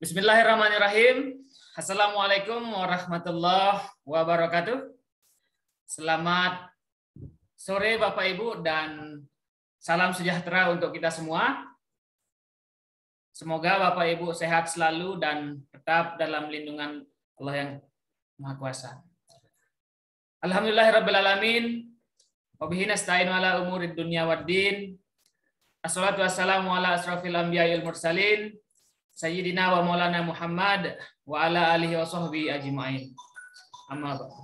Bismillahirrahmanirrahim. Assalamualaikum warahmatullahi wabarakatuh. Selamat sore Bapak Ibu dan salam sejahtera untuk kita semua. Semoga Bapak Ibu sehat selalu dan tetap dalam lindungan Allah yang Maha Kuasa. Alhamdulillahirabbil alamin. Wa bihi nasta'inu ala umurid dunya waddin. Assalatu wassalamu ala asrofil anbiya'il mursalin. Sayyidina wa maulana Muhammad wa ala alihi wa sahbihi ajma'in. Amma ba'du.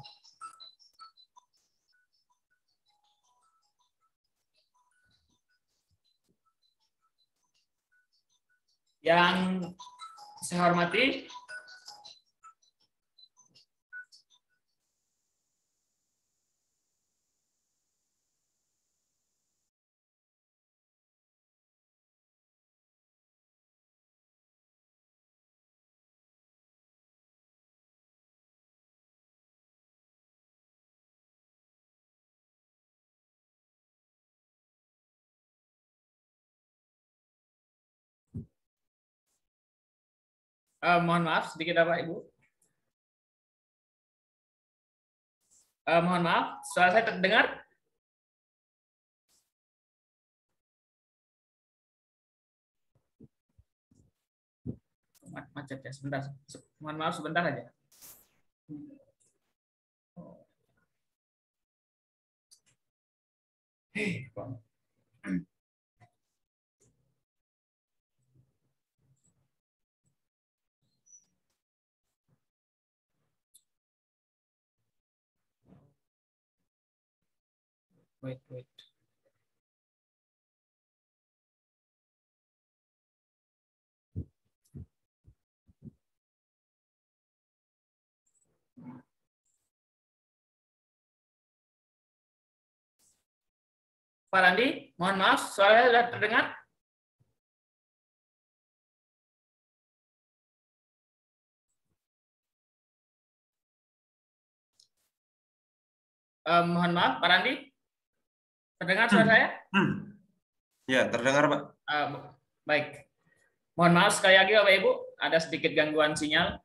Yang saya hormati mohon maaf sedikit Bapak Ibu. Mohon maaf, suara saya terdengar? Macet ya, sebentar. Mohon maaf sebentar aja. Wait. Pak Randi, mohon maaf, suara sudah terdengar? Mohon maaf, Pak Randi, terdengar suara saya? Ya, terdengar Pak. Baik. Mohon maaf sekali lagi Bapak Ibu, ada sedikit gangguan sinyal.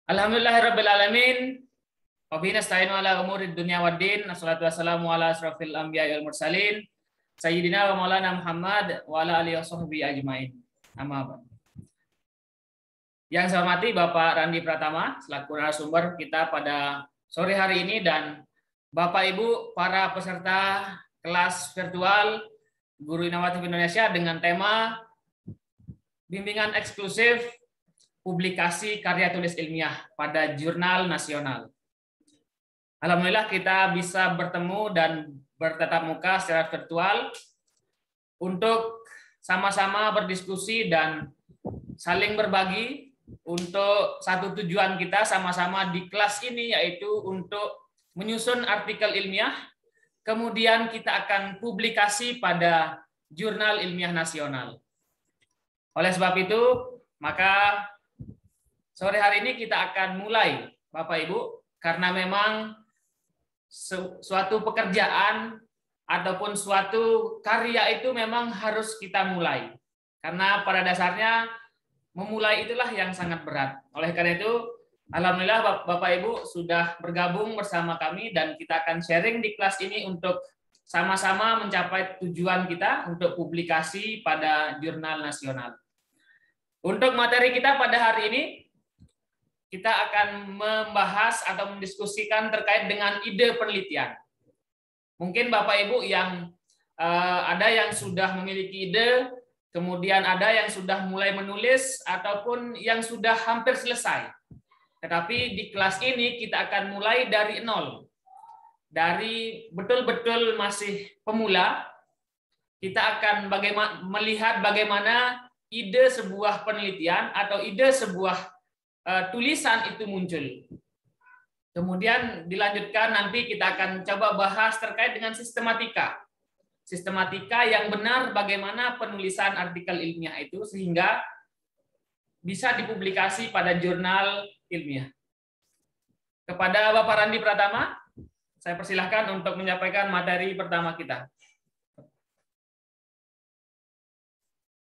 Alhamdulillahirabbil alamin. Wa bihi nasta'inu ala umurid dunya waddin. Wassalatu wassalamu ala asrofil anbiya'il mursalin. Sayyidina wa maulana Muhammad wa ala alihi wa sahbihi ajmain. Amma ba'du. Yang saya hormati Bapak Randi Pratama selaku narasumber kita pada sore hari ini dan Bapak Ibu para peserta kelas virtual Guru Inovatif Indonesia dengan tema bimbingan eksklusif publikasi karya tulis ilmiah pada jurnal nasional. Alhamdulillah kita bisa bertemu dan bertatap muka secara virtual untuk sama-sama berdiskusi dan saling berbagi untuk satu tujuan kita sama-sama di kelas ini, yaitu untuk menyusun artikel ilmiah, kemudian kita akan publikasi pada jurnal ilmiah nasional. Oleh sebab itu, maka sore hari ini kita akan mulai, Bapak Ibu, karena memang suatu pekerjaan ataupun suatu karya itu memang harus kita mulai. Karena pada dasarnya memulai itulah yang sangat berat. Oleh karena itu, alhamdulillah Bapak Ibu sudah bergabung bersama kami dan kita akan sharing di kelas ini untuk sama-sama mencapai tujuan kita untuk publikasi pada jurnal nasional. Untuk materi kita pada hari ini, kita akan membahas atau mendiskusikan terkait dengan ide penelitian. Mungkin Bapak Ibu yang ada yang sudah memiliki ide, kemudian ada yang sudah mulai menulis, ataupun yang sudah hampir selesai. Tetapi di kelas ini kita akan mulai dari nol. Dari betul-betul masih pemula, kita akan melihat bagaimana ide sebuah penelitian atau ide sebuah tulisan itu muncul. Kemudian dilanjutkan nanti kita akan coba bahas terkait dengan sistematika. Sistematika yang benar bagaimana penulisan artikel ilmiah itu sehingga bisa dipublikasi pada jurnal ilmiah. Kepada Bapak Randi Pratama, saya persilahkan untuk menyampaikan materi pertama kita.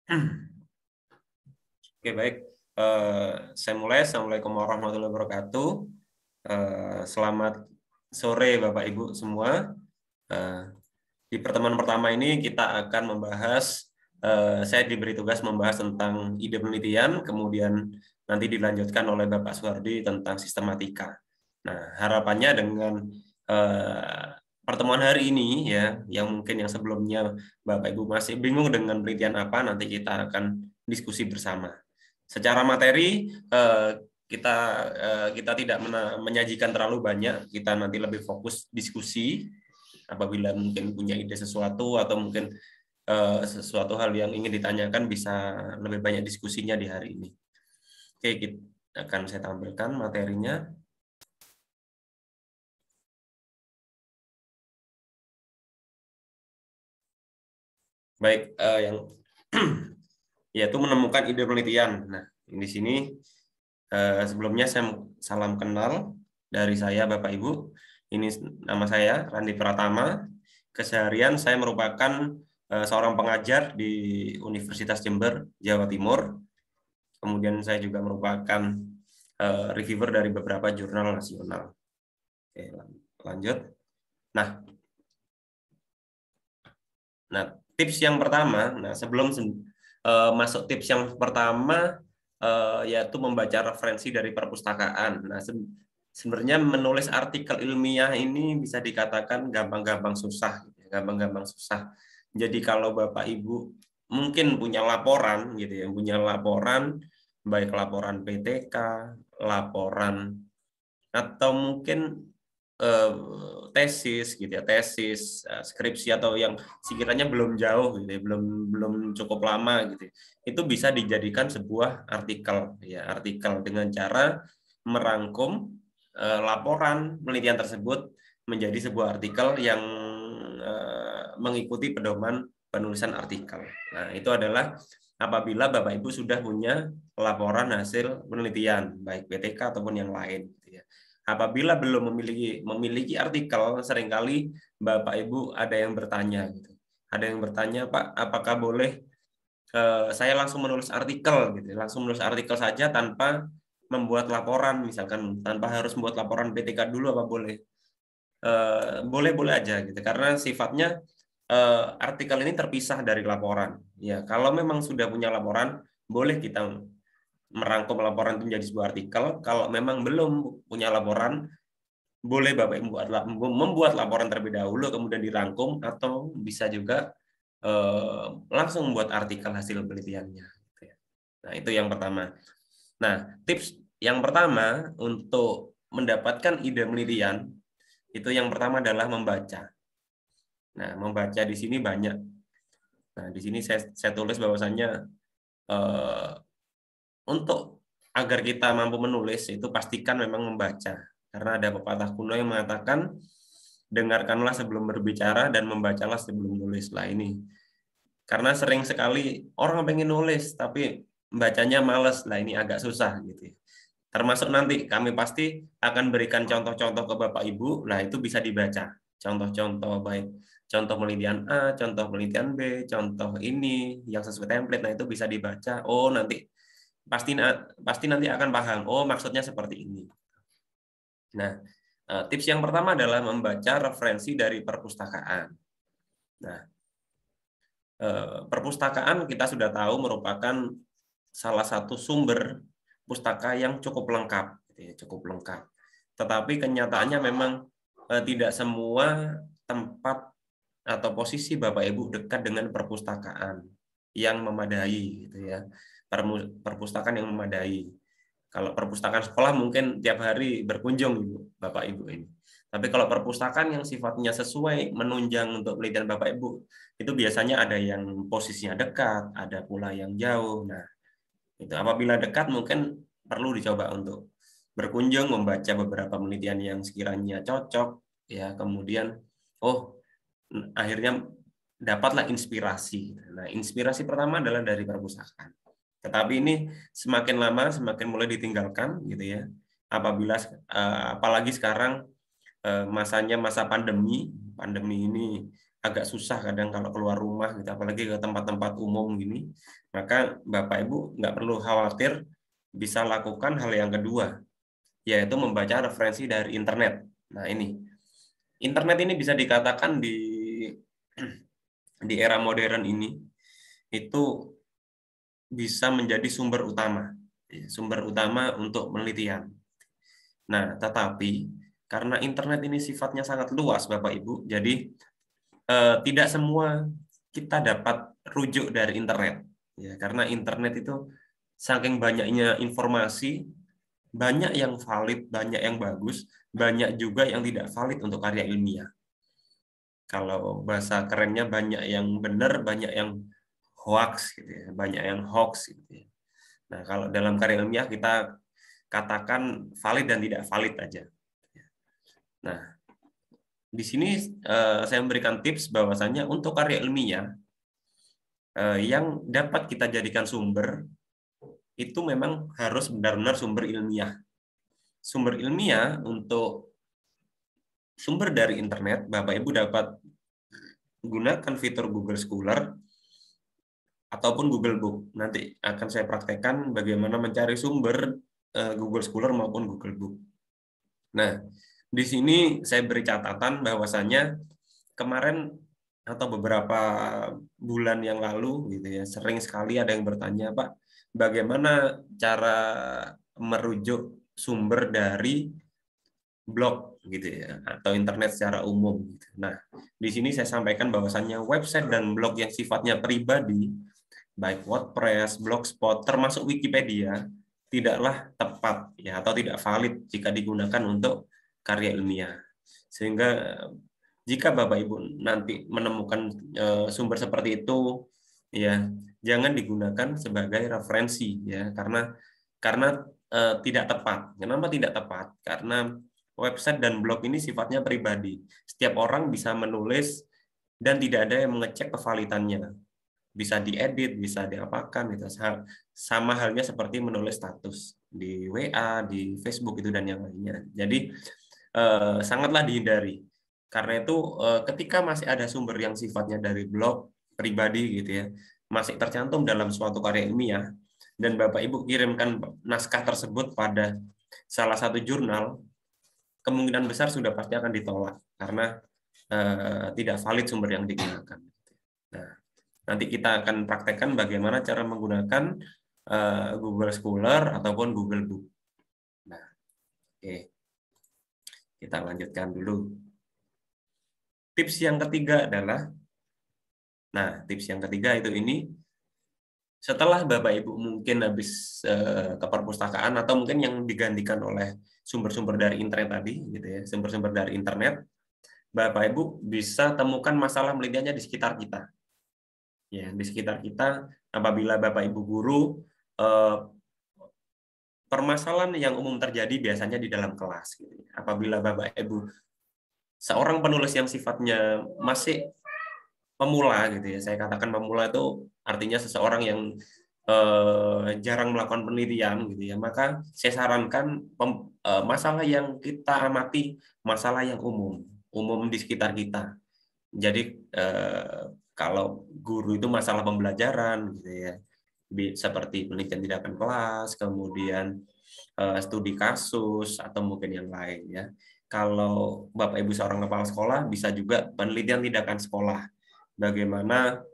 Oke, baik. Saya mulai. Assalamualaikum warahmatullahi wabarakatuh. Selamat sore Bapak Ibu semua. Di pertemuan pertama ini kita akan membahas, saya diberi tugas membahas tentang ide penelitian, kemudian nanti dilanjutkan oleh Bapak Suhardi tentang sistematika. Nah, harapannya dengan pertemuan hari ini ya, yang mungkin yang sebelumnya Bapak Ibu masih bingung dengan penelitian apa, nanti kita akan diskusi bersama. Secara materi kita tidak menyajikan terlalu banyak, kita nanti lebih fokus diskusi apabila mungkin punya ide sesuatu atau mungkin sesuatu hal yang ingin ditanyakan bisa lebih banyak diskusinya di hari ini. Oke, kita akan saya tampilkan materinya. Baik, yang yaitu menemukan ide penelitian. Nah, di sini sebelumnya saya salam kenal dari saya Bapak Ibu. Ini nama saya Randi Pratama. Keseharian saya merupakan seorang pengajar di Universitas Jember, Jawa Timur. Kemudian saya juga merupakan reviewer dari beberapa jurnal nasional. Oke, lanjut. Nah, tips yang pertama, sebelum masuk tips yang pertama, yaitu membaca referensi dari perpustakaan. Nah, sebenarnya menulis artikel ilmiah ini bisa dikatakan gampang-gampang susah, gampang-gampang susah. Jadi kalau Bapak Ibu mungkin punya laporan, gitu ya, punya laporan, baik laporan PTK, laporan atau mungkin tesis gitu ya, tesis, skripsi atau yang sekiranya belum jauh gitu ya, belum cukup lama gitu. Itu bisa dijadikan sebuah artikel ya, artikel dengan cara merangkum laporan penelitian tersebut menjadi sebuah artikel yang mengikuti pedoman penulisan artikel. Nah, itu adalah apabila Bapak Ibu sudah punya laporan hasil penelitian baik PTK ataupun yang lain gitu ya. Apabila belum memiliki artikel, seringkali Bapak Ibu ada yang bertanya gitu. Ada yang bertanya, Pak, apakah boleh saya langsung menulis artikel gitu, langsung menulis artikel saja tanpa membuat laporan, misalkan tanpa harus membuat laporan PTK dulu, apa boleh? Boleh-boleh aja gitu, karena sifatnya artikel ini terpisah dari laporan. Ya, kalau memang sudah punya laporan, boleh kita merangkum laporan itu menjadi sebuah artikel. Kalau memang belum punya laporan, boleh Bapak Ibu membuat laporan terlebih dahulu, kemudian dirangkum, atau bisa juga langsung membuat artikel hasil penelitiannya. Nah, itu yang pertama. Nah, tips yang pertama untuk mendapatkan ide penelitian, itu yang pertama adalah membaca. Nah, membaca di sini banyak. Nah, di sini saya tulis bahwasannya untuk agar kita mampu menulis itu pastikan memang membaca. Karena ada pepatah kuno yang mengatakan dengarkanlah sebelum berbicara dan membacalah sebelum menulis. Lah ini. Karena sering sekali orang pengen nulis tapi bacanya males. Lah ini agak susah gitu. Termasuk nanti kami pasti akan berikan contoh-contoh ke Bapak Ibu. Nah, itu bisa dibaca. Contoh-contoh baik contoh penelitian A, contoh penelitian B, contoh ini yang sesuai template. Nah, itu bisa dibaca. Oh, nanti pasti nanti akan paham. Oh, maksudnya seperti ini. Nah, tips yang pertama adalah membaca referensi dari perpustakaan. Nah, perpustakaan kita sudah tahu merupakan salah satu sumber pustaka yang cukup lengkap, cukup lengkap. Tetapi kenyataannya memang tidak semua tempat atau posisi Bapak Ibu dekat dengan perpustakaan yang memadai, gitu ya. Perpustakaan yang memadai. Kalau perpustakaan sekolah mungkin tiap hari berkunjung Bapak Ibu ini. Tapi kalau perpustakaan yang sifatnya sesuai menunjang untuk penelitian Bapak Ibu, itu biasanya ada yang posisinya dekat, ada pula yang jauh. Nah, itu apabila dekat mungkin perlu dicoba untuk berkunjung, membaca beberapa penelitian yang sekiranya cocok, ya. Kemudian, akhirnya dapatlah inspirasi. Nah, inspirasi pertama adalah dari perpustakaan. Tetapi ini semakin lama semakin mulai ditinggalkan, gitu ya. Apabila apalagi sekarang masanya masa pandemi, pandemi ini agak susah kadang kalau keluar rumah gitu, apalagi ke tempat-tempat umum gini, maka Bapak Ibu nggak perlu khawatir, bisa lakukan hal yang kedua, yaitu membaca referensi dari internet. Nah ini, internet ini bisa dikatakan di era modern ini itu bisa menjadi sumber utama untuk penelitian. Nah, tetapi karena internet ini sifatnya sangat luas, Bapak Ibu, jadi tidak semua kita dapat rujuk dari internet. Ya, karena internet itu saking banyaknya informasi, banyak yang valid, banyak yang bagus, banyak juga yang tidak valid untuk karya ilmiah. Kalau bahasa kerennya banyak yang benar, banyak yang hoax gitu ya, banyak yang hoax gitu ya. Nah, kalau dalam karya ilmiah kita katakan valid dan tidak valid aja. Nah, di sini saya memberikan tips bahwasannya untuk karya ilmiah yang dapat kita jadikan sumber itu memang harus benar-benar sumber ilmiah. Sumber ilmiah untuk sumber dari internet, Bapak Ibu dapat gunakan fitur Google Scholar ataupun Google Book. Nanti akan saya praktekkan bagaimana mencari sumber Google Scholar maupun Google Book. Nah, di sini saya beri catatan bahwasannya kemarin atau beberapa bulan yang lalu gitu ya, sering sekali ada yang bertanya, Pak, bagaimana cara merujuk sumber dari blog gitu ya atau internet secara umum gitu. Nah, di sini saya sampaikan bahwasannya website dan blog yang sifatnya pribadi, baik WordPress, Blogspot, termasuk Wikipedia, tidaklah tepat ya atau tidak valid jika digunakan untuk karya ilmiah. Sehingga jika Bapak Ibu nanti menemukan sumber seperti itu, ya jangan digunakan sebagai referensi ya karena tidak tepat. Kenapa tidak tepat? Karena website dan blog ini sifatnya pribadi. Setiap orang bisa menulis dan tidak ada yang mengecek kevalidannya. Bisa diedit, bisa diapakan gitu. Sama halnya seperti menulis status di WA, di Facebook itu dan yang lainnya. Jadi sangatlah dihindari. Karena itu ketika masih ada sumber yang sifatnya dari blog pribadi gitu ya, masih tercantum dalam suatu karya ilmiah dan Bapak Ibu kirimkan naskah tersebut pada salah satu jurnal, kemungkinan besar sudah pasti akan ditolak karena tidak valid sumber yang digunakan. Nah, nanti kita akan praktekkan bagaimana cara menggunakan Google Scholar ataupun Google Book. Nah, oke. Kita lanjutkan dulu. Tips yang ketiga adalah, nah, tips yang ketiga itu ini, setelah Bapak Ibu mungkin habis ke perpustakaan atau mungkin yang digantikan oleh sumber-sumber dari internet tadi, gitu ya, sumber-sumber dari internet, Bapak Ibu bisa temukan masalah penelitiannya di sekitar kita. Ya, di sekitar kita, apabila Bapak Ibu guru, permasalahan yang umum terjadi biasanya di dalam kelas. Gitu. Apabila Bapak Ibu seorang penulis yang sifatnya masih pemula, gitu ya, saya katakan pemula itu artinya seseorang yang jarang melakukan penelitian gitu ya, maka saya sarankan masalah yang kita amati masalah yang umum di sekitar kita. Jadi kalau guru itu masalah pembelajaran gitu ya, seperti penelitian tindakan kelas, kemudian studi kasus atau mungkin yang lain ya. Kalau Bapak Ibu seorang kepala sekolah bisa juga penelitian tindakan sekolah, bagaimana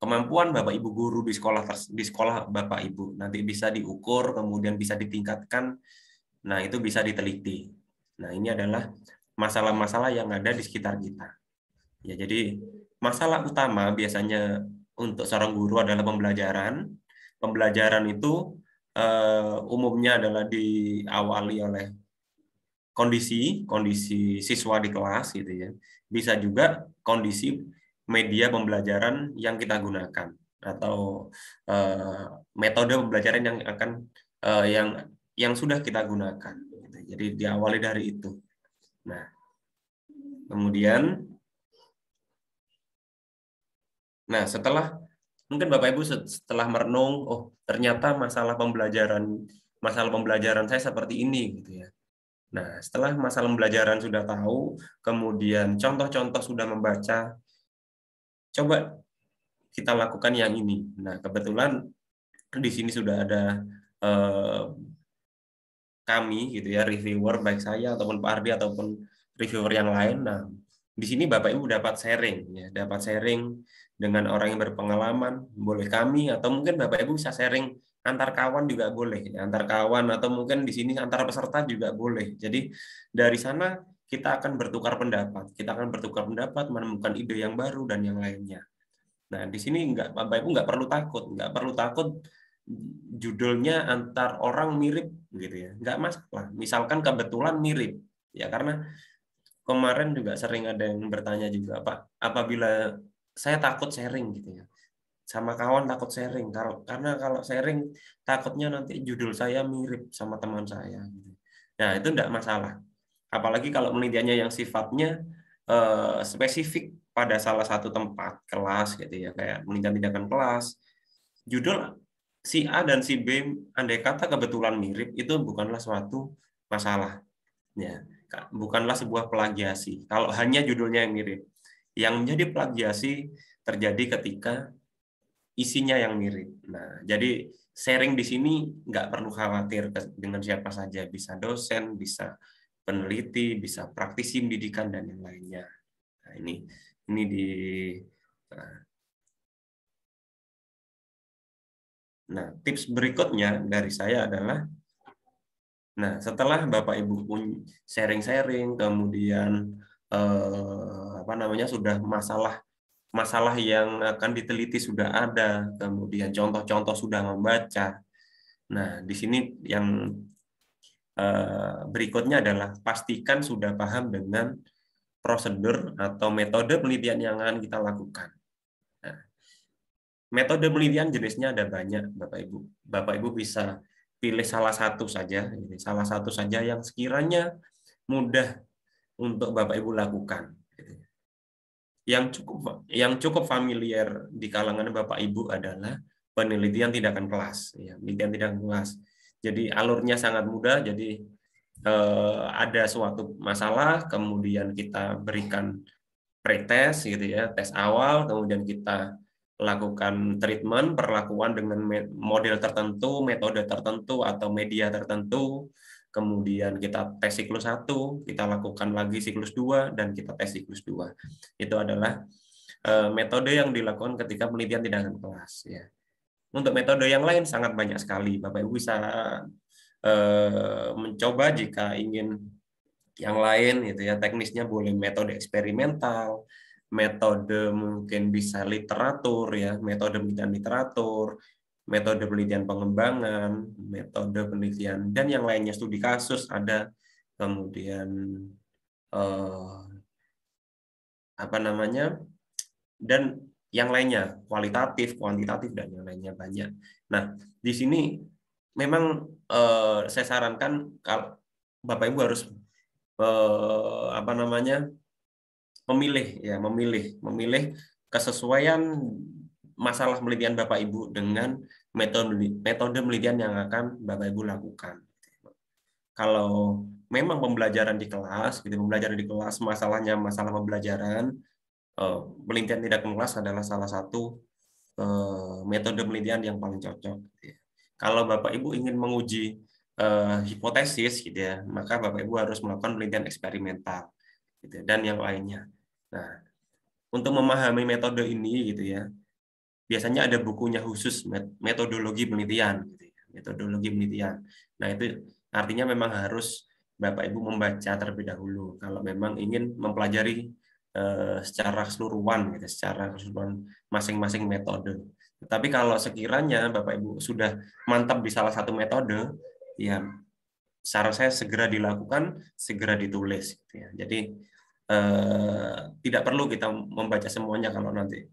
kemampuan Bapak Ibu guru di sekolah Bapak Ibu nanti bisa diukur, kemudian bisa ditingkatkan. Nah, itu bisa diteliti. Nah, ini adalah masalah-masalah yang ada di sekitar kita. Ya, jadi masalah utama biasanya untuk seorang guru adalah pembelajaran. Pembelajaran itu umumnya adalah diawali oleh kondisi siswa di kelas gitu ya. Bisa juga kondisi media pembelajaran yang kita gunakan atau metode pembelajaran yang akan yang sudah kita gunakan. Jadi diawali dari itu. Nah, kemudian, setelah mungkin Bapak Ibu setelah merenung, oh ternyata masalah pembelajaran saya seperti ini gitu ya. Nah, setelah masalah pembelajaran sudah tahu, kemudian contoh-contoh sudah membaca, coba kita lakukan yang ini. Nah, kebetulan di sini sudah ada eh, kami gitu ya, reviewer baik saya ataupun Pak Ardi ataupun reviewer yang lain. Nah, di sini Bapak Ibu dapat sharing ya, dapat sharing dengan orang yang berpengalaman, boleh kami atau mungkin Bapak Ibu bisa sharing antar kawan juga boleh, ya, antar kawan atau mungkin di sini antar peserta juga boleh. Jadi dari sana kita akan bertukar pendapat, menemukan ide yang baru dan yang lainnya. Nah, di sini Bapak Ibu nggak perlu takut judulnya antar orang mirip gitu ya, nggak masalah. Misalkan kebetulan mirip, ya karena kemarin juga sering ada yang bertanya juga, Pak, apabila saya takut sharing gitu ya, sama kawan takut sharing, karena kalau sharing takutnya nanti judul saya mirip sama teman saya. Gitu. Nah, itu enggak masalah. Apalagi kalau penelitiannya yang sifatnya spesifik pada salah satu tempat kelas gitu ya, kayak penelitian tindakan kelas. Judul si A dan si B andai kata kebetulan mirip itu bukanlah suatu masalah ya. Bukanlah sebuah plagiasi. Kalau hanya judulnya yang mirip. Yang menjadi plagiasi terjadi ketika isinya yang mirip. Nah, jadi sharing di sini nggak perlu khawatir dengan siapa saja, bisa dosen, bisa peneliti, bisa praktisi pendidikan dan yang lainnya. Nah, ini di nah, tips berikutnya dari saya adalah nah, setelah Bapak Ibu pun sharing-sharing, kemudian apa namanya sudah masalah yang akan diteliti sudah ada, kemudian contoh-contoh sudah membaca. Nah, di sini yang berikutnya adalah pastikan sudah paham dengan prosedur atau metode penelitian yang akan kita lakukan. Nah, metode penelitian jenisnya ada banyak, Bapak Ibu. Bapak Ibu bisa pilih salah satu saja yang sekiranya mudah untuk Bapak Ibu lakukan. Yang cukup familiar di kalangan Bapak Ibu adalah penelitian tindakan kelas, ya, penelitian tindakan kelas. Jadi alurnya sangat mudah. Jadi ada suatu masalah, kemudian kita berikan pretest gitu ya, tes awal, kemudian kita lakukan treatment, perlakuan dengan model tertentu, metode tertentu atau media tertentu, kemudian kita tes siklus 1, kita lakukan lagi siklus 2 dan kita tes siklus 2. Itu adalah metode yang dilakukan ketika penelitian tindakan kelas ya. Untuk metode yang lain sangat banyak sekali. Bapak Ibu bisa mencoba jika ingin yang lain gitu ya, teknisnya boleh metode eksperimental, metode mungkin bisa literatur ya, metode penelitian literatur, metode penelitian pengembangan, metode penelitian dan yang lainnya, studi kasus ada, kemudian apa namanya, dan yang lainnya, kualitatif, kuantitatif dan yang lainnya banyak. Nah, di sini memang saya sarankan kalau Bapak Ibu harus apa namanya, memilih kesesuaian masalah penelitian Bapak Ibu dengan metode penelitian yang akan Bapak Ibu lakukan. Kalau memang pembelajaran di kelas, masalahnya masalah pembelajaran, penelitian tindakan kelas adalah salah satu metode penelitian yang paling cocok. Kalau Bapak Ibu ingin menguji hipotesis gitu ya, maka Bapak Ibu harus melakukan penelitian eksperimental gitu, dan yang lainnya. Nah, untuk memahami metode ini gitu ya, biasanya ada bukunya khusus metodologi penelitian gitu ya, metodologi penelitian. Nah, itu artinya memang harus Bapak Ibu membaca terlebih dahulu kalau memang ingin mempelajari secara keseluruhan gitu, secara keseluruhan masing-masing metode. Tapi kalau sekiranya Bapak Ibu sudah mantap di salah satu metode, ya saran saya segera dilakukan, segera ditulis gitu ya. Jadi tidak perlu kita membaca semuanya kalau nanti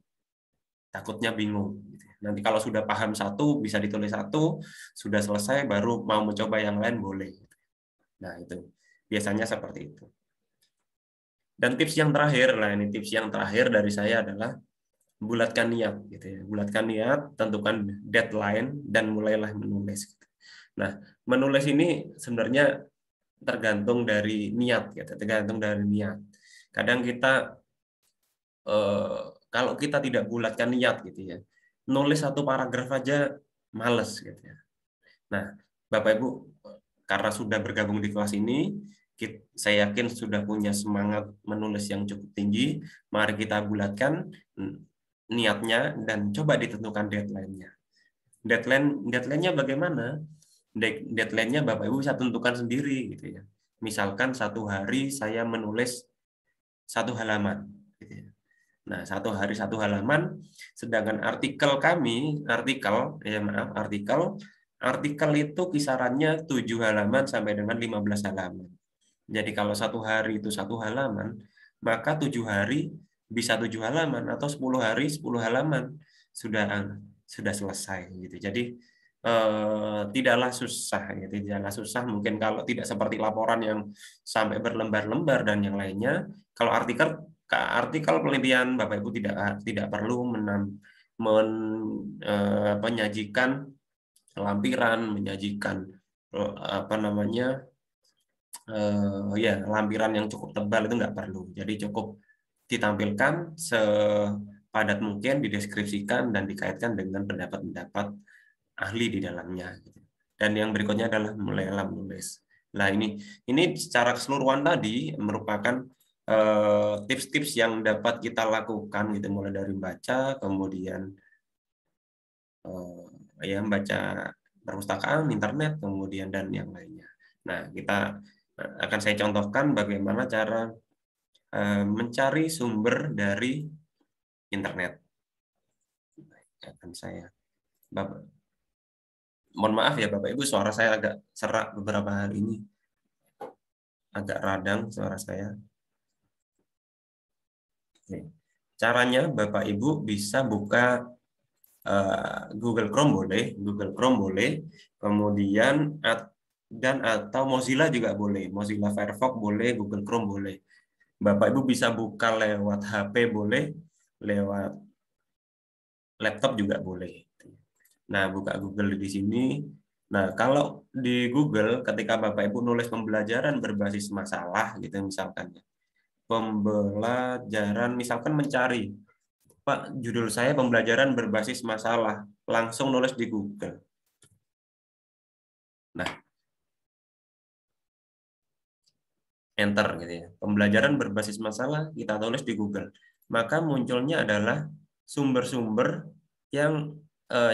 takutnya bingung. Nanti kalau sudah paham satu, bisa ditulis satu, sudah selesai, baru mau mencoba yang lain boleh. Nah, itu biasanya seperti itu. Dan tips yang terakhir, ini tips yang terakhir dari saya adalah bulatkan niat. Gitu ya. Bulatkan niat, tentukan deadline, dan mulailah menulis. Nah, menulis ini sebenarnya tergantung dari niat, gitu. Tergantung dari niat. Kadang kita kalau kita tidak bulatkan niat, gitu ya, nulis satu paragraf aja males, gitu ya. Nah, Bapak Ibu, karena sudah bergabung di kelas ini, saya yakin sudah punya semangat menulis yang cukup tinggi. Mari kita bulatkan niatnya dan coba ditentukan deadline-nya. Deadline-nya bagaimana? Deadline-nya Bapak Ibu bisa tentukan sendiri, gitu ya. Misalkan 1 hari saya menulis 1 halaman, gitu ya. Nah, 1 hari 1 halaman, sedangkan artikel itu kisarannya 7 halaman sampai dengan 15 halaman. Jadi kalau 1 hari itu 1 halaman, maka 7 hari bisa 7 halaman atau 10 hari 10 halaman sudah selesai, gitu. Jadi tidaklah susah, gitu. Tidaklah susah mungkin kalau tidak seperti laporan yang sampai berlembar-lembar dan yang lainnya. Kalau artikel penelitian, Bapak Ibu tidak perlu menyajikan lampiran, menyajikan lampiran yang cukup tebal, itu nggak perlu. Jadi cukup ditampilkan sepadat mungkin, dideskripsikan dan dikaitkan dengan pendapat-pendapat ahli di dalamnya. Dan yang berikutnya adalah mulai menulis. Nah, ini secara keseluruhan tadi merupakan tips-tips yang dapat kita lakukan, gitu, mulai dari baca, kemudian baca perpustakaan, internet, kemudian dan yang lainnya. Nah, akan saya contohkan bagaimana cara mencari sumber dari internet. Mohon maaf ya Bapak Ibu, suara saya agak serak beberapa hari ini. Agak radang suara saya. Oke. Caranya Bapak Ibu bisa buka Google Chrome boleh, kemudian atau Mozilla juga boleh, Mozilla Firefox boleh, Google Chrome boleh. Bapak Ibu bisa buka lewat HP boleh, lewat laptop juga boleh. Nah, buka Google di sini. Nah, kalau di Google ketika Bapak Ibu nulis pembelajaran berbasis masalah, gitu misalkan, pembelajaran misalkan mencari, Pak, judul saya pembelajaran berbasis masalah, langsung nulis di Google. Nah, enter, gitu ya. Pembelajaran berbasis masalah kita tulis di Google. Maka munculnya adalah sumber-sumber yang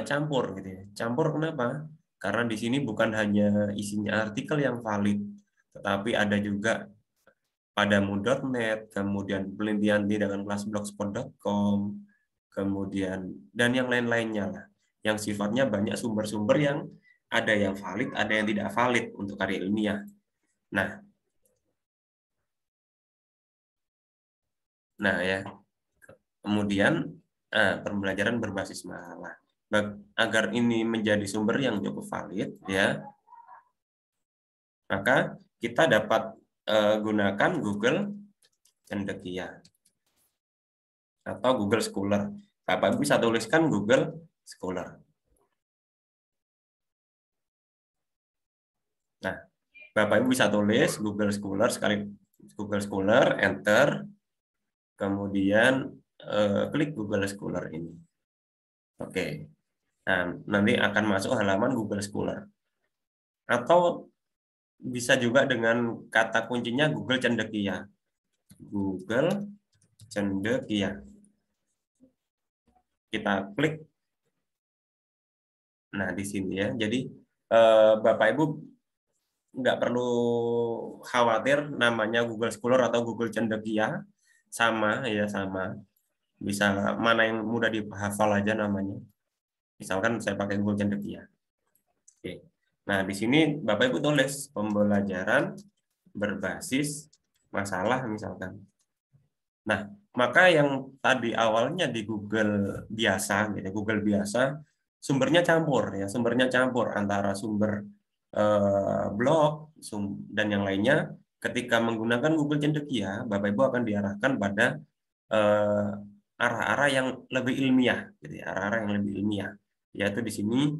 campur, gitu ya. Campur kenapa? Karena di sini bukan hanya isinya artikel yang valid, tetapi ada juga padamu.net, kemudian penelitian dengan kelas blogspot.com, kemudian dan yang lain-lainnya lah, yang sifatnya banyak sumber-sumber yang ada yang valid, ada yang tidak valid untuk karya ilmiah. Nah ya, kemudian pembelajaran berbasis masalah. Agar ini menjadi sumber yang cukup valid, ya, maka kita dapat gunakan Google Cendekia atau Google Scholar. Bapak bisa tuliskan Google Scholar. Nah, Bapak Ibu bisa tulis Google Scholar Google Scholar, enter, kemudian klik Google Scholar ini. Oke. Nah, nanti akan masuk halaman Google Scholar. Atau bisa juga dengan kata kuncinya Google Cendekia. Google Cendekia. Kita klik. Nah, di sini ya. Jadi Bapak Ibu nggak perlu khawatir namanya Google Scholar atau Google Cendekia, sama ya, sama. Bisa mana yang mudah dihafal aja namanya. Misalkan saya pakai Google Cendekia. Oke. Nah, di sini Bapak Ibu tulis pembelajaran berbasis masalah misalkan. Nah, maka yang tadi awalnya di Google biasa, gitu, Google biasa, sumbernya campur ya, sumbernya campur antara sumber blog dan yang lainnya. Ketika menggunakan Google Cendekia, Bapak Ibu akan diarahkan pada arah-arah yang lebih ilmiah, gitu ya, arah-arah yang lebih ilmiah. Yaitu di sini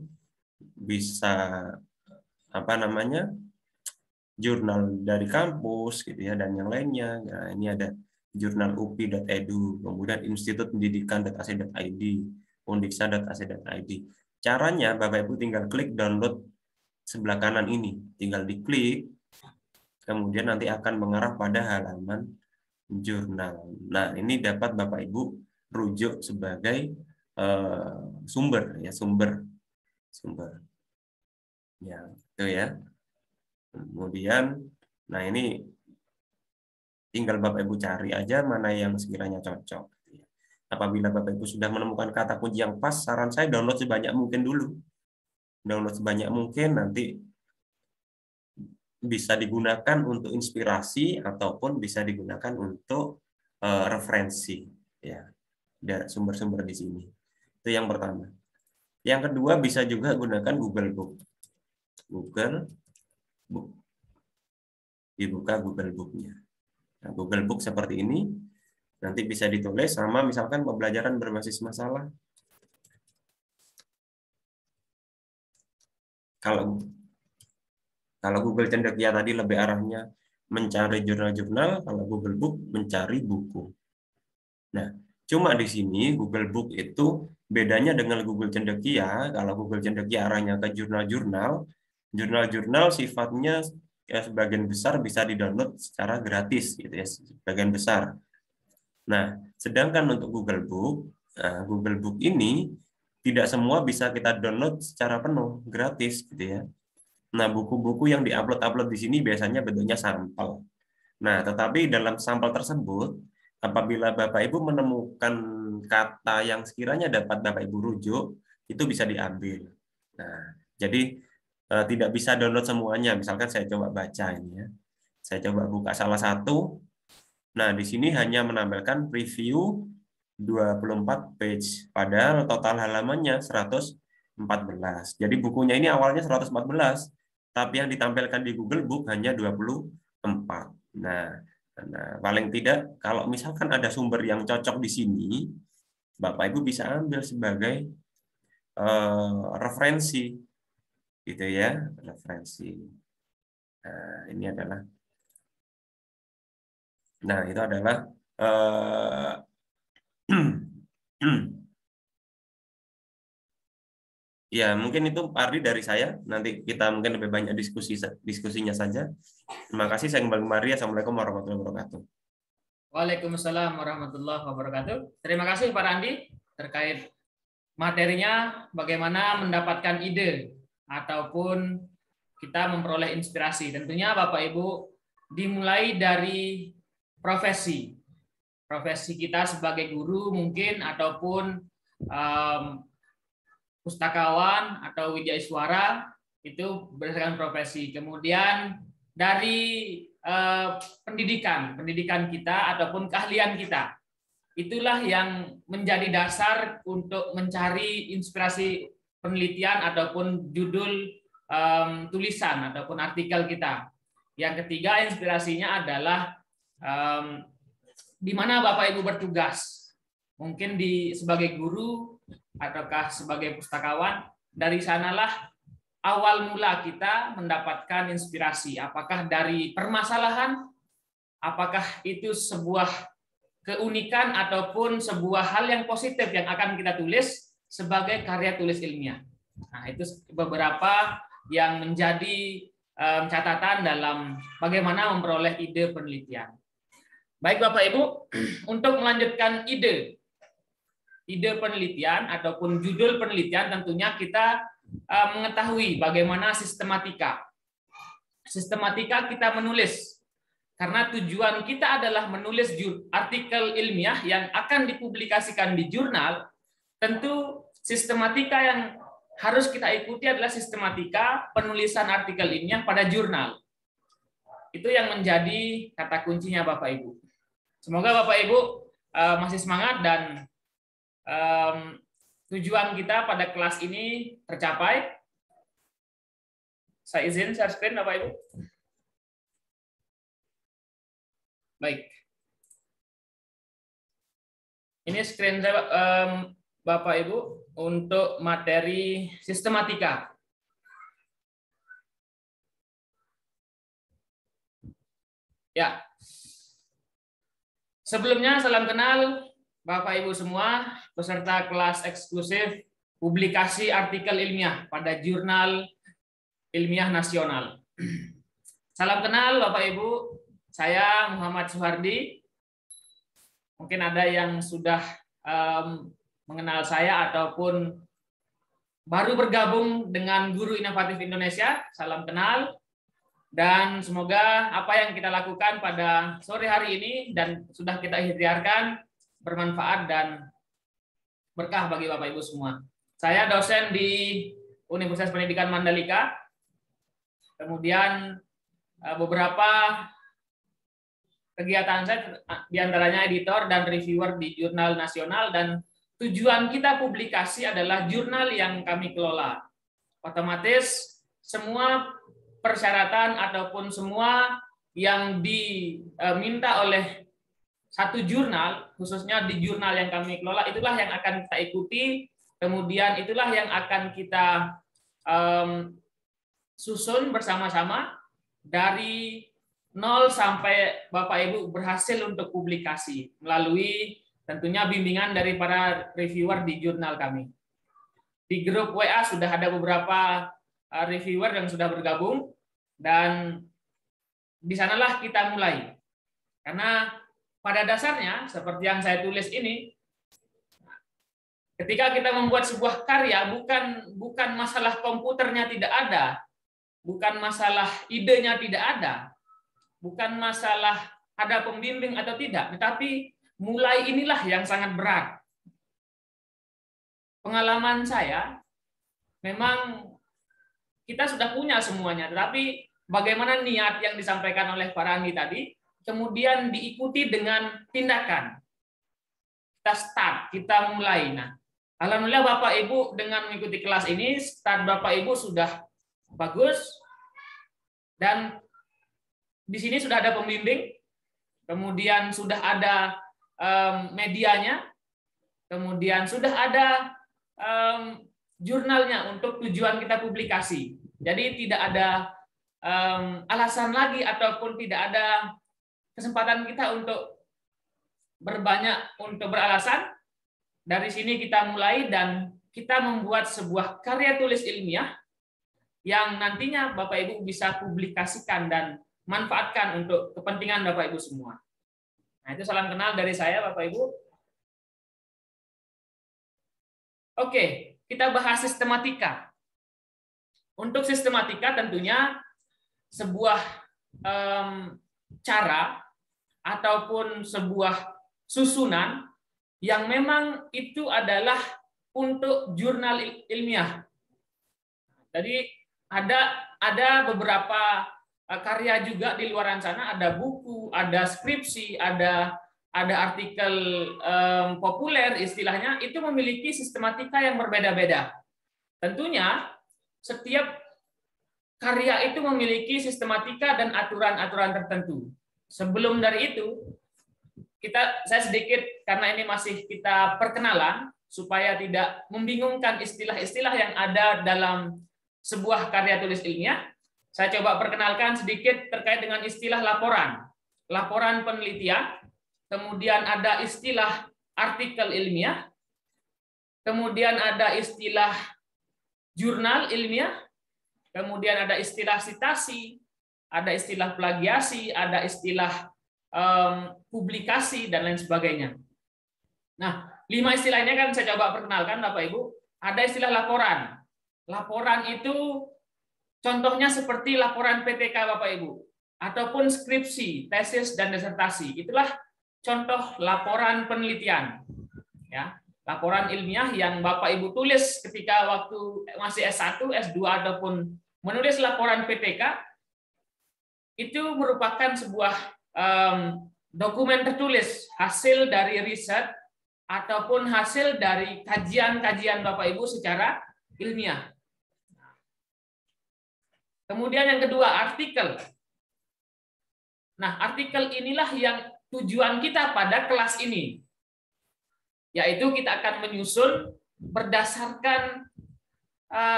bisa jurnal dari kampus gitu ya dan yang lainnya. Nah, ini ada jurnal upi.edu, kemudian institutpendidikan.ac.id, undiksa.ac.id. Caranya Bapak Ibu tinggal klik download sebelah kanan ini, tinggal diklik, kemudian nanti akan mengarah pada halaman jurnal. Nah, ini dapat Bapak Ibu rujuk sebagai sumber ya, sumber ya, itu ya. Kemudian, nah ini tinggal Bapak Ibu cari aja mana yang sekiranya cocok. Apabila Bapak Ibu sudah menemukan kata kunci yang pas, saran saya download sebanyak mungkin dulu. Download sebanyak mungkin, nanti bisa digunakan untuk inspirasi ataupun bisa digunakan untuk referensi ya, dari sumber-sumber di sini. Itu yang pertama. Yang kedua, bisa juga gunakan Google Book. Google Book. Dibuka Google Book-nya. Nah, Google Book seperti ini nanti bisa ditulis sama misalkan pembelajaran berbasis masalah. Kalau Google Cendekia tadi lebih arahnya mencari jurnal-jurnal, kalau Google Book mencari buku. Nah, cuma di sini Google Book itu bedanya dengan Google Cendekia. Kalau Google Cendekia arahnya ke jurnal-jurnal, jurnal-jurnal sifatnya ya, sebagian besar bisa di-download secara gratis gitu ya, sebagian besar. Nah, sedangkan untuk Google Book, Google Book ini tidak semua bisa kita download secara penuh gratis gitu ya. Nah, buku-buku yang diupload di sini biasanya bentuknya sampel. Nah, tetapi dalam sampel tersebut, apabila Bapak Ibu menemukan kata yang sekiranya dapat Bapak Ibu rujuk, itu bisa diambil. Nah, jadi tidak bisa download semuanya. Misalkan saya coba baca ini ya. Saya coba buka salah satu. Nah, di sini hanya menampilkan preview 24 page, padahal total halamannya 114. Jadi bukunya ini awalnya 114, tapi yang ditampilkan di Google Book hanya 24. Nah, paling tidak kalau misalkan ada sumber yang cocok di sini, Bapak Ibu bisa ambil sebagai referensi, gitu ya, referensi. Nah, ini adalah, nah itu adalah ya, mungkin itu Ardi dari saya. Nanti kita mungkin lebih banyak diskusinya saja. Terima kasih. Saya kembali kemari. Assalamualaikum warahmatullahi wabarakatuh. Waalaikumsalam warahmatullahi wabarakatuh. Terima kasih Pak Andi terkait materinya, bagaimana mendapatkan ide ataupun kita memperoleh inspirasi. Tentunya Bapak Ibu dimulai dari profesi. Profesi kita sebagai guru mungkin ataupun pustakawan atau wijaiswara itu berdasarkan profesi. Kemudian dari pendidikan kita ataupun keahlian kita, itulah yang menjadi dasar untuk mencari inspirasi penelitian ataupun judul tulisan ataupun artikel kita. Yang ketiga, inspirasinya adalah di mana Bapak Ibu bertugas. Mungkin sebagai guru ataukah sebagai pustakawan, dari sanalah awal mula kita mendapatkan inspirasi. Apakah dari permasalahan, apakah itu sebuah keunikan ataupun sebuah hal yang positif yang akan kita tulis sebagai karya tulis ilmiah. Nah, itu beberapa yang menjadi catatan dalam bagaimana memperoleh ide penelitian. Baik Bapak Ibu, untuk melanjutkan ide penelitian ataupun judul penelitian, tentunya kita mengetahui bagaimana sistematika kita menulis, karena tujuan kita adalah menulis artikel ilmiah yang akan dipublikasikan di jurnal. Tentu sistematika yang harus kita ikuti adalah sistematika penulisan artikel ilmiah pada jurnal. Itu yang menjadi kata kuncinya Bapak Ibu. Semoga Bapak Ibu masih semangat dan tujuan kita pada kelas ini tercapai. Saya izin share screen Bapak Ibu. Baik. Ini screen saya Bapak Ibu untuk materi sistematika. Ya. Sebelumnya salam kenal Bapak Ibu semua, peserta kelas eksklusif publikasi artikel ilmiah pada Jurnal Ilmiah Nasional. Salam kenal Bapak Ibu, saya Muhammad Suhardi. Mungkin ada yang sudah mengenal saya ataupun baru bergabung dengan Guru Inovatif Indonesia. Salam kenal. Dan semoga apa yang kita lakukan pada sore hari ini dan sudah kita ikhtiarkan bermanfaat dan berkah bagi Bapak Ibu semua. Saya dosen di Universitas Pendidikan Mandalika. Kemudian beberapa kegiatan saya diantaranya editor dan reviewer di jurnal nasional, dan tujuan kita publikasi adalah jurnal yang kami kelola. Otomatis semua persyaratan ataupun semua yang diminta oleh satu jurnal, khususnya di jurnal yang kami kelola, itulah yang akan kita ikuti, kemudian itulah yang akan kita susun bersama-sama dari 0 sampai Bapak Ibu berhasil untuk publikasi melalui tentunya bimbingan dari para reviewer di jurnal kami. Di grup WA sudah ada beberapa reviewer yang sudah bergabung, dan di sanalah kita mulai. Karena pada dasarnya seperti yang saya tulis ini, ketika kita membuat sebuah karya bukan masalah komputernya tidak ada, bukan masalah idenya tidak ada, bukan masalah ada pembimbing atau tidak, tetapi mulai inilah yang sangat berat. Pengalaman saya memang kita sudah punya semuanya, tetapi bagaimana niat yang disampaikan oleh Pak Randi tadi, kemudian diikuti dengan tindakan. Kita start, kita mulai. Nah, alhamdulillah Bapak Ibu dengan mengikuti kelas ini, start Bapak Ibu sudah bagus, dan di sini sudah ada pembimbing, kemudian sudah ada medianya, kemudian sudah ada jurnalnya untuk tujuan kita publikasi. Jadi tidak ada alasan lagi ataupun tidak ada kesempatan kita untuk beralasan. Dari sini kita mulai dan kita membuat sebuah karya tulis ilmiah yang nantinya Bapak Ibu bisa publikasikan dan manfaatkan untuk kepentingan Bapak Ibu semua. Nah, itu salam kenal dari saya Bapak Ibu. Oke. Kita bahas sistematika. Untuk sistematika tentunya sebuah cara ataupun sebuah susunan yang memang itu adalah untuk jurnal ilmiah. Jadi ada beberapa karya juga di luar sana, ada buku, ada skripsi, ada artikel populer istilahnya, itu memiliki sistematika yang berbeda-beda. Tentunya setiap karya itu memiliki sistematika dan aturan-aturan tertentu. Sebelum dari itu, saya sedikit, karena ini masih kita perkenalan, supaya tidak membingungkan istilah-istilah yang ada dalam sebuah karya tulis ilmiah, saya coba perkenalkan sedikit terkait dengan istilah laporan penelitian. Kemudian ada istilah artikel ilmiah, kemudian ada istilah jurnal ilmiah, kemudian ada istilah sitasi, ada istilah plagiasi, ada istilah publikasi, dan lain sebagainya. Nah, 5 istilah ini kan saya coba perkenalkan Bapak Ibu. Ada istilah laporan. Laporan itu contohnya seperti laporan PTK Bapak Ibu, ataupun skripsi, tesis, dan disertasi. Itulah contoh laporan penelitian, ya, laporan ilmiah yang Bapak Ibu tulis ketika waktu masih S1, S2 ataupun menulis laporan PTK, itu merupakan sebuah dokumen tertulis hasil dari riset ataupun hasil dari kajian-kajian Bapak Ibu secara ilmiah. Kemudian yang kedua, artikel. Nah, artikel inilah yang tujuan kita pada kelas ini, yaitu kita akan menyusun berdasarkan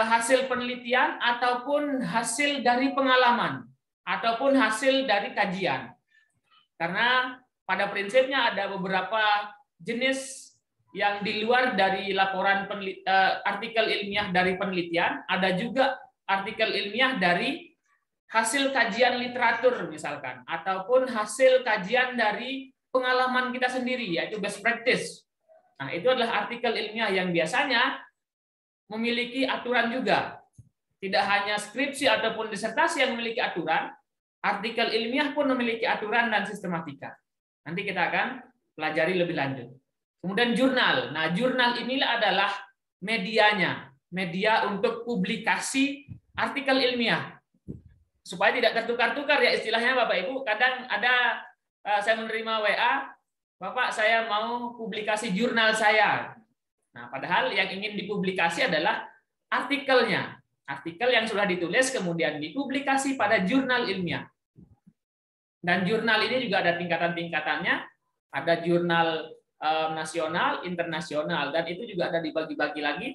hasil penelitian ataupun hasil dari pengalaman ataupun hasil dari kajian. Karena pada prinsipnya ada beberapa jenis yang di luar dari laporan artikel ilmiah dari penelitian, ada juga artikel ilmiah dari hasil kajian literatur misalkan, ataupun hasil kajian dari pengalaman kita sendiri, yaitu best practice. Nah, itu adalah artikel ilmiah yang biasanya memiliki aturan juga. Tidak hanya skripsi ataupun disertasi yang memiliki aturan, artikel ilmiah pun memiliki aturan dan sistematika. Nanti kita akan pelajari lebih lanjut. Kemudian jurnal. Nah, jurnal inilah adalah medianya, media untuk publikasi artikel ilmiah. Supaya tidak tertukar-tukar ya istilahnya Bapak Ibu. Kadang ada saya menerima WA, Bapak saya mau publikasi jurnal saya. Nah, padahal yang ingin dipublikasi adalah artikelnya. Artikel yang sudah ditulis kemudian dipublikasi pada jurnal ilmiah. Dan jurnal ini juga ada tingkatan-tingkatannya. Ada jurnal nasional, internasional, dan itu juga ada dibagi-bagi lagi.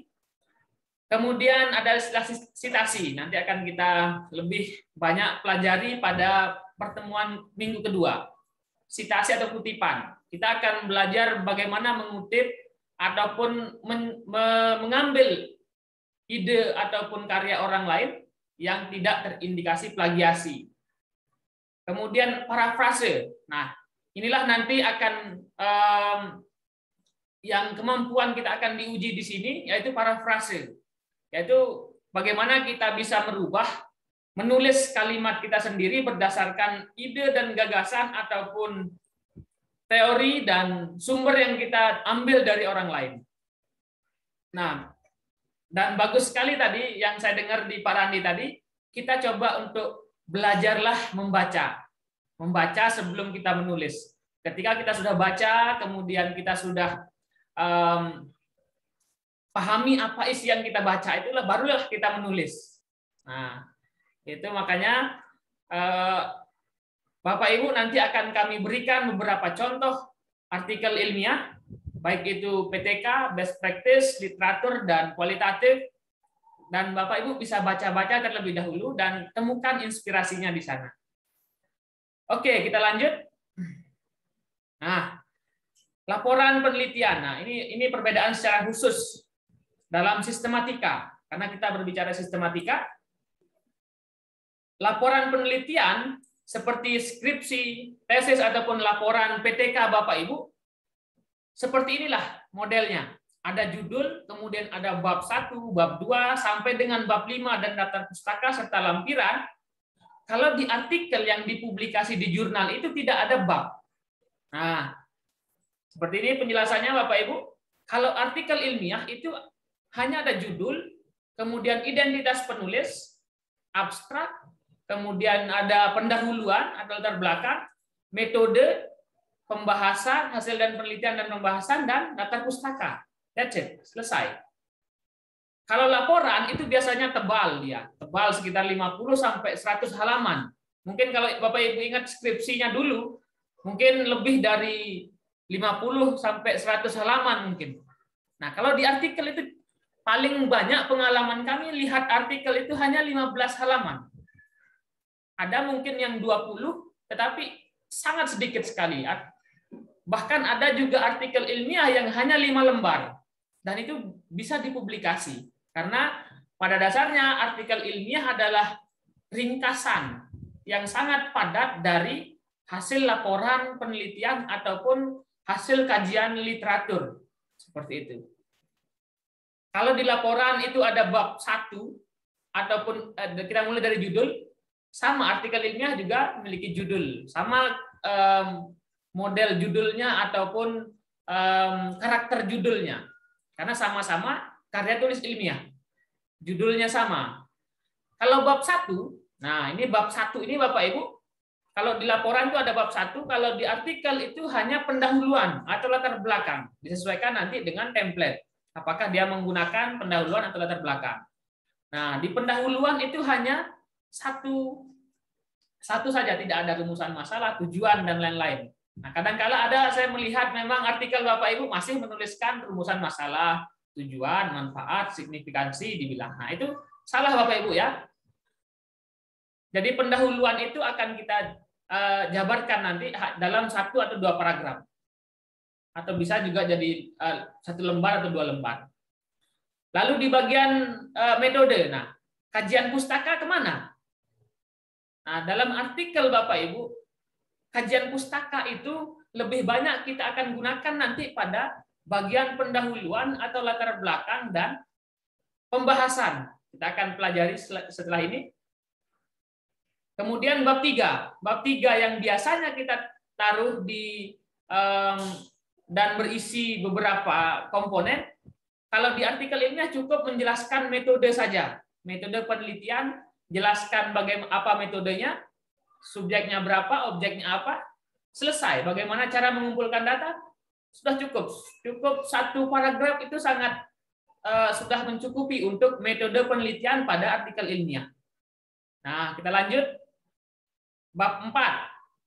Kemudian ada istilah sitasi, nanti akan kita lebih banyak pelajari pada pertemuan minggu kedua. Sitasi atau kutipan. Kita akan belajar bagaimana mengutip ataupun mengambil ide ataupun karya orang lain yang tidak terindikasi plagiasi. Kemudian parafrase. Nah, inilah nanti akan yang kemampuan kita akan diuji di sini, yaitu parafrase. Yaitu bagaimana kita bisa merubah, menulis kalimat kita sendiri berdasarkan ide dan gagasan ataupun teori dan sumber yang kita ambil dari orang lain. Nah, dan bagus sekali tadi yang saya dengar di Pak Randi tadi, kita coba untuk belajarlah membaca. Membaca sebelum kita menulis. Ketika kita sudah baca, kemudian kita sudah pahami apa isi yang kita baca, itulah barulah kita menulis. Nah, itu makanya Bapak Ibu nanti akan kami berikan beberapa contoh artikel ilmiah, baik itu PTK, best practice, literatur, dan kualitatif. Dan Bapak Ibu bisa baca-baca terlebih dahulu dan temukan inspirasinya di sana. Oke, kita lanjut. Nah, laporan penelitian. Nah, ini perbedaan secara khusus dalam sistematika. Karena kita berbicara sistematika, laporan penelitian seperti skripsi, tesis, ataupun laporan PTK Bapak Ibu, seperti inilah modelnya. Ada judul, kemudian ada bab 1, bab 2, sampai dengan bab 5 dan daftar pustaka serta lampiran. Kalau di artikel yang dipublikasi di jurnal itu tidak ada bab. Nah, seperti ini penjelasannya Bapak Ibu. Kalau artikel ilmiah itu hanya ada judul, kemudian identitas penulis, abstrak, kemudian ada pendahuluan atau latar belakang, metode, pembahasan, hasil dan penelitian dan pembahasan, dan daftar pustaka. That's it, selesai. Kalau laporan itu biasanya tebal dia, tebal sekitar 50 sampai 100 halaman. Mungkin kalau Bapak Ibu ingat skripsinya dulu, mungkin lebih dari 50 sampai 100 halaman mungkin. Nah, kalau di artikel itu paling banyak pengalaman kami lihat artikel itu hanya 15 halaman. Ada mungkin yang 20, tetapi sangat sedikit sekali. Bahkan ada juga artikel ilmiah yang hanya 5 lembar. Dan itu bisa dipublikasi. Karena pada dasarnya artikel ilmiah adalah ringkasan yang sangat padat dari hasil laporan penelitian ataupun hasil kajian literatur. Seperti itu. Kalau di laporan itu ada bab 1, ataupun kita mulai dari judul, sama artikel ilmiah juga memiliki judul. Sama model judulnya ataupun karakter judulnya. Karena sama-sama karya tulis ilmiah. Judulnya sama. Kalau bab 1, nah ini bab 1 ini Bapak Ibu, kalau di laporan itu ada bab 1, kalau di artikel itu hanya pendahuluan atau latar belakang. Disesuaikan nanti dengan template. Apakah dia menggunakan pendahuluan atau latar belakang. Nah, di pendahuluan itu hanya satu saja, tidak ada rumusan masalah, tujuan, dan lain-lain. Nah, kadang-kala ada saya melihat memang artikel Bapak Ibu masih menuliskan rumusan masalah, tujuan, manfaat, signifikansi dibilang. Nah, itu salah Bapak Ibu ya. Jadi pendahuluan itu akan kita jabarkan nanti dalam 1 atau 2 paragraf. Atau bisa juga jadi 1 lembar atau 2 lembar. Lalu di bagian metode, nah kajian pustaka kemana? Nah, dalam artikel Bapak Ibu, kajian pustaka itu lebih banyak kita akan gunakan nanti pada bagian pendahuluan atau latar belakang dan pembahasan. Kita akan pelajari setelah ini. Kemudian bab 3. Bab 3 yang biasanya kita taruh di dan berisi beberapa komponen. Kalau di artikel ilmiah cukup menjelaskan metode saja. Metode penelitian, jelaskan bagaimana apa metodenya, subjeknya berapa, objeknya apa, selesai. Bagaimana cara mengumpulkan data, sudah cukup. Cukup 1 paragraf itu sangat sudah mencukupi untuk metode penelitian pada artikel ilmiah. Nah, kita lanjut. Bab 4.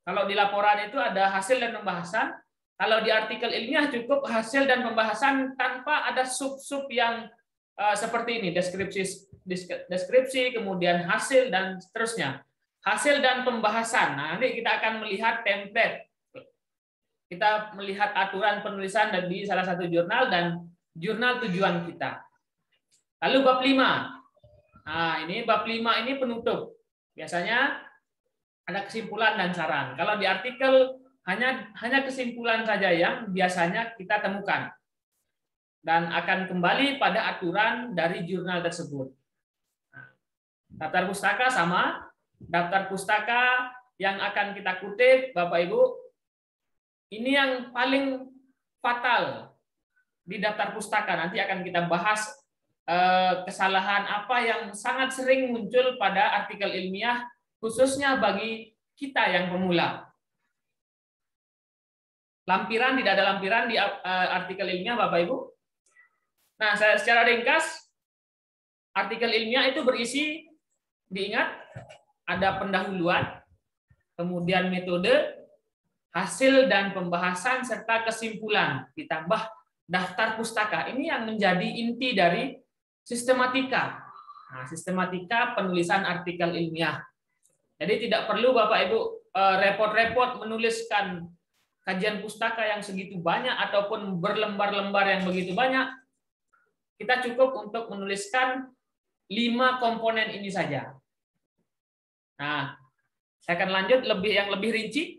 Kalau di laporan itu ada hasil dan pembahasan. Kalau di artikel ilmiah cukup hasil dan pembahasan tanpa ada sub-sub yang seperti ini, deskripsi, kemudian hasil, dan seterusnya. Hasil dan pembahasan. Nah, nanti kita akan melihat template. Kita melihat aturan penulisan di salah satu jurnal dan jurnal tujuan kita. Lalu bab 5. Nah, ini bab 5 ini penutup. Biasanya ada kesimpulan dan saran. Kalau di artikel hanya kesimpulan saja yang biasanya kita temukan. Dan akan kembali pada aturan dari jurnal tersebut. Daftar pustaka sama. Daftar pustaka yang akan kita kutip, Bapak Ibu, ini yang paling fatal di daftar pustaka. Nanti akan kita bahas kesalahan apa yang sangat sering muncul pada artikel ilmiah, khususnya bagi kita yang pemula. Lampiran, tidak ada lampiran di artikel ilmiah, Bapak Ibu. Nah, saya secara ringkas, artikel ilmiah itu berisi, diingat, ada pendahuluan, kemudian metode, hasil dan pembahasan, serta kesimpulan, ditambah daftar pustaka. Ini yang menjadi inti dari sistematika. Nah, sistematika penulisan artikel ilmiah. Jadi tidak perlu Bapak Ibu repot-repot menuliskan kajian pustaka yang segitu banyak ataupun berlembar-lembar yang begitu banyak. Kita cukup untuk menuliskan 5 komponen ini saja. Nah, saya akan lanjut yang lebih rinci.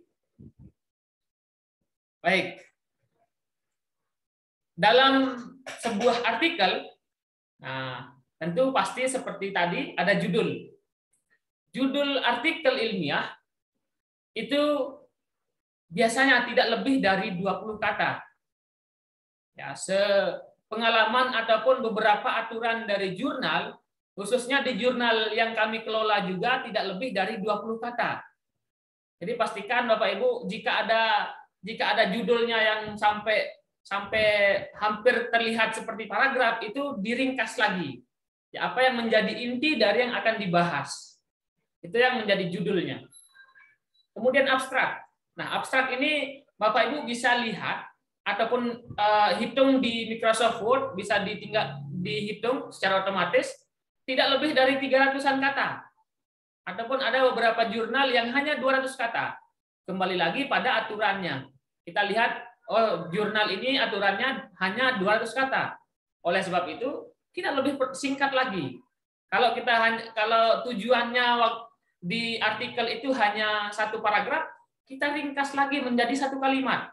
Baik. Dalam sebuah artikel, nah, tentu pasti seperti tadi ada judul. Judul artikel ilmiah itu biasanya tidak lebih dari 20 kata. Ya, sepengalaman ataupun beberapa aturan dari jurnal, khususnya di jurnal yang kami kelola juga tidak lebih dari 20 kata. Jadi pastikan Bapak Ibu jika ada judulnya yang sampai hampir terlihat seperti paragraf, itu diringkas lagi. Ya, apa yang menjadi inti dari yang akan dibahas. Itu yang menjadi judulnya. Kemudian abstrak. Nah, abstrak ini Bapak Ibu bisa lihat ataupun hitung di Microsoft Word, bisa dihitung secara otomatis tidak lebih dari 300-an kata. Ataupun ada beberapa jurnal yang hanya 200 kata. Kembali lagi pada aturannya. Kita lihat, oh, jurnal ini aturannya hanya 200 kata. Oleh sebab itu, kita lebih singkat lagi. Kalau tujuannya di artikel itu hanya 1 paragraf, kita ringkas lagi menjadi 1 kalimat.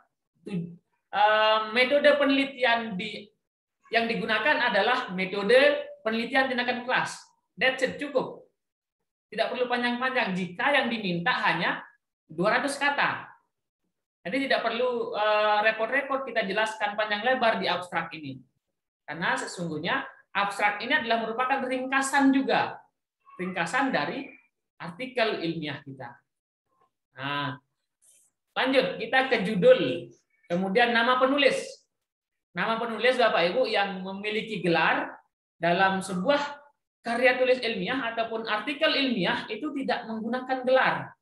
Metode penelitian yang digunakan adalah metode penelitian tindakan kelas. That's it, cukup. Tidak perlu panjang-panjang jika yang diminta hanya 200 kata. Jadi tidak perlu repot-repot kita jelaskan panjang lebar di abstrak ini. Karena sesungguhnya abstrak ini adalah merupakan ringkasan juga. Ringkasan dari artikel ilmiah kita. Nah, lanjut, kita ke judul. Kemudian nama penulis. Nama penulis Bapak Ibu yang memiliki gelar dalam sebuah karya tulis ilmiah ataupun artikel ilmiah itu tidak menggunakan gelar.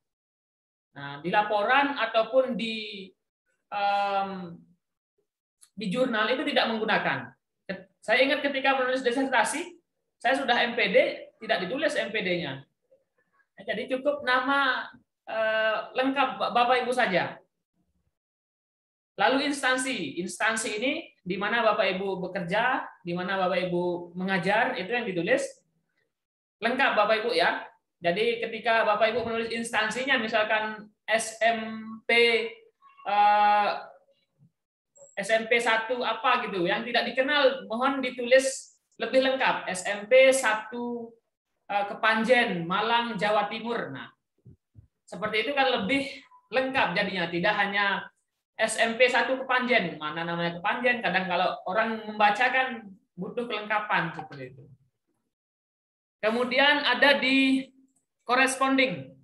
Nah, di laporan ataupun di jurnal itu tidak menggunakan. Saya ingat ketika menulis disertasi, saya sudah MPD, tidak ditulis MPD-nya. Jadi cukup nama lengkap Bapak Ibu saja. Lalu instansi ini di mana Bapak Ibu bekerja, di mana Bapak Ibu mengajar, itu yang ditulis lengkap Bapak Ibu ya. Jadi ketika Bapak Ibu menulis instansinya, misalkan SMP 1 apa gitu, yang tidak dikenal mohon ditulis lebih lengkap, SMP 1 Kepanjen, Malang, Jawa Timur. Nah, seperti itu kan lebih lengkap jadinya, tidak hanya SMP 1 Kepanjen, mana namanya Kepanjen, kadang kalau orang membaca kan butuh kelengkapan seperti itu. Kemudian ada di corresponding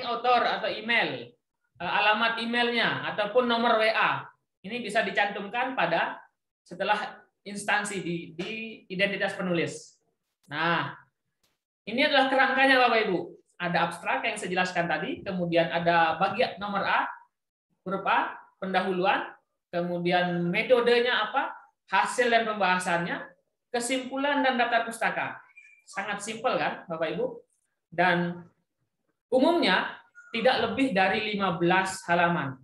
author atau email, alamat emailnya ataupun nomor WA. Ini bisa dicantumkan pada setelah instansi di identitas penulis. Nah, ini adalah kerangkanya Bapak Ibu. Ada abstrak yang saya jelaskan tadi, kemudian ada bagian nomor A, huruf A, pendahuluan, kemudian metodenya apa, hasil dan pembahasannya, kesimpulan dan daftar pustaka. Sangat simpel kan Bapak Ibu? Dan umumnya tidak lebih dari 15 halaman.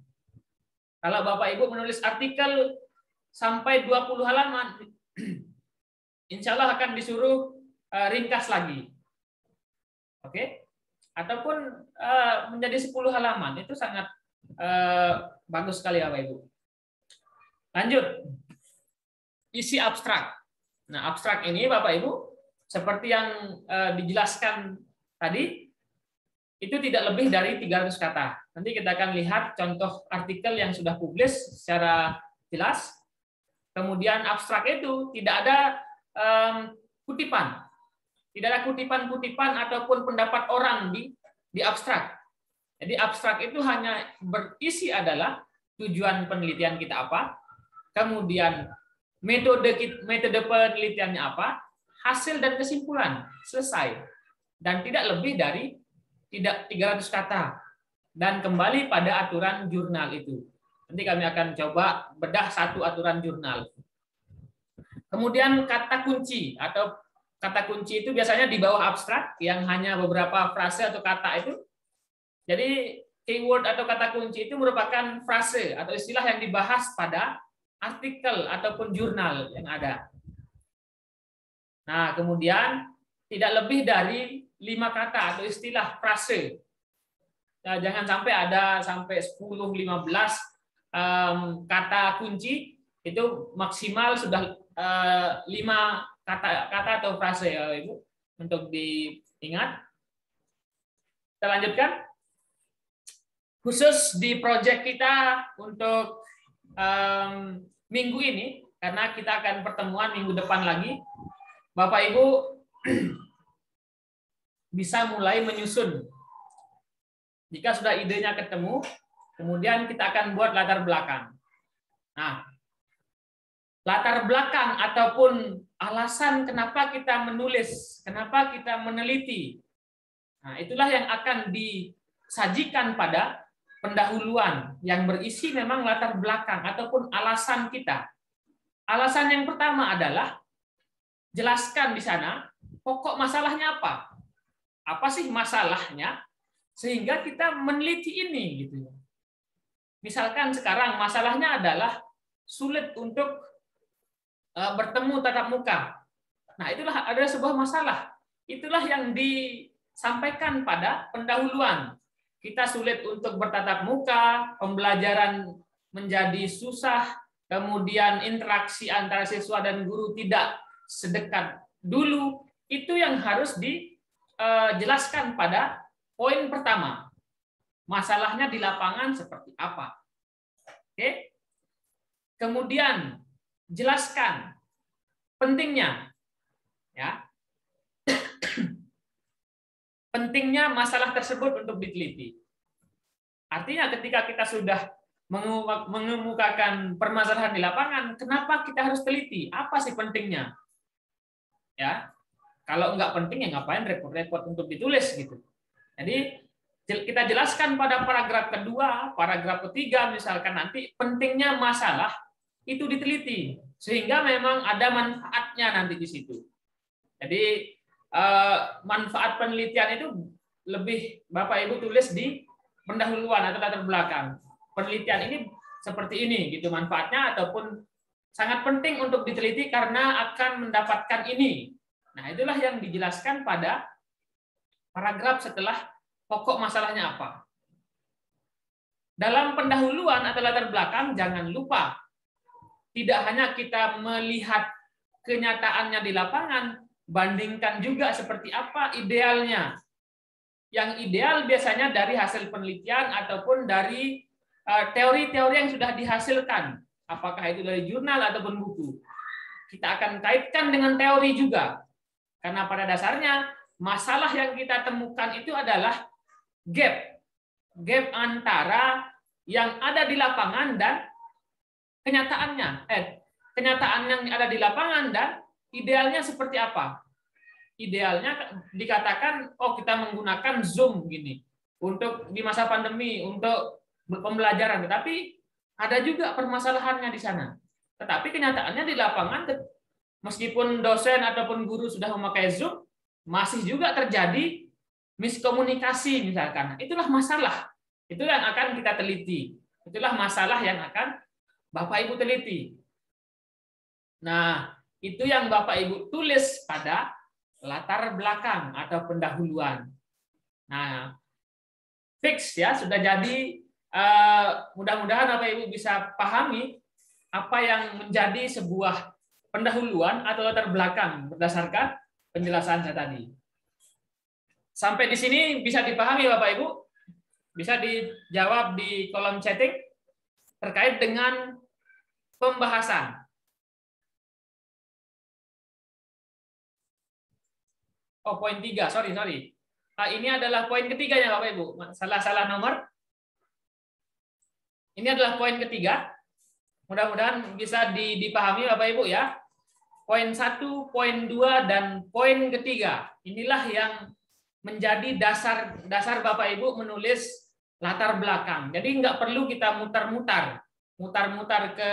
Kalau Bapak Ibu menulis artikel sampai 20 halaman, insya Allah akan disuruh ringkas lagi. Oke? Ataupun menjadi 10 halaman, itu sangat bagus sekali Bapak Ibu. Lanjut, isi abstrak. Nah, abstrak ini Bapak Ibu, seperti yang dijelaskan tadi, itu tidak lebih dari 300 kata. Nanti kita akan lihat contoh artikel yang sudah publis secara jelas. Kemudian abstrak itu tidak ada kutipan. Tidak ada kutipan-kutipan ataupun pendapat orang di abstrak. Jadi abstrak itu hanya berisi adalah tujuan penelitian kita apa, kemudian metode penelitiannya apa, hasil dan kesimpulan, selesai. Dan tidak lebih dari 300 kata. Dan kembali pada aturan jurnal itu. Nanti kami akan coba bedah satu aturan jurnal. Kemudian kata kunci atau kata kunci itu biasanya di bawah abstrak yang hanya beberapa frase atau kata itu. Jadi keyword atau kata kunci itu merupakan frase atau istilah yang dibahas pada artikel ataupun jurnal yang ada. Nah, kemudian tidak lebih dari 5 kata atau istilah frase. Nah, jangan sampai ada sampai 10-15 kata kunci, itu maksimal sudah 5 kata atau frase ya Ibu, untuk diingat. Kita lanjutkan. Khusus di proyek kita untuk minggu ini, karena kita akan pertemuan minggu depan lagi, Bapak Ibu bisa mulai menyusun. Jika sudah idenya ketemu, kemudian kita akan buat latar belakang. Nah, latar belakang ataupun alasan kenapa kita menulis, kenapa kita meneliti. Nah, itulah yang akan disajikan pada pendahuluan yang berisi memang latar belakang ataupun alasan kita. Alasan yang pertama adalah jelaskan di sana pokok masalahnya apa. Apa sih masalahnya sehingga kita meneliti ini gitu. Misalkan sekarang masalahnya adalah sulit untuk bertemu tatap muka. Nah, itulah ada sebuah masalah. Itulah yang disampaikan pada pendahuluan. Kita sulit untuk bertatap muka, pembelajaran menjadi susah, kemudian interaksi antara siswa dan guru tidak sedekat dulu. Itu yang harus dijelaskan pada poin pertama. Masalahnya di lapangan seperti apa. Oke. Kemudian jelaskan pentingnya, ya, pentingnya masalah tersebut untuk diteliti. Artinya ketika kita sudah mengemukakan permasalahan di lapangan, kenapa kita harus teliti? Apa sih pentingnya? Ya, kalau nggak penting ya ngapain repot-repot untuk ditulis gitu. Jadi kita jelaskan pada paragraf kedua, paragraf ketiga misalkan nanti pentingnya masalah itu diteliti sehingga memang ada manfaatnya nanti di situ. Jadi manfaat penelitian itu lebih Bapak Ibu tulis di pendahuluan atau latar belakang. Penelitian ini seperti ini gitu manfaatnya, ataupun sangat penting untuk diteliti karena akan mendapatkan ini. Nah, itulah yang dijelaskan pada paragraf setelah pokok masalahnya apa. Dalam pendahuluan atau latar belakang, jangan lupa tidak hanya kita melihat kenyataannya di lapangan, bandingkan juga seperti apa idealnya. Yang ideal biasanya dari hasil penelitian ataupun dari teori-teori yang sudah dihasilkan. Apakah itu dari jurnal ataupun buku. Kita akan kaitkan dengan teori juga. Karena pada dasarnya masalah yang kita temukan itu adalah gap antara yang ada di lapangan dan kenyataannya. Kenyataan yang ada di lapangan dan idealnya seperti apa. Idealnya dikatakan, oh kita menggunakan Zoom gini untuk di masa pandemi untuk pembelajaran, tetapi ada juga permasalahannya di sana. Tetapi kenyataannya di lapangan, meskipun dosen ataupun guru sudah memakai Zoom, masih juga terjadi miskomunikasi misalkan. Itulah masalah. Itu yang akan kita teliti. Itulah masalah yang akan Bapak Ibu teliti. Nah, itu yang Bapak Ibu tulis pada latar belakang atau pendahuluan. Nah, fix ya, sudah jadi. Mudah-mudahan Bapak Ibu bisa pahami apa yang menjadi sebuah pendahuluan atau latar belakang berdasarkan penjelasan saya tadi. Sampai di sini bisa dipahami Bapak Ibu? Bisa dijawab di kolom chatting terkait dengan pembahasan. Oh, poin 3, sorry. Ini adalah poin ketiganya Bapak Ibu. Salah nomor. Ini adalah poin ketiga. Mudah-mudahan bisa dipahami Bapak Ibu ya. Poin 1, poin 2, dan poin ketiga. Inilah yang menjadi dasar Bapak Ibu menulis latar belakang. Jadi nggak perlu kita mutar-mutar ke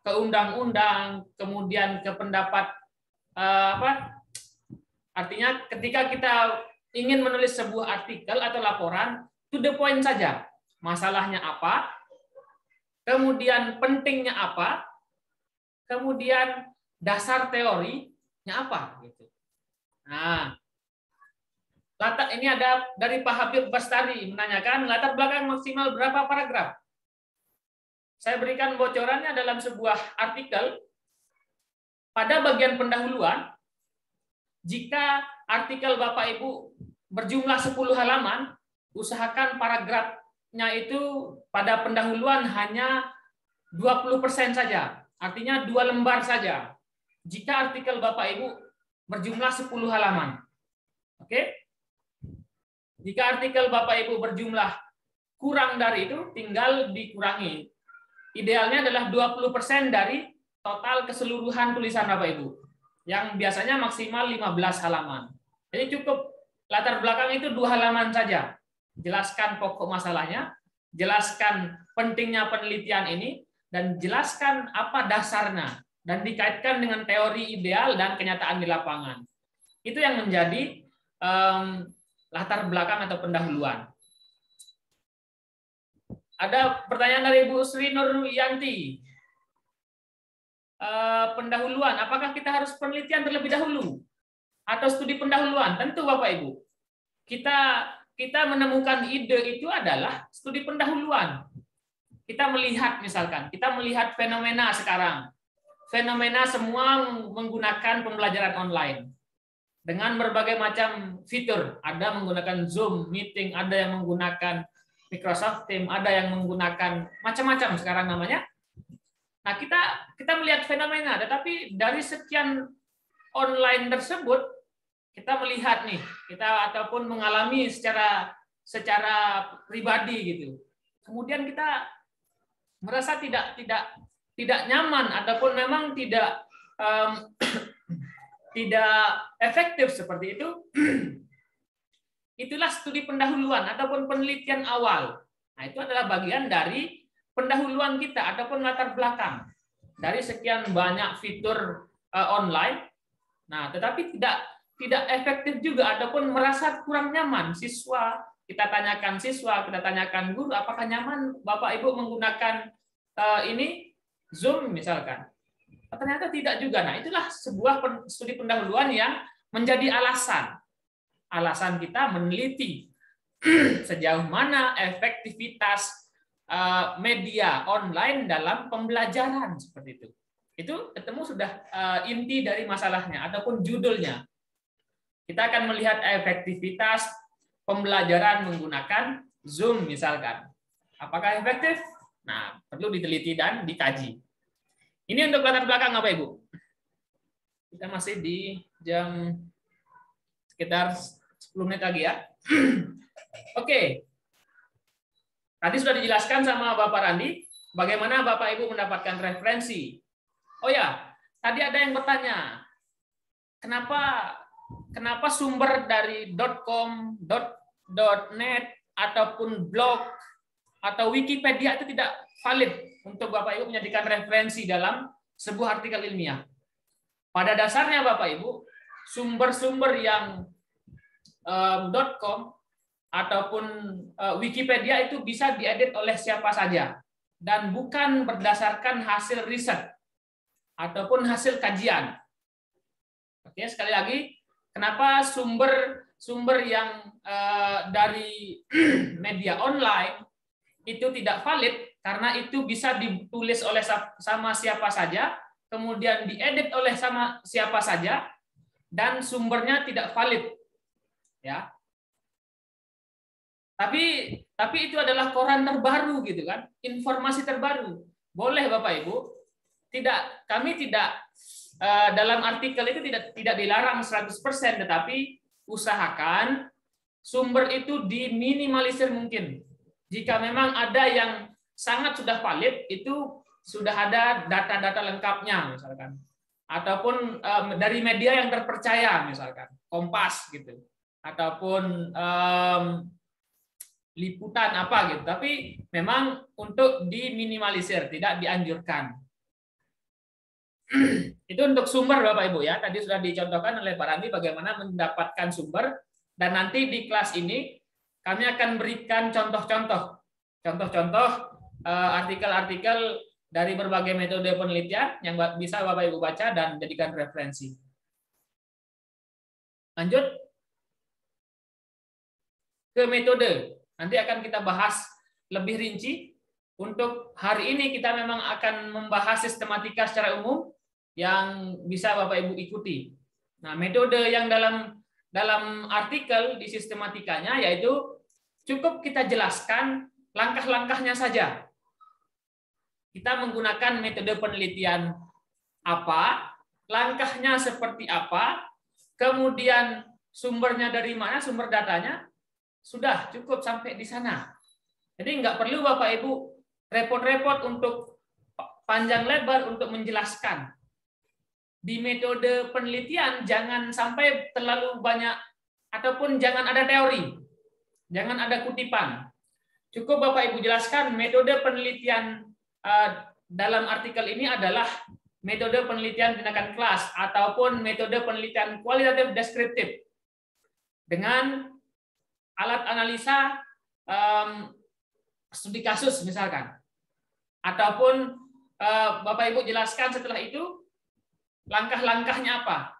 ke undang-undang, kemudian ke pendapat artinya ketika kita ingin menulis sebuah artikel atau laporan, to the point saja. Masalahnya apa? Kemudian pentingnya apa? Kemudian dasar teorinya apa? Gitu. Nah, ini ada dari Pak Habib Bastari menanyakan latar belakang maksimal berapa paragraf? Saya berikan bocorannya dalam sebuah artikel. Pada bagian pendahuluan, jika artikel Bapak Ibu berjumlah 10 halaman, usahakan paragrafnya itu pada pendahuluan hanya 20% saja. Artinya 2 lembar saja. Jika artikel Bapak Ibu berjumlah 10 halaman. Oke? Jika artikel Bapak Ibu berjumlah kurang dari itu, tinggal dikurangi. Idealnya adalah 20% dari total keseluruhan tulisan Bapak Ibu, yang biasanya maksimal 15 halaman. Jadi cukup latar belakang itu 2 halaman saja. Jelaskan pokok masalahnya, jelaskan pentingnya penelitian ini, dan jelaskan apa dasarnya, dan dikaitkan dengan teori ideal dan kenyataan di lapangan. Itu yang menjadi latar belakang atau pendahuluan. Ada pertanyaan dari Bu Sri Nuryanti. Pendahuluan, apakah kita harus penelitian terlebih dahulu atau studi pendahuluan? Tentu Bapak Ibu, kita menemukan ide itu adalah studi pendahuluan. Kita melihat misalkan, kita melihat fenomena sekarang, fenomena semua menggunakan pembelajaran online dengan berbagai macam fitur. Ada menggunakan Zoom meeting, ada yang menggunakan Microsoft Teams, ada yang menggunakan macam-macam sekarang namanya. Nah, kita melihat fenomena, tetapi dari sekian online tersebut kita melihat nih, kita ataupun mengalami secara pribadi gitu. Kemudian kita merasa tidak nyaman ataupun memang tidak efektif seperti itu. Itulah studi pendahuluan ataupun penelitian awal. Nah, itu adalah bagian dari pendahuluan kita ataupun latar belakang dari sekian banyak fitur online. Nah, tetapi tidak efektif juga ataupun merasa kurang nyaman. Siswa, kita tanyakan guru, apakah nyaman Bapak Ibu menggunakan ini Zoom misalkan. Ternyata tidak juga. Nah, itulah sebuah studi pendahuluan yang menjadi alasan kita meneliti sejauh mana efektivitas media online dalam pembelajaran seperti itu. Itu ketemu sudah inti dari masalahnya ataupun judulnya. Kita akan melihat efektivitas pembelajaran menggunakan Zoom misalkan. Apakah efektif? Nah, perlu diteliti dan dikaji. Ini untuk latar belakang Bapak Ibu. Kita masih di jam sekitar 10 menit lagi ya. Oke. Tadi sudah dijelaskan sama Bapak Randi bagaimana Bapak Ibu mendapatkan referensi. Oh ya, tadi ada yang bertanya, kenapa sumber dari .com, .net ataupun blog atau Wikipedia itu tidak valid untuk Bapak Ibu menjadikan referensi dalam sebuah artikel ilmiah? Pada dasarnya Bapak Ibu, sumber-sumber yang .com ataupun Wikipedia itu bisa diedit oleh siapa saja dan bukan berdasarkan hasil riset ataupun hasil kajian. Oke, sekali lagi, kenapa sumber yang dari media online itu tidak valid? Karena itu bisa ditulis oleh sama siapa saja, kemudian diedit oleh sama siapa saja, dan sumbernya tidak valid. Ya. Tapi itu adalah koran terbaru gitu kan, informasi terbaru. Boleh Bapak Ibu, kami tidak dalam artikel itu tidak dilarang 100%, tetapi usahakan sumber itu diminimalisir mungkin. Jika memang ada yang sangat sudah valid, itu sudah ada data-data lengkapnya misalkan, ataupun dari media yang terpercaya misalkan Kompas gitu, ataupun liputan apa gitu. Tapi memang untuk diminimalisir, tidak dianjurkan. Itu untuk sumber Bapak Ibu ya. Tadi sudah dicontohkan oleh Pak Randi bagaimana mendapatkan sumber, dan nanti di kelas ini kami akan berikan contoh-contoh artikel-artikel dari berbagai metode penelitian yang bisa Bapak Ibu baca dan jadikan referensi. Lanjut ke metode. Nanti akan kita bahas lebih rinci. Untuk hari ini kita memang akan membahas sistematika secara umum yang bisa Bapak Ibu ikuti. Nah, metode yang dalam artikel di sistematikanya yaitu cukup kita jelaskan langkah-langkahnya saja. Kita menggunakan metode penelitian apa, langkahnya seperti apa, kemudian sumbernya dari mana, sumber datanya, sudah cukup sampai di sana. Jadi nggak perlu Bapak Ibu repot-repot untuk panjang lebar untuk menjelaskan. Di metode penelitian jangan sampai terlalu banyak ataupun jangan ada teori, jangan ada kutipan. Cukup Bapak Ibu jelaskan metode penelitian dalam artikel ini adalah metode penelitian tindakan kelas ataupun metode penelitian kualitatif deskriptif dengan alat analisa studi kasus misalkan, ataupun Bapak Ibu jelaskan setelah itu langkah-langkahnya apa,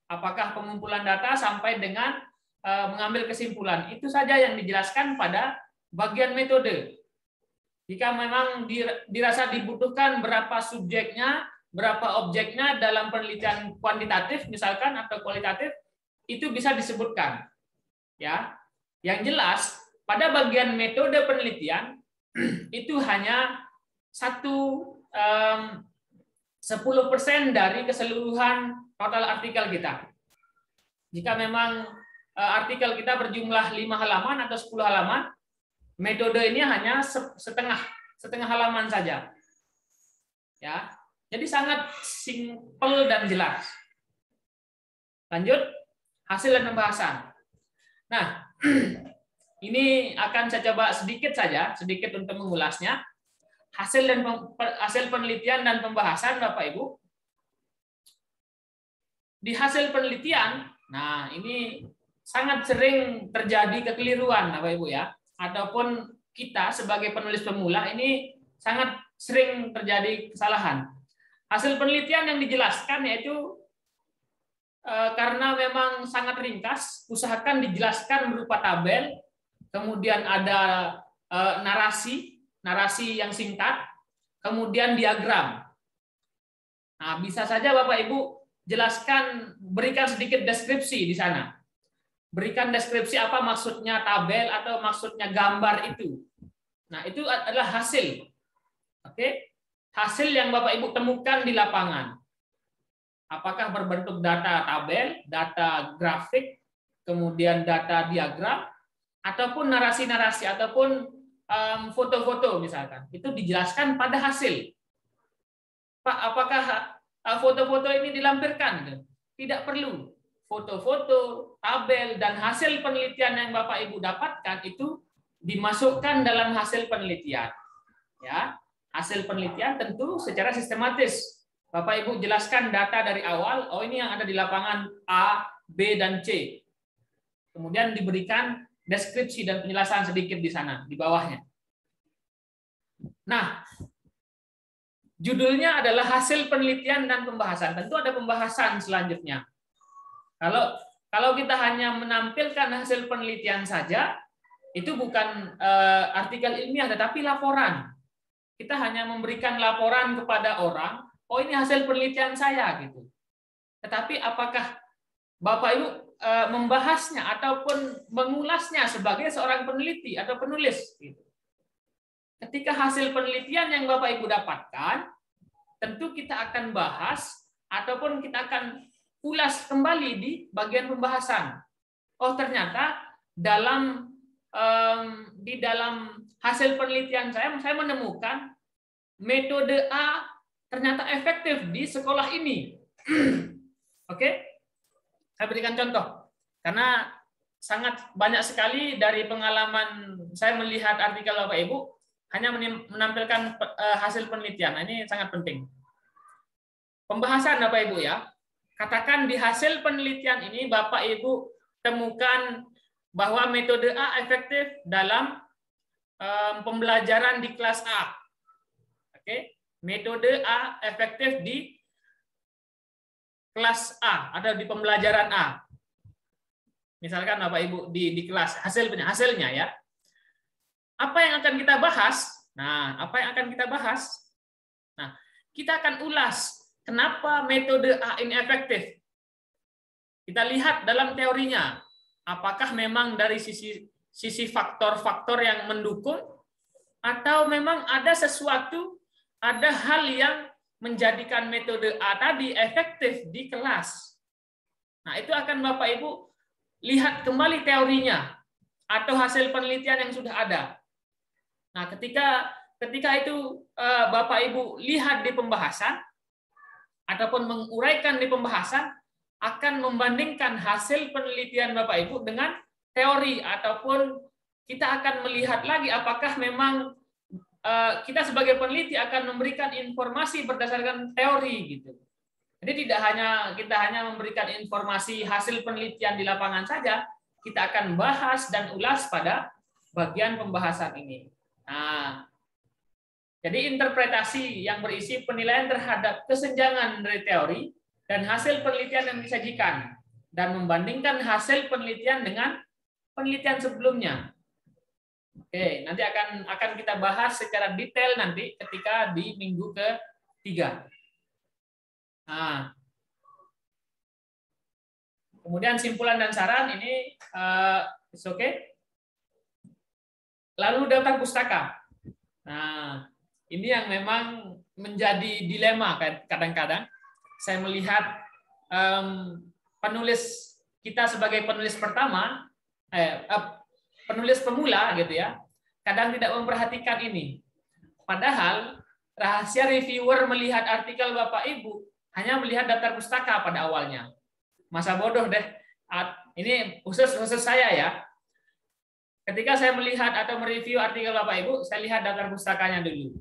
apakah pengumpulan data sampai dengan mengambil kesimpulan. Itu saja yang dijelaskan pada bagian metode. Jika memang dirasa dibutuhkan berapa subjeknya, berapa objeknya dalam penelitian kuantitatif misalkan atau kualitatif, itu bisa disebutkan. Ya. Yang jelas pada bagian metode penelitian itu hanya 10% dari keseluruhan total artikel kita. Jika memang artikel kita berjumlah 5 halaman atau 10 halaman, metode ini hanya setengah halaman saja. Ya. Jadi sangat simpel dan jelas. Lanjut, hasil dan pembahasan. Nah, ini akan saya coba sedikit untuk mengulasnya. Hasil penelitian dan pembahasan Bapak Ibu. Di hasil penelitian Nah, ini sangat sering terjadi kekeliruan, Bapak Ibu ya. Ataupun kita sebagai penulis pemula ini sangat sering terjadi kesalahan. Hasil penelitian yang dijelaskan yaitu karena memang sangat ringkas, usahakan dijelaskan berupa tabel, kemudian ada narasi yang singkat, kemudian diagram. Nah, bisa saja Bapak Ibu jelaskan, berikan sedikit deskripsi di sana. Berikan deskripsi apa maksudnya tabel atau maksudnya gambar itu. Nah, itu adalah hasil. Oke? Hasil yang Bapak Ibu temukan di lapangan. Apakah berbentuk data tabel, data grafik, kemudian data diagram, ataupun narasi-narasi, ataupun foto-foto misalkan. Itu dijelaskan pada hasil. Pak, apakah foto-foto ini dilampirkan? Tidak perlu. Foto-foto, tabel, dan hasil penelitian yang Bapak Ibu dapatkan itu dimasukkan dalam hasil penelitian. Ya, hasil penelitian tentu secara sistematis. Bapak Ibu jelaskan data dari awal, oh ini yang ada di lapangan A, B, dan C. Kemudian diberikan deskripsi dan penjelasan sedikit di sana, di bawahnya. Nah, judulnya adalah hasil penelitian dan pembahasan. Tentu ada pembahasan selanjutnya. Kalau kita hanya menampilkan hasil penelitian saja, itu bukan artikel ilmiah, tetapi laporan. Kita hanya memberikan laporan kepada orang, oh ini hasil penelitian saya gitu. Tetapi apakah Bapak Ibu membahasnya ataupun mengulasnya sebagai seorang peneliti atau penulis gitu. Ketika hasil penelitian yang Bapak Ibu dapatkan, tentu kita akan bahas ataupun kita akan ulas kembali di bagian pembahasan. Oh ternyata di dalam hasil penelitian saya menemukan metode A ternyata efektif di sekolah ini. Oke, saya berikan contoh karena sangat banyak sekali dari pengalaman saya melihat artikel Bapak Ibu hanya menampilkan hasil penelitian. Nah, ini sangat penting. Pembahasan Bapak Ibu ya. Katakan di hasil penelitian ini Bapak Ibu temukan bahwa metode A efektif dalam pembelajaran di kelas A. Oke, metode A efektif di kelas A atau di pembelajaran A. Misalkan Bapak Ibu di kelas hasilnya ya. Apa yang akan kita bahas? Nah, apa yang akan kita bahas? Nah, kita akan ulas kenapa metode A ini efektif. Kita lihat dalam teorinya, apakah memang dari sisi faktor-faktor yang mendukung, atau memang ada sesuatu, ada hal yang menjadikan metode A tadi efektif di kelas. Nah, itu akan Bapak Ibu lihat kembali teorinya atau hasil penelitian yang sudah ada. Nah, ketika itu Bapak Ibu lihat di pembahasan ataupun menguraikan di pembahasan, akan membandingkan hasil penelitian Bapak Ibu dengan teori, ataupun kita akan melihat lagi apakah memang kita sebagai peneliti akan memberikan informasi berdasarkan teori gitu. Jadi kita hanya memberikan informasi hasil penelitian di lapangan saja, kita akan bahas dan ulas pada bagian pembahasan ini. Nah, jadi interpretasi yang berisi penilaian terhadap kesenjangan dari teori dan hasil penelitian yang disajikan, dan membandingkan hasil penelitian dengan penelitian sebelumnya. Oke, nanti akan kita bahas secara detail nanti ketika di minggu ke-3. Nah, kemudian simpulan dan saran ini oke. Lalu daftar pustaka. Nah, ini yang memang menjadi dilema kadang-kadang. Saya melihat penulis kita sebagai penulis pertama, penulis pemula gitu ya, kadang tidak memperhatikan ini. Padahal rahasia reviewer melihat artikel Bapak Ibu hanya melihat daftar pustaka pada awalnya. Masa bodoh deh. Ini khusus saya ya. Ketika saya melihat atau mereview artikel Bapak Ibu, saya lihat daftar pustakanya dulu.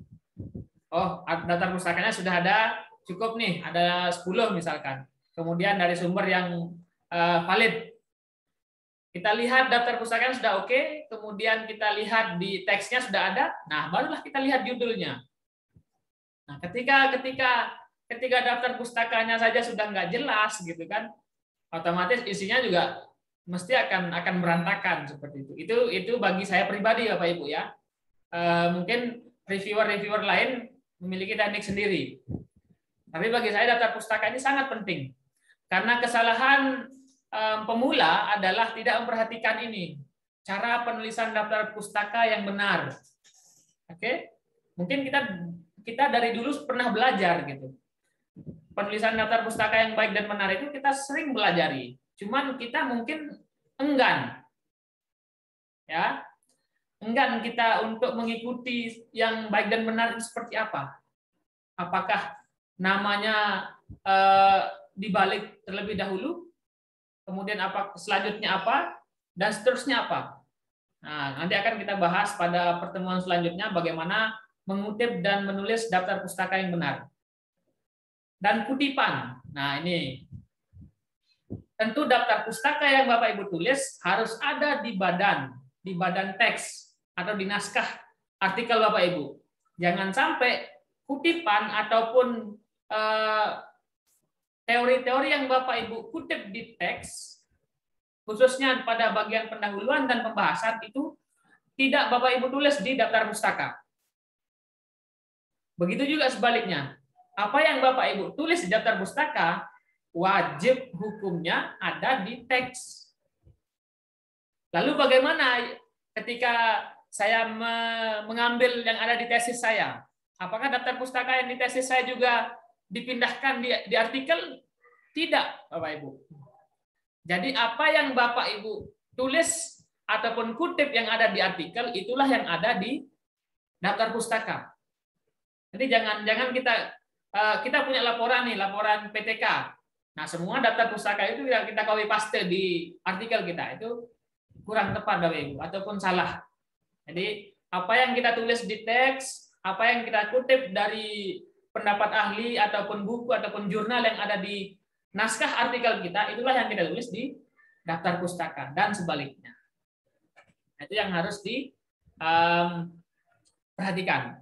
Oh, daftar pustakanya sudah ada, cukup nih, ada 10 misalkan. Kemudian dari sumber yang valid. Kita lihat daftar pustaka sudah oke, kemudian kita lihat di teksnya sudah ada, nah barulah kita lihat judulnya. Nah, ketika daftar pustakanya saja sudah nggak jelas gitu kan, otomatis isinya juga mesti akan berantakan seperti itu. Itu bagi saya pribadi Bapak Ibu ya. Mungkin reviewer lain memiliki teknik sendiri. Tapi bagi saya daftar pustaka ini sangat penting. Karena kesalahan pemula adalah tidak memperhatikan ini. Cara penulisan daftar pustaka yang benar. Oke? Mungkin kita dari dulu pernah belajar gitu. Penulisan daftar pustaka yang baik dan benar itu kita sering belajari. Cuman kita mungkin enggan. Ya. Enggan kita untuk mengikuti yang baik dan benar itu seperti apa. Apakah namanya dibalik terlebih dahulu, kemudian selanjutnya apa, dan seterusnya apa. Nah, nanti akan kita bahas pada pertemuan selanjutnya bagaimana mengutip dan menulis daftar pustaka yang benar. Dan kutipan. Nah, ini tentu daftar pustaka yang Bapak Ibu tulis harus ada di badan teks atau di naskah artikel Bapak Ibu. Jangan sampai kutipan ataupun teori-teori yang Bapak Ibu kutip di teks, khususnya pada bagian pendahuluan dan pembahasan itu tidak Bapak Ibu tulis di daftar pustaka. Begitu juga sebaliknya. Apa yang Bapak Ibu tulis di daftar pustaka wajib hukumnya ada di teks. Lalu bagaimana ketika saya mengambil yang ada di tesis saya? Apakah daftar pustaka yang di tesis saya juga dipindahkan di artikel? Tidak, Bapak Ibu. Jadi apa yang Bapak Ibu tulis ataupun kutip yang ada di artikel, itulah yang ada di daftar pustaka. Jadi jangan kita punya laporan nih, laporan PTK. Nah, semua daftar pustaka itu kita copy paste di artikel kita. Itu kurang tepat Bapak Ibu ataupun salah. Jadi apa yang kita tulis di teks, apa yang kita kutip dari pendapat ahli ataupun buku ataupun jurnal yang ada di naskah artikel kita, itulah yang kita tulis di daftar pustaka dan sebaliknya. Nah, itu yang harus diperhatikan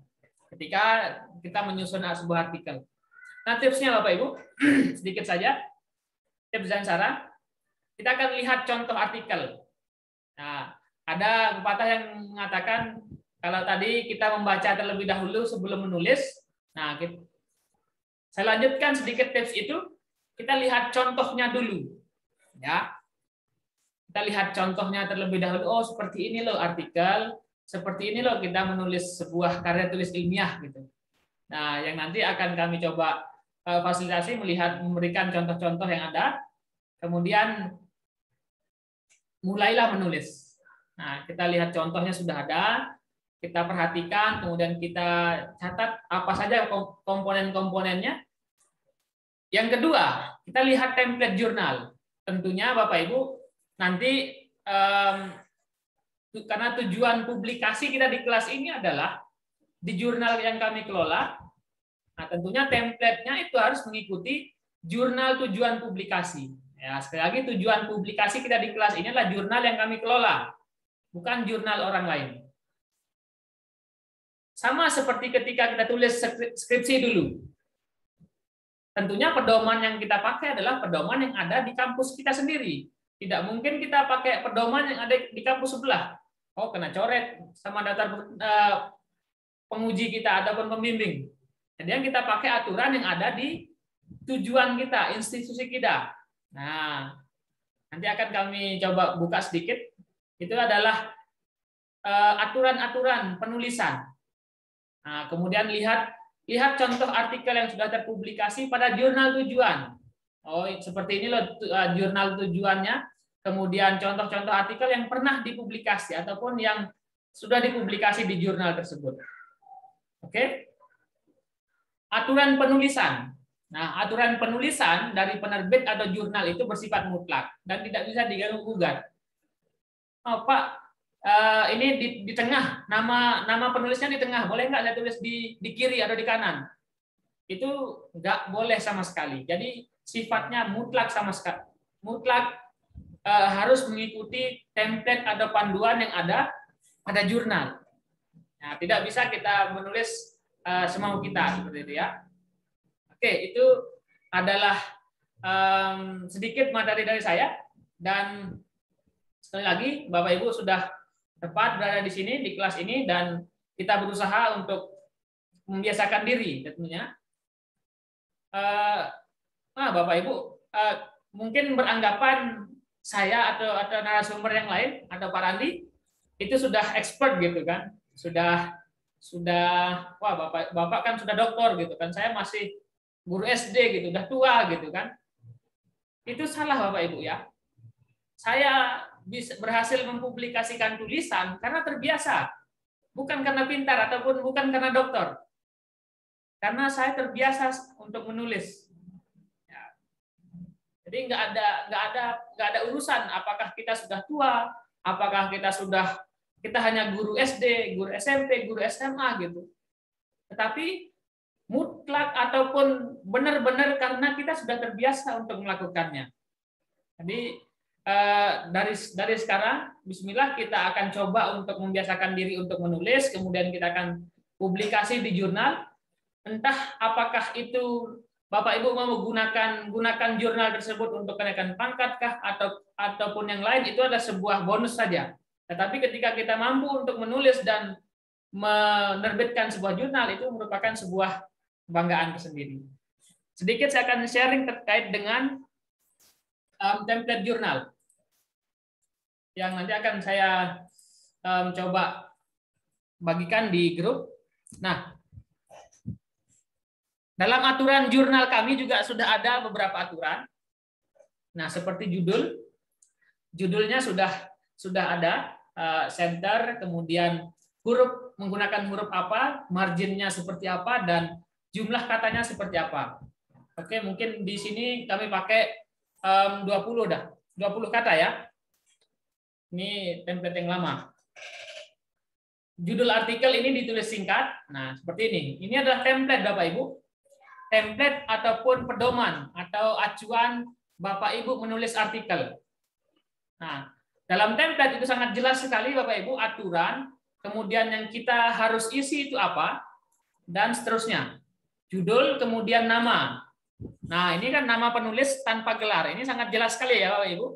ketika kita menyusun sebuah artikel. Nah, tipsnya Bapak Ibu, sedikit saja tips dan saran. Kita akan lihat contoh artikel. Nah, ada pepatah yang mengatakan kalau tadi kita membaca terlebih dahulu sebelum menulis. Nah, saya lanjutkan sedikit tips itu. Kita lihat contohnya dulu. Ya. Kita lihat contohnya terlebih dahulu. Oh, seperti ini loh artikel, seperti ini loh kita menulis sebuah karya tulis ilmiah gitu. Nah, yang nanti akan kami coba fasilitasi memberikan contoh-contoh yang ada. Kemudian mulailah menulis. Nah, kita lihat contohnya sudah ada, kita perhatikan, kemudian kita catat apa saja komponen-komponennya. Yang kedua, kita lihat template jurnal. Tentunya Bapak Ibu nanti karena tujuan publikasi kita di kelas ini adalah di jurnal yang kami kelola. Nah, tentunya template-nya itu harus mengikuti jurnal tujuan publikasi. Ya, sekali lagi tujuan publikasi kita di kelas ini adalah jurnal yang kami kelola, bukan jurnal orang lain. Sama seperti ketika kita tulis skripsi dulu. Tentunya pedoman yang kita pakai adalah pedoman yang ada di kampus kita sendiri. Tidak mungkin kita pakai pedoman yang ada di kampus sebelah. Oh, kena coret sama daftar penguji kita ataupun pembimbing. Jadi yang kita pakai aturan yang ada di tujuan kita, institusi kita. Nah, nanti akan kami coba buka sedikit. Itu adalah aturan-aturan penulisan. Nah, kemudian lihat contoh artikel yang sudah terpublikasi pada jurnal tujuan. Oh, seperti ini loh jurnal tujuannya. Kemudian contoh-contoh artikel yang pernah dipublikasi ataupun yang sudah dipublikasi di jurnal tersebut. Oke. Aturan penulisan. Nah, aturan penulisan dari penerbit atau jurnal itu bersifat mutlak dan tidak bisa diganggu-gugat. Oh, Pak, ini di tengah, nama penulisnya di tengah, boleh nggak saya tulis di kiri atau di kanan? Itu nggak boleh sama sekali. Jadi sifatnya mutlak sama sekali, mutlak harus mengikuti template atau panduan yang ada pada jurnal. Nah, tidak bisa kita menulis semau kita seperti itu ya. Oke, itu adalah sedikit materi dari saya, dan sekali lagi Bapak Ibu sudah tepat berada di sini di kelas ini, dan kita berusaha untuk membiasakan diri tentunya. Bapak Ibu mungkin beranggapan saya atau narasumber yang lain atau Pak Randi itu sudah expert gitu kan, sudah wah Bapak kan sudah doktor gitu kan, saya masih guru SD gitu, udah tua gitu kan. Itu salah Bapak Ibu ya. Saya bisa berhasil mempublikasikan tulisan karena terbiasa, bukan karena pintar ataupun bukan karena dokter. Karena saya terbiasa untuk menulis. Ya. Jadi nggak ada urusan apakah kita sudah tua, apakah kita hanya guru SD, guru SMP, guru SMA gitu. Tetapi mutlak ataupun benar-benar karena kita sudah terbiasa untuk melakukannya. Jadi dari sekarang, bismillah kita akan coba untuk membiasakan diri untuk menulis, kemudian kita akan publikasi di jurnal. Entah apakah itu Bapak Ibu mau gunakan jurnal tersebut untuk kenaikan pangkatkah ataupun yang lain, itu adalah sebuah bonus saja. Tetapi ketika kita mampu untuk menulis dan menerbitkan sebuah jurnal, itu merupakan sebuah kebanggaan tersendiri. Sedikit saya akan sharing terkait dengan template jurnal yang nanti akan saya coba bagikan di grup. Nah, dalam aturan jurnal kami juga sudah ada beberapa aturan. Nah, seperti judulnya sudah ada, center, kemudian huruf menggunakan huruf apa, marginnya seperti apa, dan jumlah katanya seperti apa. Oke, mungkin di sini kami pakai 20 kata ya. Ini template yang lama. Judul artikel ini ditulis singkat. Nah, seperti ini. Ini adalah template Bapak Ibu. Template ataupun pedoman atau acuan Bapak Ibu menulis artikel. Nah, dalam template itu sangat jelas sekali Bapak Ibu aturan, kemudian yang kita harus isi itu apa, dan seterusnya. Judul, kemudian nama. Nah, ini kan nama penulis tanpa gelar. Ini sangat jelas sekali ya Bapak Ibu.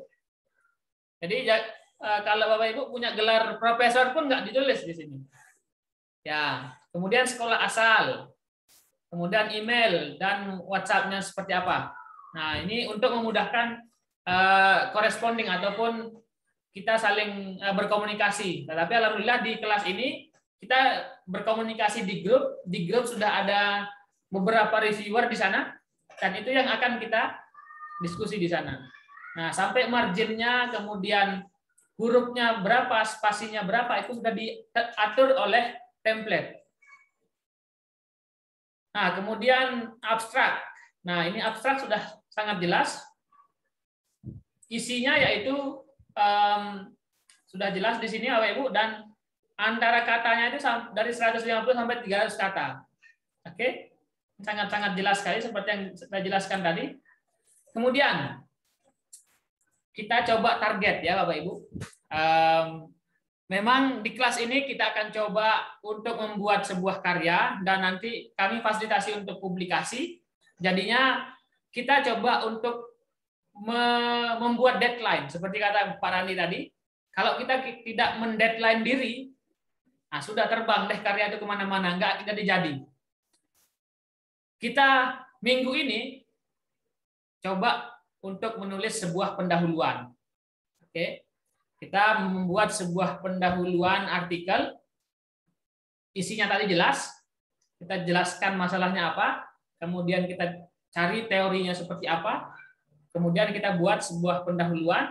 Jadi kalau Bapak Ibu punya gelar profesor pun nggak ditulis di sini. Ya, kemudian sekolah asal. Kemudian email dan WhatsApp-nya seperti apa. Nah, ini untuk memudahkan corresponding ataupun kita saling berkomunikasi. Tetapi alhamdulillah di kelas ini kita berkomunikasi di grup. Di grup sudah ada beberapa reviewer di sana, dan itu yang akan kita diskusi di sana. Nah, sampai marginnya, kemudian hurufnya berapa, spasinya berapa, itu sudah diatur oleh template. Nah, kemudian abstrak. Nah, ini abstrak sudah sangat jelas. Isinya yaitu sudah jelas di sini Bapak Ibu, dan antara katanya itu dari 150 sampai 300 kata. Oke. Sangat-sangat jelas sekali seperti yang saya jelaskan tadi. Kemudian kita coba target ya Bapak Ibu. Memang di kelas ini kita akan coba untuk membuat sebuah karya, dan nanti kami fasilitasi untuk publikasi. Jadinya kita coba untuk membuat deadline. Seperti kata Pak Randi tadi, kalau kita tidak mendeadline diri, nah sudah terbang deh karya itu kemana-mana, nggak jadi. Kita minggu ini coba untuk menulis sebuah pendahuluan. Oke. Kita membuat sebuah pendahuluan artikel, isinya tadi jelas, kita jelaskan masalahnya apa, kemudian kita cari teorinya seperti apa, kemudian kita buat sebuah pendahuluan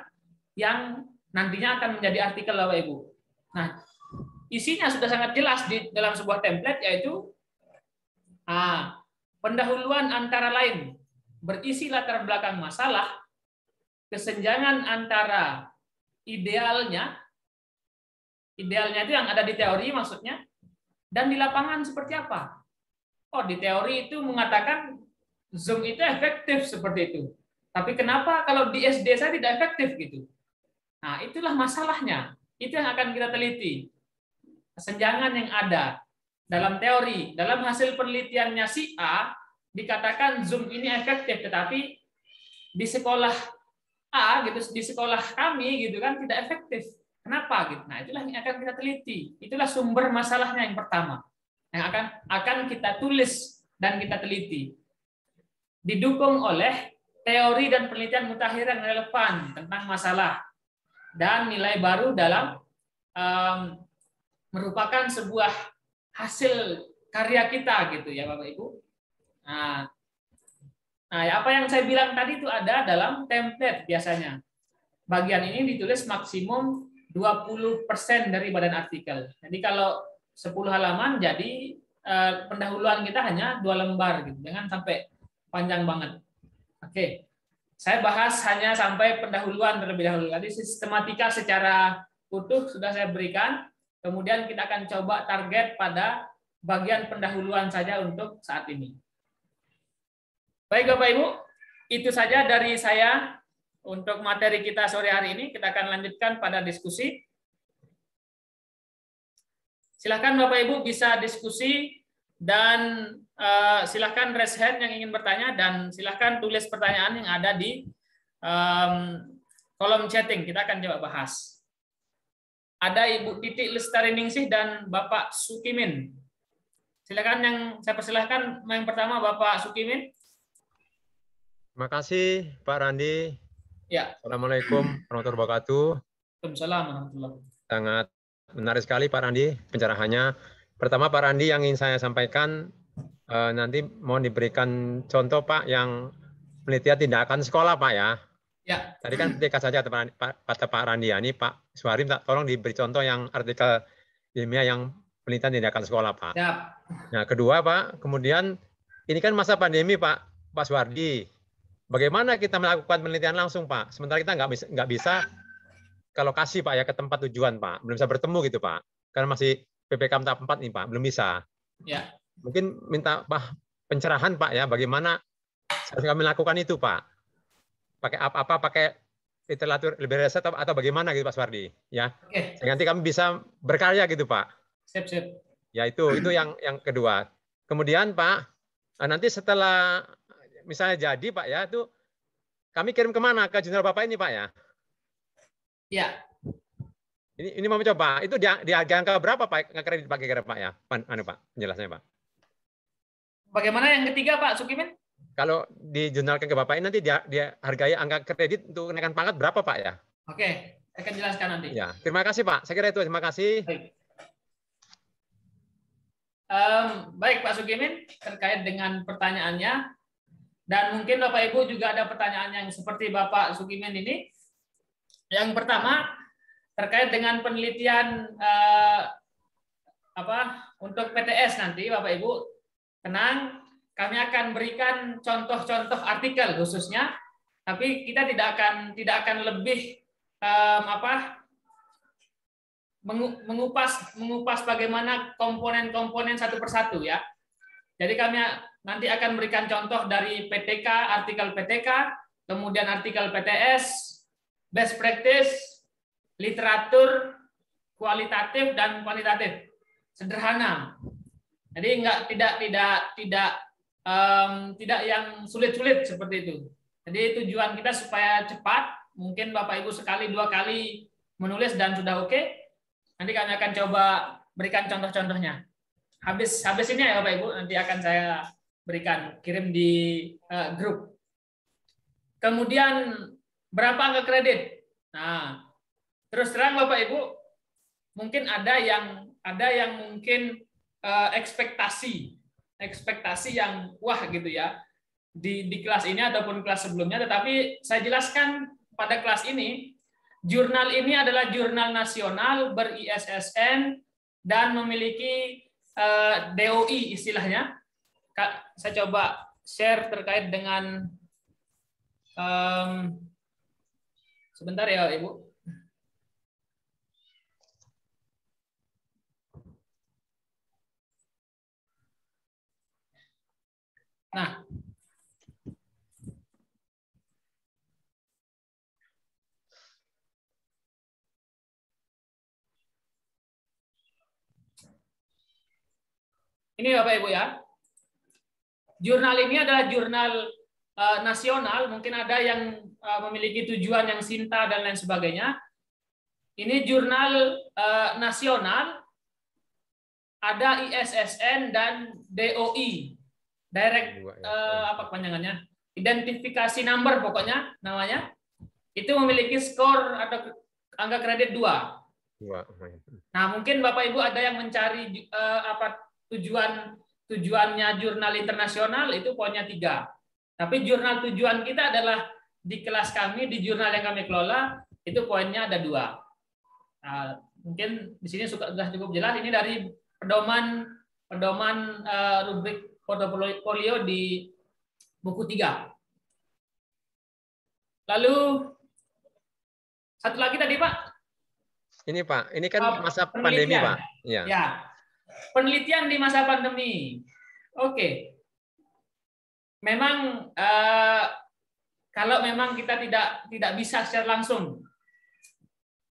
yang nantinya akan menjadi artikel Bapak Ibu. Nah, isinya sudah sangat jelas di dalam sebuah template, yaitu pendahuluan antara lain berisi latar belakang masalah, kesenjangan antara idealnya itu yang ada di teori maksudnya, dan di lapangan seperti apa. Oh, di teori itu mengatakan Zoom itu efektif seperti itu. Tapi kenapa kalau di SD saya tidak efektif gitu? Nah, itulah masalahnya. Itu yang akan kita teliti. Kesenjangan yang ada dalam teori, dalam hasil penelitiannya si A dikatakan Zoom ini efektif, tetapi di sekolah A gitu, di sekolah kami gitu kan tidak efektif. Kenapa gitu? Nah, itulah yang akan kita teliti. Itulah sumber masalahnya yang pertama. Yang akan kita tulis dan kita teliti. Didukung oleh teori dan penelitian mutakhir yang relevan tentang masalah dan nilai baru dalam merupakan sebuah hasil karya kita gitu ya Bapak Ibu. Nah, apa yang saya bilang tadi itu ada dalam template biasanya. Bagian ini ditulis maksimum 20% dari badan artikel. Jadi kalau 10 halaman jadi pendahuluan kita hanya 2 lembar gitu. Jangan sampai panjang banget. Oke. Saya bahas hanya sampai pendahuluan terlebih dahulu. Tadi sistematika secara utuh sudah saya berikan. Kemudian kita akan coba target pada bagian pendahuluan saja untuk saat ini. Baik Bapak Ibu, itu saja dari saya untuk materi kita sore hari ini. Kita akan lanjutkan pada diskusi. Silakan Bapak Ibu bisa diskusi dan silakan raise hand yang ingin bertanya dan silakan tulis pertanyaan yang ada di kolom chatting. Kita akan coba bahas. Ada Ibu Titik Lestariningsih dan Bapak Sukimin. Silakan yang saya persilahkan yang pertama Bapak Sukimin. Terima kasih Pak Randi. Ya. Assalamualaikum warahmatullahi wabarakatuh. Waalaikumsalam warahmatullahi wabarakatuh. Sangat menarik sekali Pak Randi pencerahannya. Pertama Pak Randi yang ingin saya sampaikan nanti mohon diberikan contoh Pak yang penelitian tindakan sekolah Pak ya. Ya. Tadi kan PTK saja kata Pak Randi ya. Ini Pak Suhari tolong diberi contoh yang artikel ilmiah yang penelitian tindakan sekolah Pak. Ya. Nah kedua Pak, kemudian ini kan masa pandemi Pak Suwardi. Bagaimana kita melakukan penelitian langsung, Pak? Sementara kita nggak bisa ke lokasi, Pak, ya ke tempat tujuan, Pak. Belum bisa bertemu gitu, Pak. Karena masih PPKM tahap 4 nih, Pak. Belum bisa. Ya. Mungkin minta Pak pencerahan, Pak, ya. Bagaimana kami lakukan itu, Pak? Pakai apa? Pakai literatur lebih riset atau bagaimana gitu, Pak Suwardi? Ya. Oke. Nanti kami bisa berkarya gitu, Pak. Sip. Ya itu yang kedua. Kemudian, Pak, nanti setelah misalnya jadi Pak ya, itu kami kirim kemana ke jurnal Bapak ini Pak ya? Ya. Ini mau coba. Itu di angka berapa Pak? Kredit Pak kira Pak ya? Pak penjelasannya Pak. Bagaimana yang ketiga Pak Sukimin? Kalau di jurnal ke Bapak ini nanti dia hargai angka kredit untuk kenaikan pangkat berapa Pak ya? Oke, saya akan jelaskan nanti. Ya, terima kasih Pak. Saya kira itu. Terima kasih. Baik Pak Sukimin, terkait dengan pertanyaannya. Dan mungkin Bapak Ibu juga ada pertanyaan yang seperti Bapak Sukimin ini. Yang pertama terkait dengan penelitian untuk PTS nanti Bapak Ibu tenang, kami akan berikan contoh-contoh artikel khususnya, tapi kita tidak akan lebih mengupas bagaimana komponen-komponen satu persatu ya. Jadi kami nanti akan berikan contoh dari PTK, artikel PTK, kemudian artikel PTS, best practice, literatur, kualitatif dan kuantitatif. Sederhana. Jadi tidak yang sulit-sulit seperti itu. Jadi tujuan kita supaya cepat, mungkin Bapak Ibu sekali 2 kali menulis dan sudah oke. Nanti kami akan coba berikan contoh-contohnya. Habis ini ya Bapak Ibu, nanti akan saya berikan, kirim di grup. Kemudian berapa angka kredit? Nah, terus terang Bapak Ibu, mungkin ada yang mungkin ekspektasi yang wah gitu ya di kelas ini ataupun kelas sebelumnya, tetapi saya jelaskan pada kelas ini, jurnal ini adalah jurnal nasional ber-ISSN dan memiliki DOI istilahnya. Saya coba share terkait dengan sebentar ya Ibu. Nah, Ini Bapak Ibu ya. Jurnal ini adalah jurnal nasional, mungkin ada yang memiliki tujuan yang Sinta dan lain sebagainya. Ini jurnal nasional, ada ISSN dan DOI, direct apa panjangannya? Identifikasi number pokoknya namanya. Itu memiliki skor atau angka kredit 2. Nah, mungkin Bapak Ibu ada yang mencari apa tujuannya jurnal internasional, itu poinnya 3. Tapi jurnal tujuan kita adalah di kelas kami, di jurnal yang kami kelola, itu poinnya ada 2. Nah, mungkin di sini sudah cukup jelas. Ini dari pedoman rubrik portofolio di buku 3. Lalu satu lagi tadi Pak. Ini Pak, ini kan masa pandemi Pak. Ya, penelitian di masa pandemi. Oke. Memang kalau memang kita tidak bisa secara langsung,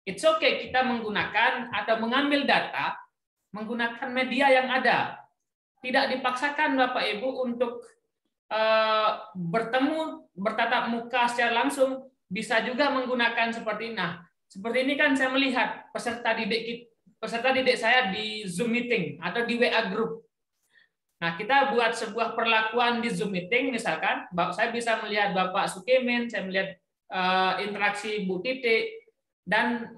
it's okay kita menggunakan atau mengambil data menggunakan media yang ada. Tidak dipaksakan Bapak Ibu untuk bertatap muka secara langsung, bisa juga menggunakan seperti ini. Nah, seperti ini kan saya melihat peserta didik saya di Zoom meeting atau di WA group. Nah, kita buat sebuah perlakuan di Zoom meeting, misalkan, saya bisa melihat Bapak Sukemin, saya melihat interaksi Bu Titik, dan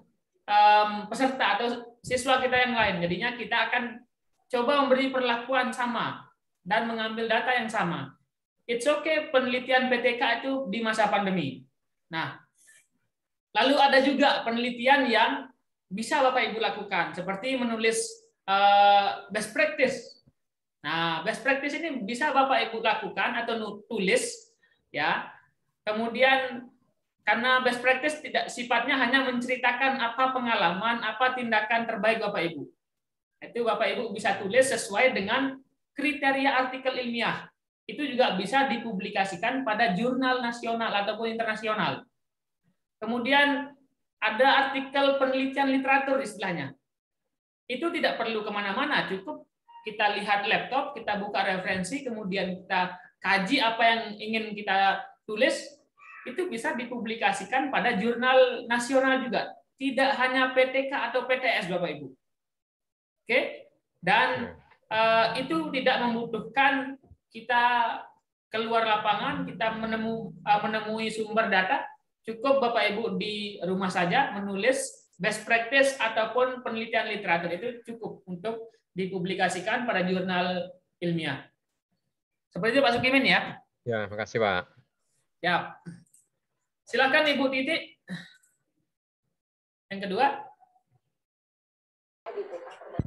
peserta atau siswa kita yang lain. Jadinya kita akan coba memberi perlakuan sama dan mengambil data yang sama. It's okay penelitian PTK itu di masa pandemi. Nah, lalu ada juga penelitian yang bisa Bapak Ibu lakukan, seperti menulis best practice. Nah, best practice ini bisa Bapak Ibu lakukan atau tulis, ya. Kemudian karena best practice tidak sifatnya hanya menceritakan apa pengalaman, apa tindakan terbaik Bapak Ibu. Itu Bapak Ibu bisa tulis sesuai dengan kriteria artikel ilmiah. Itu juga bisa dipublikasikan pada jurnal nasional ataupun internasional. Kemudian ada artikel penelitian literatur istilahnya. Itu tidak perlu kemana-mana, cukup kita lihat laptop, kita buka referensi, kemudian kita kaji apa yang ingin kita tulis, itu bisa dipublikasikan pada jurnal nasional juga. Tidak hanya PTK atau PTS, Bapak Ibu. Oke? Dan itu tidak membutuhkan kita keluar lapangan, kita menemui sumber data. Cukup Bapak Ibu di rumah saja menulis best practice ataupun penelitian literatur, itu cukup untuk dipublikasikan pada jurnal ilmiah. Seperti itu Pak Sukimin ya. Ya, makasih Pak. Ya. Silakan Ibu Titik. Yang kedua.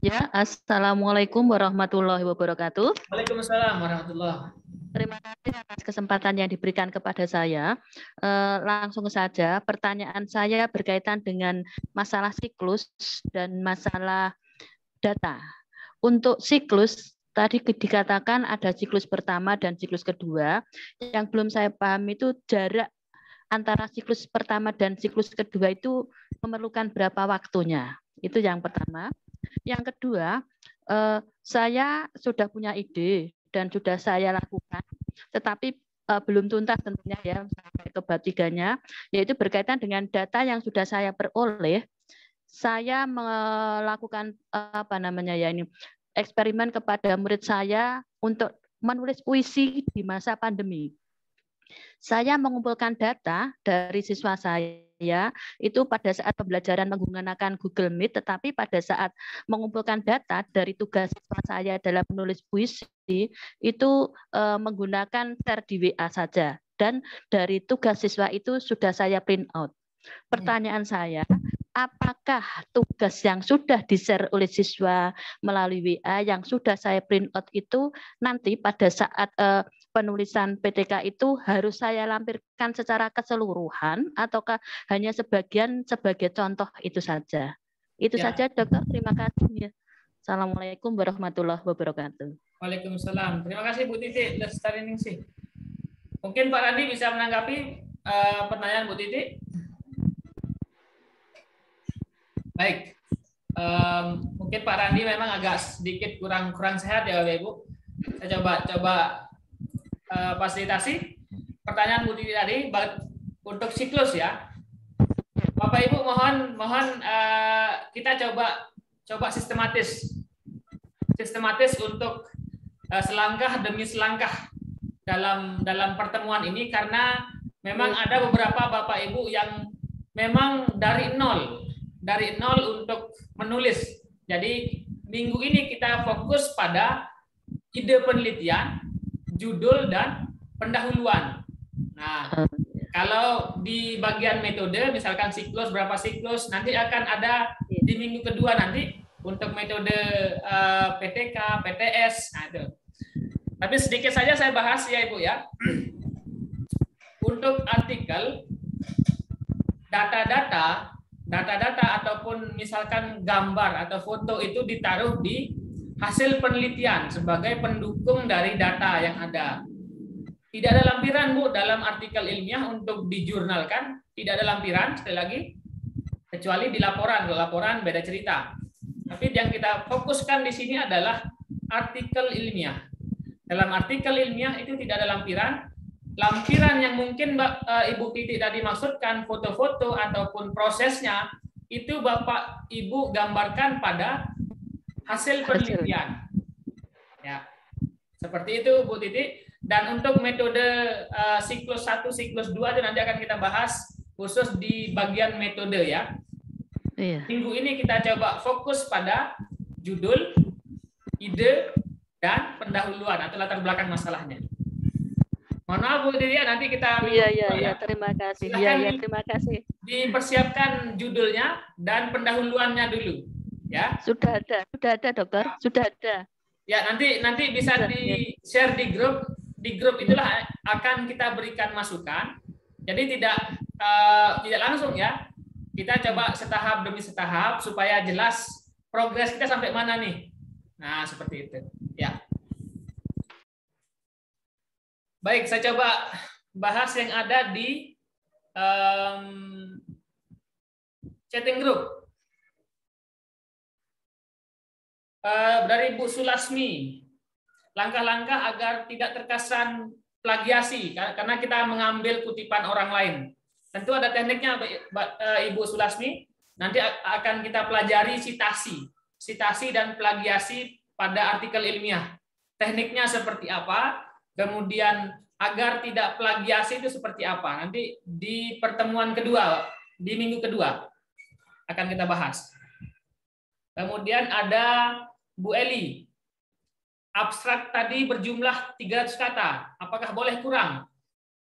Ya, Assalamualaikum warahmatullahi wabarakatuh. Waalaikumsalam warahmatullahi. Terima kasih atas kesempatan yang diberikan kepada saya. Langsung saja, pertanyaan saya berkaitan dengan masalah siklus dan masalah data. Untuk siklus, tadi dikatakan ada siklus pertama dan siklus kedua. Yang belum saya pahami itu jarak antara siklus pertama dan siklus kedua itu memerlukan berapa waktunya. Itu yang pertama. Yang kedua, saya sudah punya ide dan sudah saya lakukan, tetapi belum tuntas tentunya ya sampai ke bab 3-nya, yaitu berkaitan dengan data yang sudah saya peroleh. Saya melakukan eksperimen kepada murid saya untuk menulis puisi di masa pandemi. Saya mengumpulkan data dari siswa saya itu pada saat pembelajaran menggunakan Google Meet, tetapi pada saat mengumpulkan data dari tugas siswa saya dalam menulis puisi itu menggunakan share di WA saja, dan dari tugas siswa itu sudah saya print out. Pertanyaan saya, apakah tugas yang sudah di-share oleh siswa melalui WA yang sudah saya print out itu nanti pada saat penulisan PTK itu harus saya lampirkan secara keseluruhan ataukah hanya sebagian sebagai contoh itu saja? Itu saja, Dokter. Terima kasih. Assalamualaikum warahmatullahi wabarakatuh. Waalaikumsalam. Terima kasih Bu Titik Lestariningsih. Mungkin Pak Randi bisa menanggapi pertanyaan Bu Titik. Baik. Mungkin Pak Randi memang agak sedikit kurang sehat ya Bapak Ibu. Saya coba fasilitasi pertanyaan Bu Titi tadi untuk siklus ya. Bapak Ibu mohon kita coba sistematis untuk selangkah demi selangkah dalam pertemuan ini, karena memang ada beberapa Bapak Ibu yang memang dari nol untuk menulis. Jadi minggu ini kita fokus pada ide penelitian, judul dan pendahuluan. Nah, kalau di bagian metode, misalkan siklus, berapa siklus, nanti akan ada di minggu kedua nanti untuk metode PTK, PTS. Nah, itu. Tapi sedikit saja saya bahas ya Ibu ya. Untuk artikel, data-data ataupun misalkan gambar atau foto itu ditaruh di hasil penelitian sebagai pendukung dari data yang ada. Tidak ada lampiran Bu dalam artikel ilmiah untuk dijurnalkan, tidak ada lampiran sekali lagi, kecuali di laporan beda cerita. Tapi yang kita fokuskan di sini adalah artikel ilmiah. Dalam artikel ilmiah itu tidak ada lampiran. Lampiran yang mungkin Ibu Titi tadi maksudkan, foto-foto ataupun prosesnya, itu Bapak Ibu gambarkan pada hasil penelitian. Ya, seperti itu Bu Titi. Dan untuk metode siklus 1, siklus 2 itu nanti akan kita bahas khusus di bagian metode ya. Iya. Minggu ini kita coba fokus pada judul, ide, dan pendahuluan atau latar belakang masalahnya. Mohon maaf Bu Titi, nanti kita Iya, terima kasih. Iya, terima kasih. Dipersiapkan judulnya dan pendahuluannya dulu, ya. Sudah ada Dokter, sudah ada. Ya, nanti bisa di-share di grup. Di grup itulah akan kita berikan masukan. Jadi tidak langsung ya. Kita coba setahap demi setahap supaya jelas progres kita sampai mana nih. Nah, seperti itu. Ya. Baik, saya coba bahas yang ada di chatting group. Dari Bu Sulasmi, langkah-langkah agar tidak terkesan plagiasi karena kita mengambil kutipan orang lain. Tentu ada tekniknya Ibu Sulasmi. Nanti akan kita pelajari sitasi dan plagiasi pada artikel ilmiah. Tekniknya seperti apa? Kemudian agar tidak plagiasi itu seperti apa? Nanti di pertemuan kedua, di minggu kedua akan kita bahas. Kemudian ada Bu Eli. Abstrak tadi berjumlah 300 kata. Apakah boleh kurang?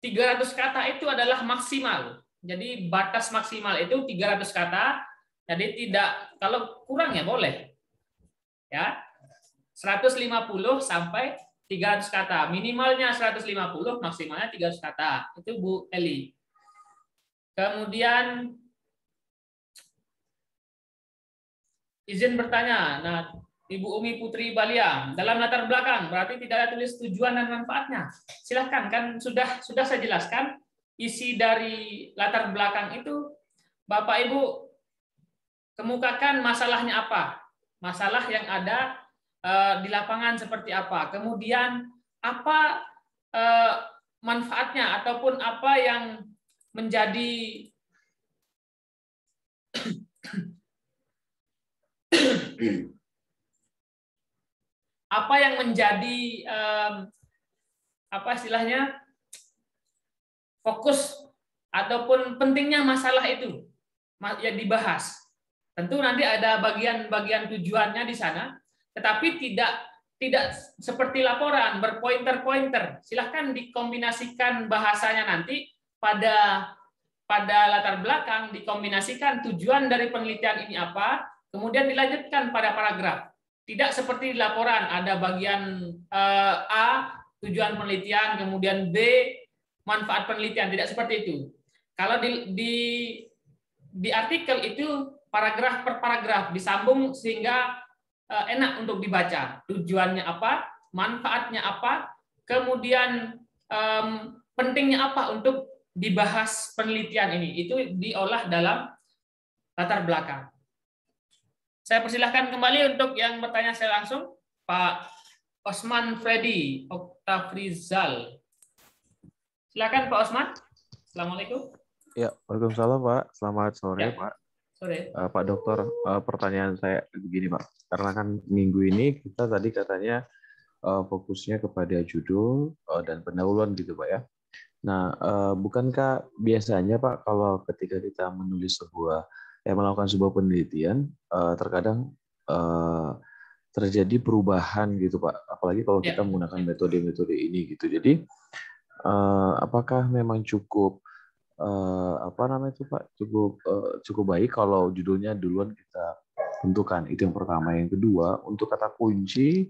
300 kata itu adalah maksimal. Jadi batas maksimal itu 300 kata. Jadi tidak, kalau kurang ya boleh. Ya. 150 sampai 300 kata. Minimalnya 150, maksimalnya 300 kata. Itu Bu Eli. Kemudian izin bertanya. Nah, Ibu Umi Putri Balia, dalam latar belakang berarti tidak ada tulis tujuan dan manfaatnya. Silahkan, kan sudah saya jelaskan isi dari latar belakang itu. Bapak Ibu kemukakan masalahnya apa, masalah yang ada di lapangan seperti apa, kemudian apa manfaatnya ataupun apa yang menjadi apa yang menjadi apa istilahnya fokus ataupun pentingnya masalah itu yang dibahas. Tentu nanti ada bagian-bagian tujuannya di sana, tetapi tidak seperti laporan berpointer-pointer. Silahkan dikombinasikan bahasanya nanti pada latar belakang, dikombinasikan tujuan dari penelitian ini apa, kemudian dilanjutkan pada paragraf. Tidak seperti di laporan, ada bagian A, tujuan penelitian, kemudian B, manfaat penelitian. Tidak seperti itu. Kalau di artikel itu paragraf per paragraf disambung sehingga enak untuk dibaca. Tujuannya apa, manfaatnya apa, kemudian pentingnya apa untuk dibahas penelitian ini. Itu diolah dalam latar belakang. Saya persilahkan kembali untuk yang bertanya saya langsung, Pak Osman Freddy Oktafrizal. Silakan Pak Osman. Assalamualaikum. Ya, waalaikumsalam Pak. Selamat sore Ya. Pak. Sore. Pak Dokter, pertanyaan saya begini Pak. Karena kan minggu ini kita tadi katanya fokusnya kepada judul dan pendahuluan gitu Pak ya. Nah, bukankah biasanya Pak kalau ketika kita menulis melakukan sebuah penelitian, terkadang terjadi perubahan gitu Pak. Apalagi kalau kita menggunakan metode-metode ini gitu. Jadi, apakah memang cukup cukup baik kalau judulnya duluan kita tentukan? Itu yang pertama. Yang kedua, untuk kata kunci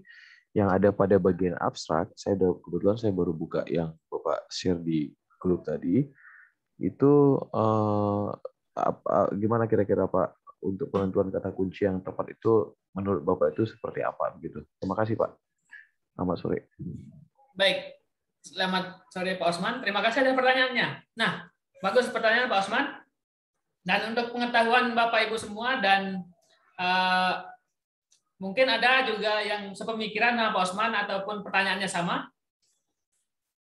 yang ada pada bagian abstrak, kebetulan saya baru buka yang Bapak share di grup tadi. Itu gimana kira-kira Pak untuk penentuan kata kunci yang tepat itu menurut Bapak itu seperti apa begitu? Terima kasih Pak. Selamat sore. Baik. Selamat sore Pak Osman. Terima kasih atas pertanyaannya. Nah, bagus pertanyaan Pak Osman. Dan untuk pengetahuan Bapak Ibu semua dan mungkin ada juga yang sepemikiran dengan Pak Osman ataupun pertanyaannya sama.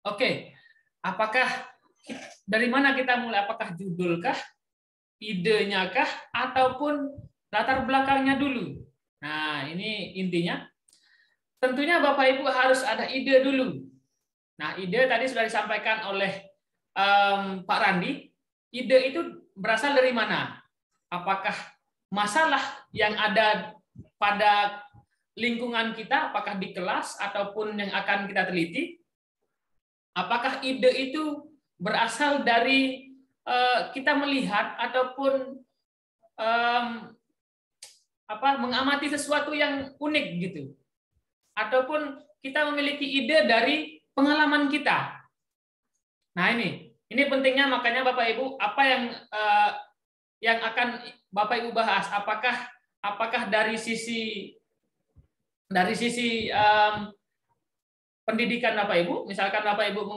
Oke, apakah dari mana kita mulai? Apakah judulkah, idenya kah, ataupun latar belakangnya dulu? Nah, ini intinya. Tentunya Bapak Ibu harus ada ide dulu. Nah, ide tadi sudah disampaikan oleh Pak Randi. Ide itu berasal dari mana? Apakah masalah yang ada pada lingkungan kita, apakah di kelas ataupun yang akan kita teliti? Apakah ide itu berasal dari kita melihat ataupun mengamati sesuatu yang unik gitu? Ataupun kita memiliki ide dari pengalaman kita? Nah, ini pentingnya, makanya Bapak Ibu, apa yang akan Bapak Ibu bahas? Apakah dari sisi pendidikan Bapak Ibu, misalkan Bapak Ibu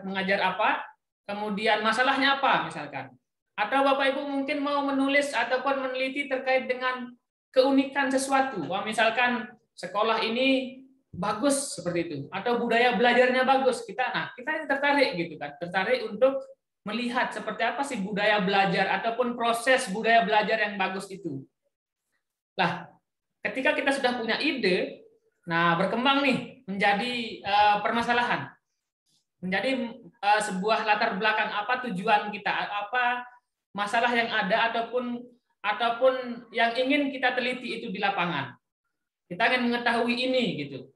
mengajar apa, kemudian masalahnya apa misalkan, atau Bapak Ibu mungkin mau menulis ataupun meneliti terkait dengan keunikan sesuatu, wah misalkan sekolah ini bagus seperti itu, atau budaya belajarnya bagus, kita ini tertarik gitu kan, tertarik untuk melihat seperti apa sih budaya belajar ataupun proses budaya belajar yang bagus itu. Nah, ketika kita sudah punya ide, nah berkembang nih menjadi permasalahan, menjadi sebuah latar belakang, apa tujuan kita, apa masalah yang ada ataupun yang ingin kita teliti itu di lapangan. Kita ingin mengetahui ini gitu.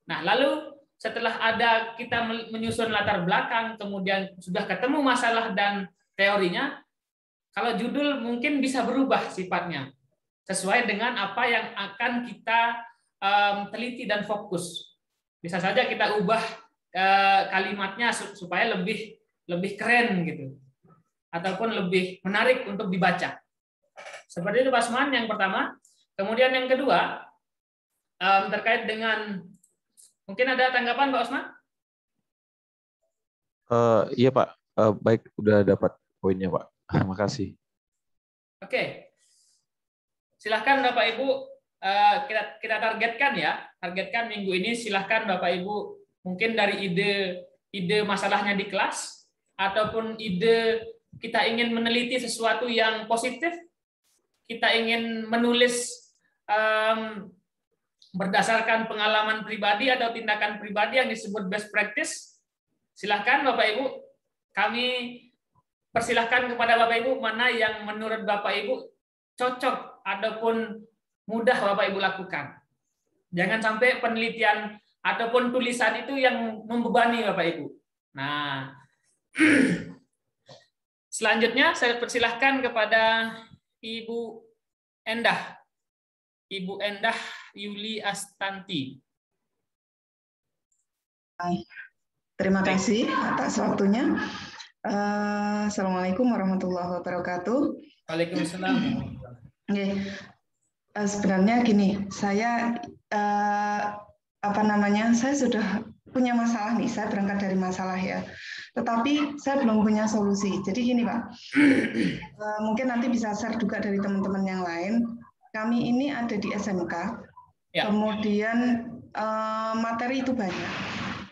Nah, lalu setelah kita menyusun latar belakang, kemudian sudah ketemu masalah dan teorinya, kalau judul mungkin bisa berubah sifatnya sesuai dengan apa yang akan kita teliti dan fokus. Bisa saja kita ubah kalimatnya supaya lebih keren gitu, ataupun lebih menarik untuk dibaca. Seperti itu Pak Osman yang pertama. Kemudian yang kedua terkait dengan, mungkin ada tanggapan Pak Osman? Iya Pak, baik, udah dapat poinnya Pak. Terima kasih. Oke, silahkan Bapak Ibu, kita targetkan ya, targetkan minggu ini. Silahkan Bapak Ibu, mungkin dari ide masalahnya di kelas, ataupun ide kita ingin meneliti sesuatu yang positif, kita ingin menulis berdasarkan pengalaman pribadi atau tindakan pribadi yang disebut best practice. Silahkan Bapak Ibu, kami persilahkan kepada Bapak Ibu mana yang menurut Bapak Ibu cocok ataupun mudah Bapak Ibu lakukan. Jangan sampai penelitian ataupun tulisan itu yang membebani Bapak Ibu. Nah, selanjutnya saya persilahkan kepada Ibu Endah. Ibu Endah Yuli Astanti. Terima kasih atas waktunya. Assalamualaikum warahmatullahi wabarakatuh. Waalaikumsalam. Sebenarnya gini, saya saya sudah punya masalah nih. Saya berangkat dari masalah ya. Tetapi saya belum punya solusi. Jadi gini Pak, mungkin nanti bisa share juga dari teman-teman yang lain. kami ini ada di SMK, Ya. kemudian materi itu banyak,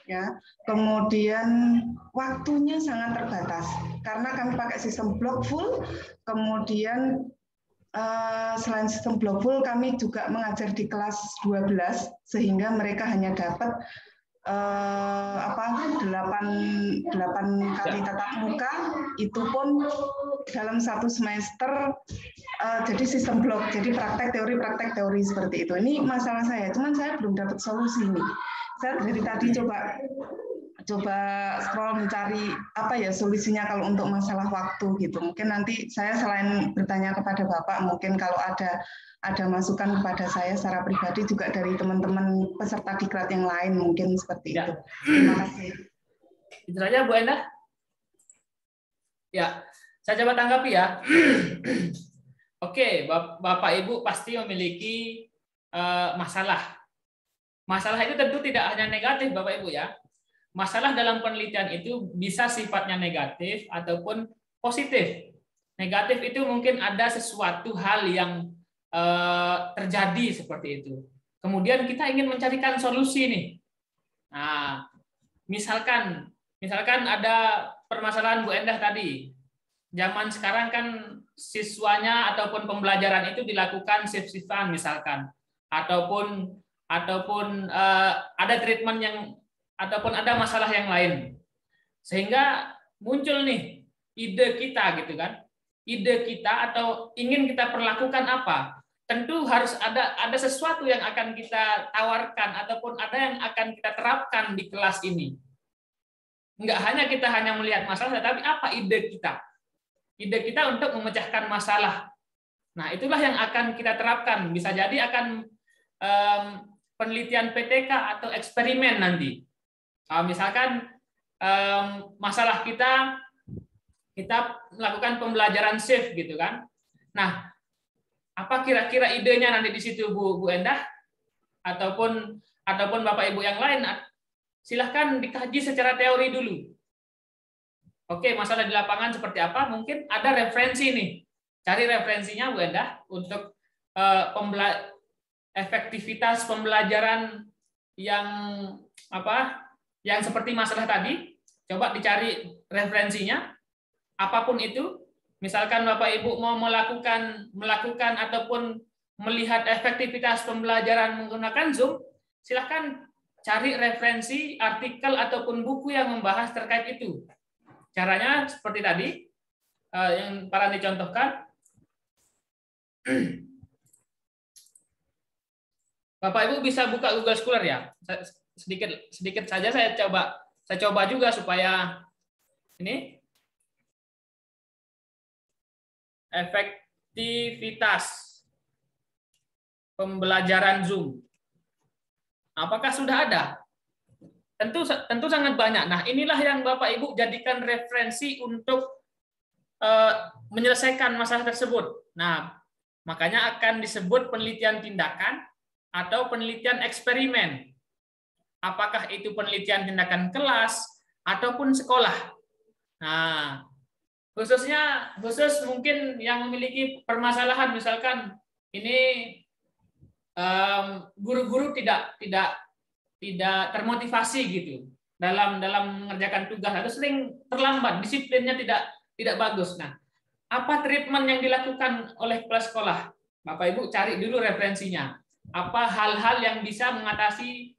ya. Kemudian waktunya sangat terbatas karena kami pakai sistem block full. Kemudian selain sistem block full, kami juga mengajar di kelas 12 sehingga mereka hanya dapat 8 kali tatap muka, itu pun dalam 1 semester. Jadi sistem blok, jadi praktek teori seperti itu. Ini masalah saya, cuman saya belum dapat solusi nih. Saya dari tadi coba scroll mencari apa ya solusinya kalau untuk masalah waktu gitu. Mungkin nanti saya selain bertanya kepada Bapak, mungkin kalau ada masukan kepada saya secara pribadi juga dari teman-teman peserta diklat yang lain mungkin seperti itu. Terima kasih. Itu saja Bu Endah. Ya, saya coba tanggapi ya. Oke, Bapak Ibu pasti memiliki masalah. Masalah itu tentu tidak hanya negatif Bapak Ibu ya. Masalah dalam penelitian itu bisa sifatnya negatif ataupun positif. Negatif itu mungkin ada sesuatu hal yang terjadi seperti itu. Kemudian kita ingin mencarikan solusi nih. Nah, misalkan ada permasalahan Bu Endah tadi. Zaman sekarang kan siswanya ataupun pembelajaran itu dilakukan shift-shiftan misalkan, ataupun ada treatment yang ataupun ada masalah yang lain, sehingga muncul nih ide kita gitu kan, ide kita atau ingin kita perlakukan apa. Tentu harus ada sesuatu yang akan kita tawarkan ataupun ada yang akan kita terapkan di kelas ini. Enggak hanya kita melihat masalah, tetapi apa ide kita? Ide kita untuk memecahkan masalah. Nah, itulah yang akan kita terapkan. Bisa jadi akan penelitian PTK atau eksperimen nanti. Misalkan masalah kita melakukan pembelajaran shift gitu kan. Nah, apa kira-kira idenya nanti di situ Bu Endah ataupun Bapak Ibu yang lain, silahkan dikaji secara teori dulu. Oke, masalah di lapangan seperti apa? Mungkin ada referensi nih. Cari referensinya Bu Endah untuk efektivitas pembelajaran yang seperti masalah tadi. Coba dicari referensinya. Apapun itu. Misalkan Bapak Ibu mau melakukan ataupun melihat efektivitas pembelajaran menggunakan Zoom, silahkan cari referensi artikel ataupun buku yang membahas terkait itu. Caranya seperti tadi yang para dicontohkan. Bapak Ibu bisa buka Google Scholar ya. Sedikit saja saya coba juga supaya ini efektivitas pembelajaran Zoom. Apakah sudah ada? Tentu sangat banyak. Nah, inilah yang Bapak Ibu jadikan referensi untuk menyelesaikan masalah tersebut. Nah, makanya akan disebut penelitian tindakan atau penelitian eksperimen. Apakah itu penelitian tindakan kelas ataupun sekolah. Nah, khusus mungkin yang memiliki permasalahan, misalkan ini guru-guru tidak termotivasi gitu dalam mengerjakan tugas atau sering terlambat, disiplinnya tidak bagus. Nah, apa treatment yang dilakukan oleh kepala sekolah? Bapak Ibu cari dulu referensinya. Apa hal-hal yang bisa mengatasi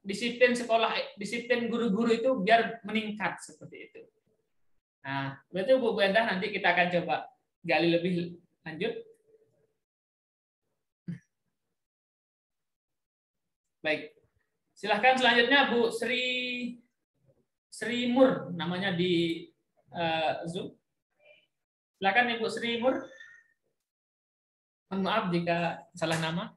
disiplin sekolah, disiplin guru-guru itu biar meningkat seperti itu. Nah, betul Bu Endah, nanti kita akan coba gali lebih lanjut. Baik, silahkan selanjutnya Bu Sri Mur, namanya di Zoom. Silakan Ibu Sri Mur. Mohon maaf jika salah nama.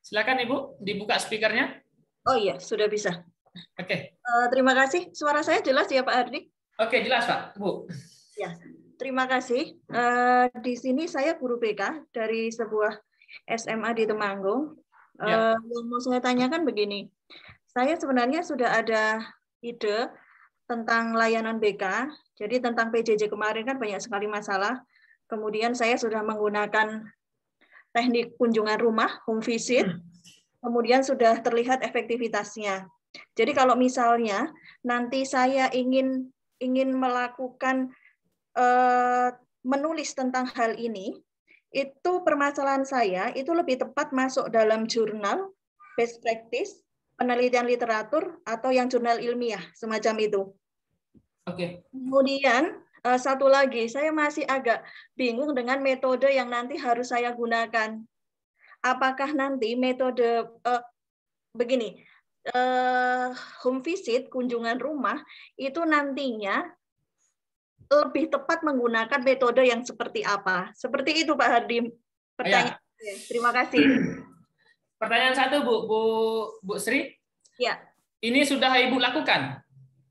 Silakan Ibu, dibuka speakernya. Oh iya, sudah bisa. Oke. Terima kasih. Suara saya jelas ya Pak Hardik? Oke, jelas Pak, Bu. Ya, terima kasih. Di sini saya guru BK dari sebuah SMA di Temanggung. Ya. Yang mau saya tanyakan begini, saya sebenarnya sudah ada ide tentang layanan BK. Jadi tentang PJJ kemarin kan banyak sekali masalah. Kemudian saya sudah menggunakan teknik kunjungan rumah, home visit, kemudian sudah terlihat efektivitasnya. Jadi kalau misalnya nanti saya ingin melakukan menulis tentang hal ini, itu permasalahan saya itu lebih tepat masuk dalam jurnal, best practice, penelitian literatur, atau yang jurnal ilmiah, semacam itu. Oke. Kemudian satu lagi, saya masih agak bingung dengan metode yang nanti harus saya gunakan. Apakah nanti metode begini, home visit, kunjungan rumah, itu nantinya lebih tepat menggunakan metode yang seperti apa? Seperti itu Pak Hardi. Pertanyaan. Ya. Terima kasih. Pertanyaan satu Bu Sri. Ya. Ini sudah Ibu lakukan?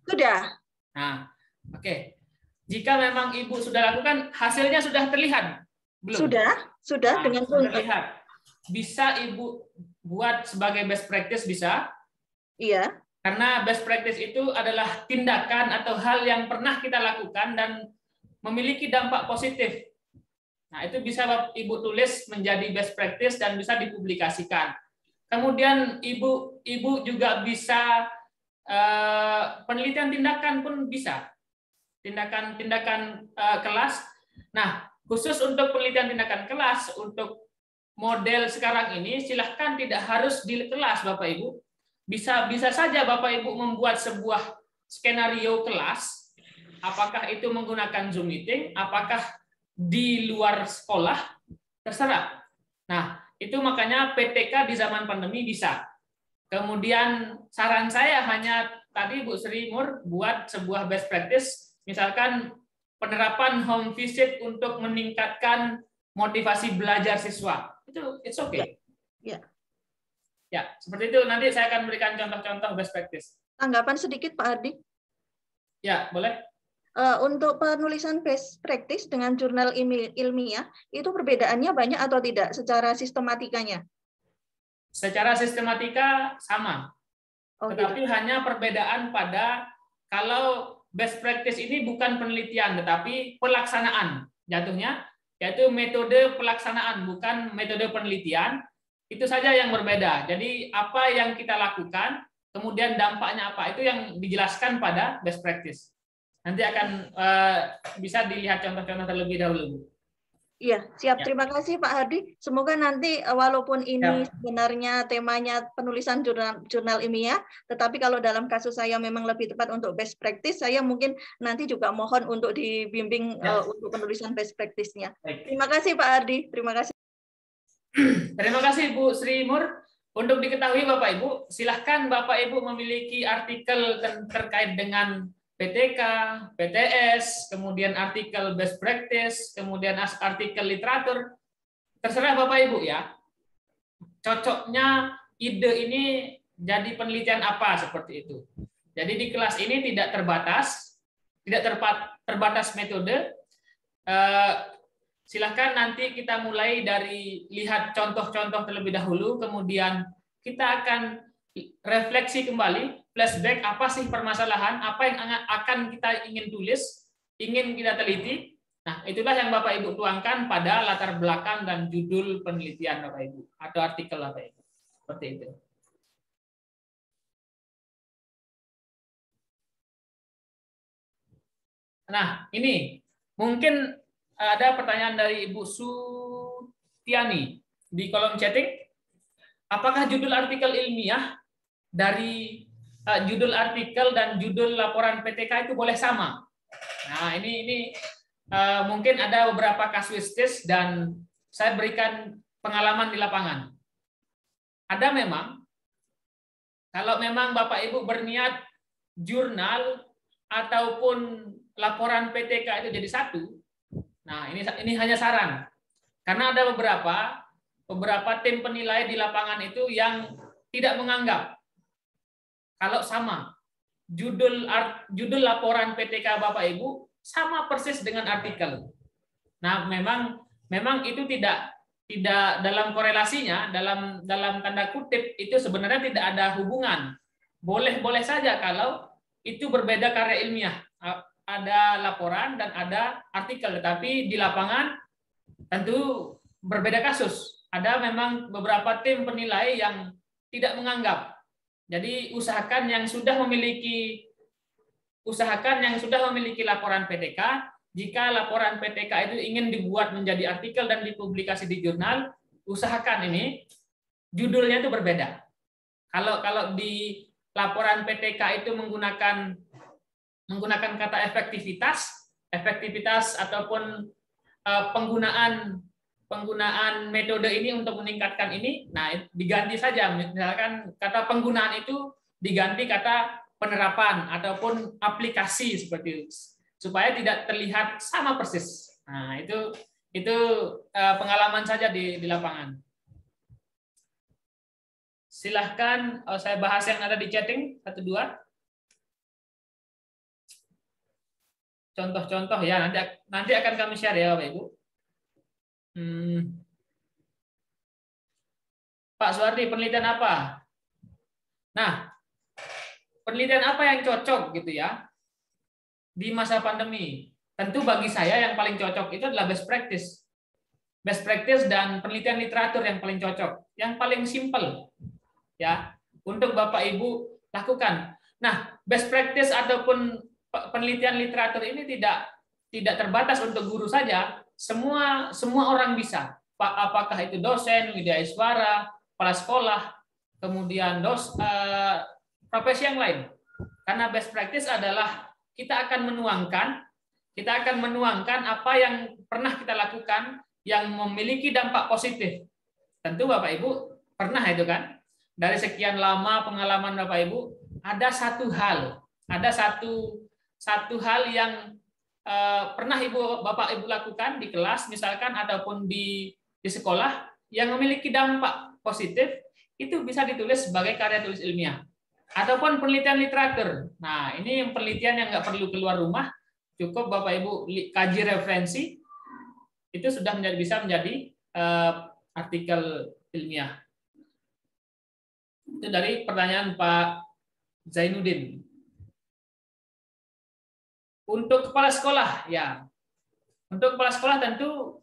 Sudah. Nah, oke. Jika memang Ibu sudah lakukan, hasilnya sudah terlihat? Belum? Sudah Nah, dengan sudah terlihat. Bisa Ibu buat sebagai best practice, bisa? Iya. Karena best practice itu adalah tindakan atau hal yang pernah kita lakukan dan memiliki dampak positif. Nah, itu bisa Ibu tulis menjadi best practice dan bisa dipublikasikan. Kemudian Ibu juga bisa penelitian tindakan pun bisa. Tindakan kelas. Nah, khusus untuk penelitian tindakan kelas, untuk model sekarang ini, silahkan tidak harus di kelas, Bapak Ibu. Bisa saja Bapak Ibu membuat sebuah skenario kelas, apakah itu menggunakan Zoom meeting, apakah di luar sekolah, terserah. Nah, itu makanya PTK di zaman pandemi bisa. Kemudian saran saya hanya tadi Bu Sri Mur buat sebuah best practice, misalkan penerapan home visit untuk meningkatkan motivasi belajar siswa. Itu it's okay. Ya. Ya, seperti itu. Nanti saya akan berikan contoh-contoh best practice. Tanggapan sedikit Pak Hardi. Ya, boleh. Untuk penulisan best practice dengan jurnal ilmiah, itu perbedaannya banyak atau tidak secara sistematikanya? Secara sistematika sama. Tetapi Gitu. hanya perbedaan pada kalau best practice ini bukan penelitian, tetapi pelaksanaan jatuhnya, yaitu metode pelaksanaan, bukan metode penelitian. Itu saja yang berbeda. Jadi apa yang kita lakukan, kemudian dampaknya apa, itu yang dijelaskan pada best practice. Nanti akan bisa dilihat contoh-contoh terlebih dahulu. Iya, siap. Ya. Terima kasih Pak Hardi. Semoga nanti walaupun ini sebenarnya temanya penulisan jurnal ilmiah, tetapi kalau dalam kasus saya memang lebih tepat untuk best practice, saya mungkin nanti juga mohon untuk dibimbing untuk penulisan best practice-nya. Terima kasih Pak Hardi. Terima kasih. Terima kasih Bu Sri Mur. Untuk diketahui Bapak Ibu, silahkan Bapak Ibu memiliki artikel terkait dengan PTK, PTS, kemudian artikel best practice, kemudian artikel literatur. Terserah Bapak Ibu ya. Cocoknya ide ini jadi penelitian apa seperti itu. Jadi di kelas ini tidak terbatas metode. Silahkan nanti kita mulai dari lihat contoh-contoh terlebih dahulu, kemudian kita akan refleksi kembali, flashback apa sih permasalahan, apa yang akan kita ingin tulis, ingin kita teliti. Nah, itulah yang Bapak Ibu tuangkan pada latar belakang dan judul penelitian Bapak Ibu atau artikel Bapak Ibu. Seperti itu. Nah, ini mungkin ada pertanyaan dari Ibu Sutiani di kolom chatting. Apakah judul artikel ilmiah dari judul artikel dan judul laporan PTK itu boleh sama? Nah, ini mungkin ada beberapa kasuistis dan saya berikan pengalaman di lapangan. Ada memang, kalau memang Bapak Ibu berniat jurnal ataupun laporan PTK itu jadi satu, nah ini hanya saran. Karena ada beberapa tim penilai di lapangan itu yang tidak menganggap kalau sama judul laporan PTK Bapak Ibu sama persis dengan artikel. Nah, memang itu tidak dalam korelasinya, dalam tanda kutip itu sebenarnya tidak ada hubungan. Boleh saja kalau itu berbeda karya ilmiah. Ada laporan dan ada artikel, tetapi di lapangan tentu berbeda kasus. ada memang beberapa tim penilai yang tidak menganggap. Jadi usahakan yang sudah memiliki laporan PTK, jika laporan PTK itu ingin dibuat menjadi artikel dan dipublikasi di jurnal, usahakan ini judulnya itu berbeda. Kalau di laporan PTK itu menggunakan kata efektivitas ataupun penggunaan metode ini untuk meningkatkan ini, nah diganti saja, misalkan kata penggunaan itu diganti kata penerapan ataupun aplikasi seperti itu, supaya tidak terlihat sama persis. Nah itu pengalaman saja di lapangan. Silahkan saya bahas yang ada di chatting 1-2. Contoh-contoh ya, nanti akan kami share ya Bapak Ibu. Pak Suwardi, penelitian apa? Nah, penelitian apa yang cocok gitu ya di masa pandemi? Tentu bagi saya yang paling cocok itu adalah best practice. Best practice dan penelitian literatur yang paling cocok, yang paling simple ya untuk Bapak Ibu lakukan. Nah, best practice ataupun penelitian literatur ini tidak terbatas untuk guru saja. Semua orang bisa. Apakah itu dosen, wideaiswara, kepala sekolah, kemudian profesi yang lain. Karena best practice adalah kita akan menuangkan apa yang pernah kita lakukan yang memiliki dampak positif. Tentu Bapak Ibu pernah itu kan? Dari sekian lama pengalaman Bapak Ibu, ada satu hal yang pernah Bapak Ibu lakukan di kelas misalkan ataupun di sekolah yang memiliki dampak positif, itu bisa ditulis sebagai karya tulis ilmiah ataupun penelitian literatur. Nah, ini yang penelitian yang nggak perlu keluar rumah, cukup Bapak Ibu kaji referensi, itu sudah bisa menjadi artikel ilmiah. Itu dari pertanyaan Pak Zainuddin. Untuk kepala sekolah, ya. Untuk kepala sekolah tentu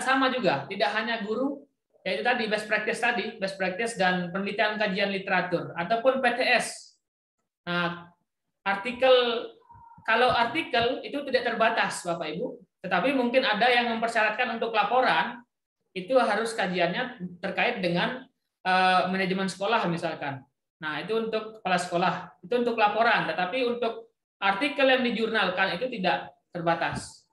sama juga, tidak hanya guru, yaitu tadi best practice dan penelitian kajian literatur ataupun PTS. Nah, kalau artikel itu tidak terbatas, Bapak Ibu, tetapi mungkin ada yang mempersyaratkan untuk laporan itu harus kajiannya terkait dengan manajemen sekolah misalkan. Nah, itu untuk kepala sekolah, itu untuk laporan, tetapi untuk artikel yang dijurnalkan itu tidak terbatas.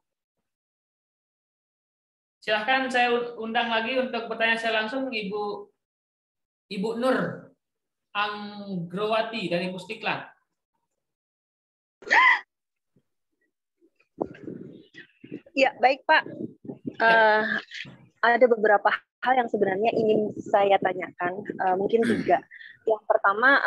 Silahkan saya undang lagi untuk bertanya saya langsung Ibu Nur Anggrowati dari Pusdiklat. Ya, baik Pak. Ada beberapa hal yang sebenarnya ingin saya tanyakan, mungkin 3. Yang pertama,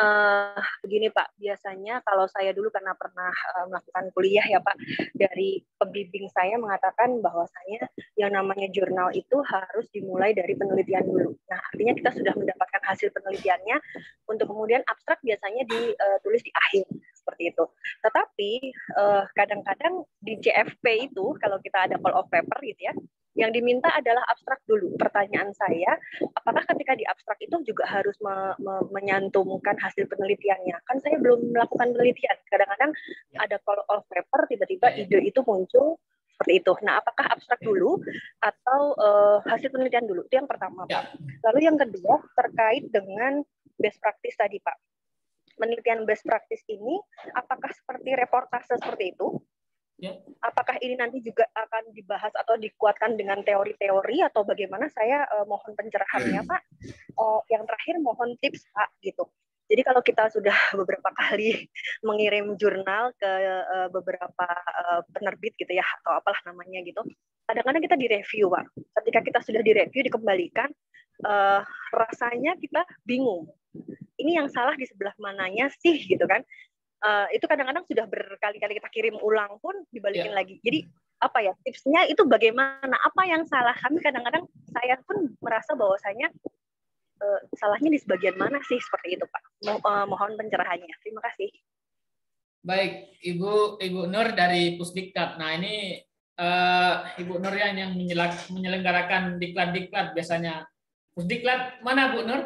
begini Pak, biasanya kalau saya dulu karena pernah melakukan kuliah ya Pak, dari pembimbing saya mengatakan bahwasanya yang namanya jurnal itu harus dimulai dari penelitian dulu. Nah, artinya kita sudah mendapatkan hasil penelitiannya, untuk kemudian abstrak biasanya ditulis di akhir, seperti itu. Tetapi kadang-kadang di CFP itu, kalau kita ada call of paper gitu ya, yang diminta adalah abstrak dulu. Pertanyaan saya, apakah ketika di abstrak itu juga harus menyantumkan hasil penelitiannya? Kan saya belum melakukan penelitian. Kadang-kadang ada call of paper, tiba-tiba ide itu muncul seperti itu. Nah, apakah abstrak dulu atau hasil penelitian dulu? Itu yang pertama, Pak. Lalu yang kedua, terkait dengan best practice tadi, Pak. Penelitian best practice ini, apakah seperti reportase seperti itu? Apakah ini nanti juga akan dibahas atau dikuatkan dengan teori-teori atau bagaimana? Saya mohon pencerahannya Pak. Yang terakhir mohon tips Pak gitu. Jadi kalau kita sudah beberapa kali mengirim jurnal ke beberapa penerbit gitu ya atau apalah namanya gitu, kadang-kadang kita direview Pak. Ketika kita sudah direview dikembalikan, rasanya kita bingung. Ini yang salah di sebelah mananya sih gitu kan? Itu kadang-kadang sudah berkali-kali kita kirim ulang pun dibalikin lagi. Jadi apa ya tipsnya itu bagaimana? Apa yang salah? Kami kadang-kadang saya pun merasa bahwasanya salahnya di sebagian mana sih seperti itu Pak. Mohon pencerahannya. Terima kasih. Baik, Ibu Nur dari Pusdiklat. Nah ini Ibu Nur yang menyelenggarakan diklat-diklat biasanya. Pusdiklat mana Bu Nur?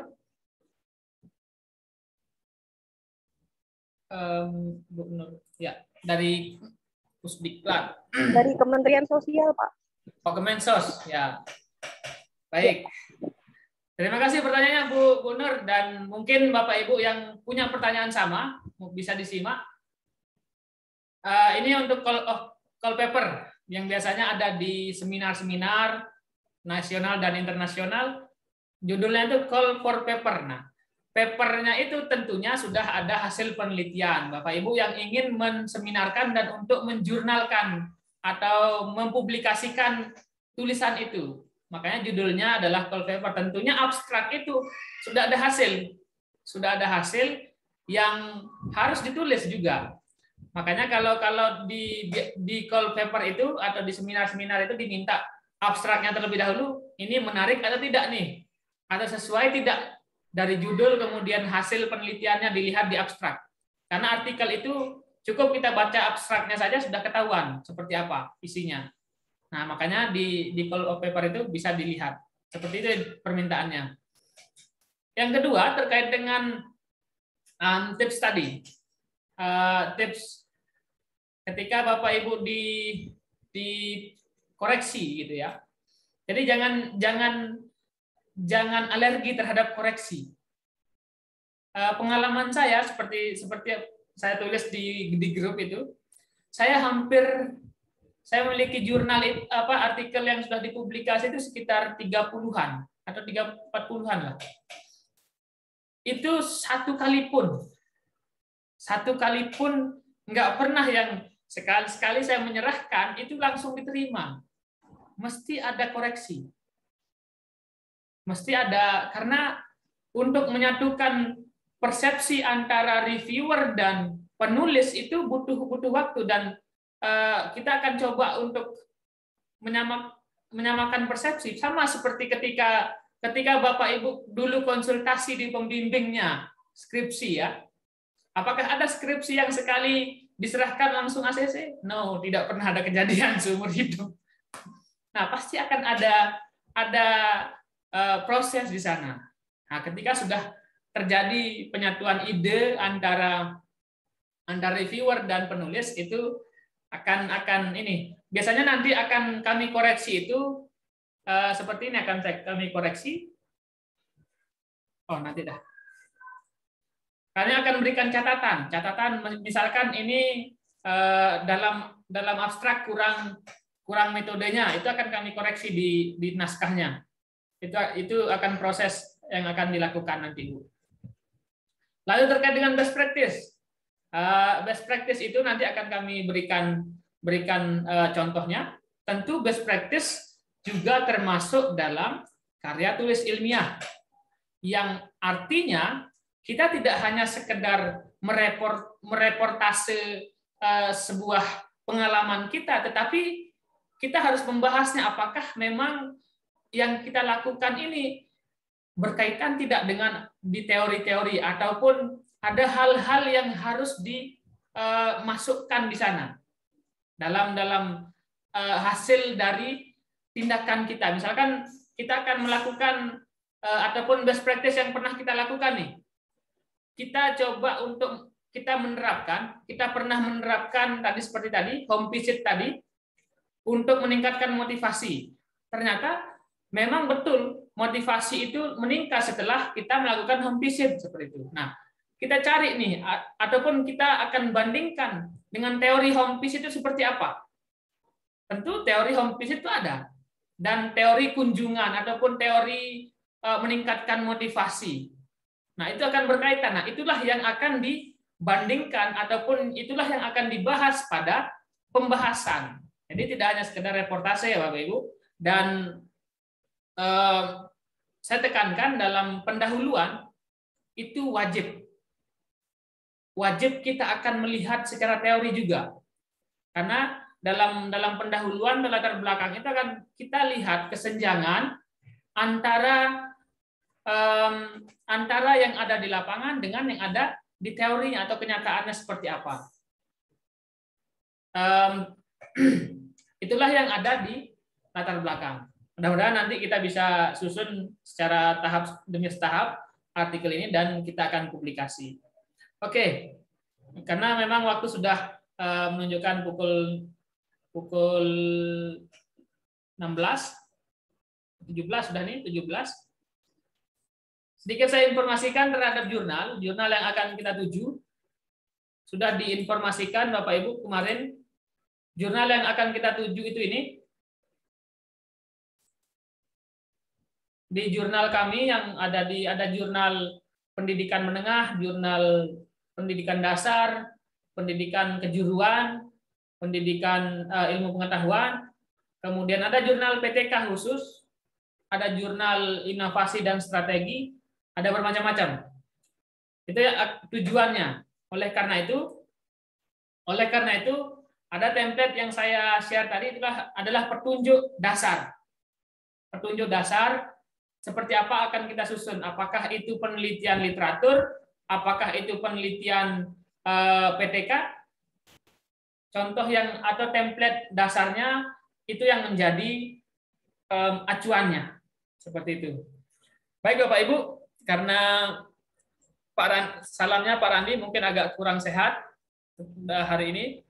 Bu Nur, ya dari Pusdiklat. Dari Kementerian Sosial, Pak. Oh, Kemensos, ya. Baik. Terima kasih pertanyaannya Bu Nur, dan mungkin Bapak Ibu yang punya pertanyaan sama bisa disimak. Ini untuk call paper yang biasanya ada di seminar-seminar nasional dan internasional. Judulnya itu call for paper. Nah, papernya itu tentunya sudah ada hasil penelitian. Bapak Ibu yang ingin menseminarkan dan untuk menjurnalkan atau mempublikasikan tulisan itu. Makanya judulnya adalah call paper. Tentunya abstrak itu sudah ada hasil. Sudah ada hasil yang harus ditulis juga. Makanya kalau di call paper itu atau di seminar-seminar itu diminta abstraknya terlebih dahulu, ini menarik atau tidak nih? Atau sesuai tidak dari judul, kemudian hasil penelitiannya dilihat di abstrak. Karena artikel itu cukup kita baca abstraknya saja sudah ketahuan seperti apa isinya. Nah, makanya di call of paper itu bisa dilihat. Seperti itu permintaannya. Yang kedua terkait dengan tips tadi. Tips ketika Bapak Ibu dikoreksi gitu ya. Jadi jangan alergi terhadap koreksi. Pengalaman saya seperti saya tulis di grup itu, saya memiliki jurnal artikel yang sudah dipublikasi itu sekitar 30-an atau 40-an lah. Itu satu kali pun nggak pernah yang sekali saya menyerahkan itu langsung diterima. Mesti ada koreksi. Mesti ada, karena untuk menyatukan persepsi antara reviewer dan penulis itu butuh waktu, dan kita akan coba untuk menyamakan persepsi. Sama seperti ketika Bapak Ibu dulu konsultasi di pembimbingnya skripsi ya. Apakah ada skripsi yang sekali diserahkan langsung ACC? No, tidak pernah ada kejadian seumur hidup. Nah, pasti akan ada proses di sana. Nah, ketika sudah terjadi penyatuan ide antara reviewer dan penulis, itu akan ini. Biasanya nanti akan kami koreksi itu seperti ini, akan kami koreksi. Oh, nanti dah. Kami akan berikan catatan misalkan ini dalam abstrak kurang metodenya, itu akan kami koreksi di naskahnya. Itu akan proses yang akan dilakukan nanti, Bu. Lalu terkait dengan best practice. Best practice itu nanti akan kami berikan contohnya. Tentu best practice juga termasuk dalam karya tulis ilmiah, yang artinya kita tidak hanya sekedar mereportase sebuah pengalaman kita, tetapi kita harus membahasnya apakah memang yang kita lakukan ini berkaitan tidak dengan di teori-teori, ataupun ada hal-hal yang harus dimasukkan di sana dalam hasil dari tindakan kita. Misalkan kita akan melakukan ataupun best practice yang pernah kita lakukan nih, kita coba untuk kita pernah menerapkan tadi seperti tadi home visit tadi untuk meningkatkan motivasi. Ternyata memang betul motivasi itu meningkat setelah kita melakukan home visit seperti itu. Nah, kita cari nih, ataupun kita akan bandingkan dengan teori home visit itu seperti apa. Tentu teori home visit itu ada, dan teori kunjungan ataupun teori meningkatkan motivasi. Nah, itu akan berkaitan. Nah, itulah yang akan dibandingkan ataupun itulah yang akan dibahas pada pembahasan. Jadi tidak hanya sekedar reportase ya Bapak Ibu. Dan saya tekankan dalam pendahuluan itu wajib kita akan melihat secara teori juga. Karena dalam pendahuluan dan latar belakang itu akan kita lihat kesenjangan antara yang ada di lapangan dengan yang ada di teorinya atau kenyataannya seperti apa. Itulah yang ada di latar belakang. Mudah-mudahan nanti kita bisa susun secara tahap demi tahap artikel ini dan kita akan publikasi. Oke, karena memang waktu sudah menunjukkan pukul 17 sudah nih, 17. Sedikit saya informasikan terhadap jurnal yang akan kita tuju. Sudah diinformasikan Bapak Ibu kemarin, jurnal yang akan kita tuju itu ini. Di jurnal kami yang ada jurnal pendidikan menengah, jurnal pendidikan dasar, pendidikan kejuruan, pendidikan ilmu pengetahuan, kemudian ada jurnal PTK khusus, ada jurnal inovasi dan strategi, ada bermacam-macam. Itu ya tujuannya. Oleh karena itu ada template yang saya share tadi adalah petunjuk dasar. Petunjuk dasar seperti apa akan kita susun? Apakah itu penelitian literatur? Apakah itu penelitian PTK? Contoh yang atau template dasarnya itu yang menjadi acuannya. Seperti itu. Baik Bapak Ibu, karena salamnya Pak Randi mungkin agak kurang sehat hari ini.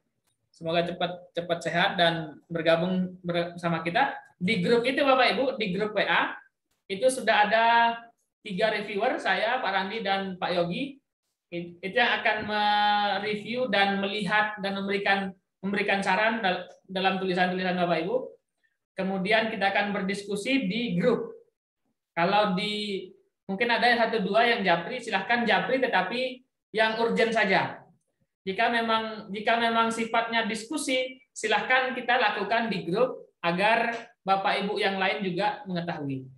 Semoga cepat sehat dan bergabung bersama kita. Di grup itu Bapak Ibu, di grup WA, itu sudah ada 3 reviewer, saya, Pak Randi, dan Pak Yogi. Itu yang akan mereview dan melihat dan memberikan saran dalam tulisan-tulisan Bapak Ibu. Kemudian kita akan berdiskusi di grup. Kalau mungkin ada 1-2 yang japri, silahkan japri tetapi yang urgent saja. Jika memang sifatnya diskusi, silahkan kita lakukan di grup agar Bapak Ibu yang lain juga mengetahui.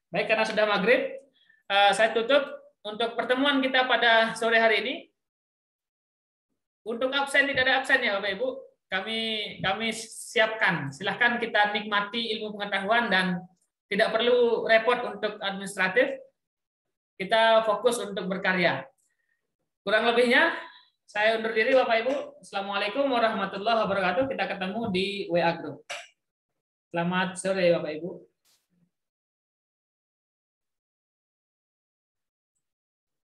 Baik, karena sudah maghrib, saya tutup untuk pertemuan kita pada sore hari ini. Untuk absen tidak ada absen ya Bapak Ibu. Kami siapkan. Silahkan kita nikmati ilmu pengetahuan dan tidak perlu repot untuk administratif. Kita fokus untuk berkarya. Kurang lebihnya, saya undur diri Bapak Ibu. Assalamualaikum warahmatullahi wabarakatuh. Kita ketemu di WA Group. Selamat sore Bapak Ibu.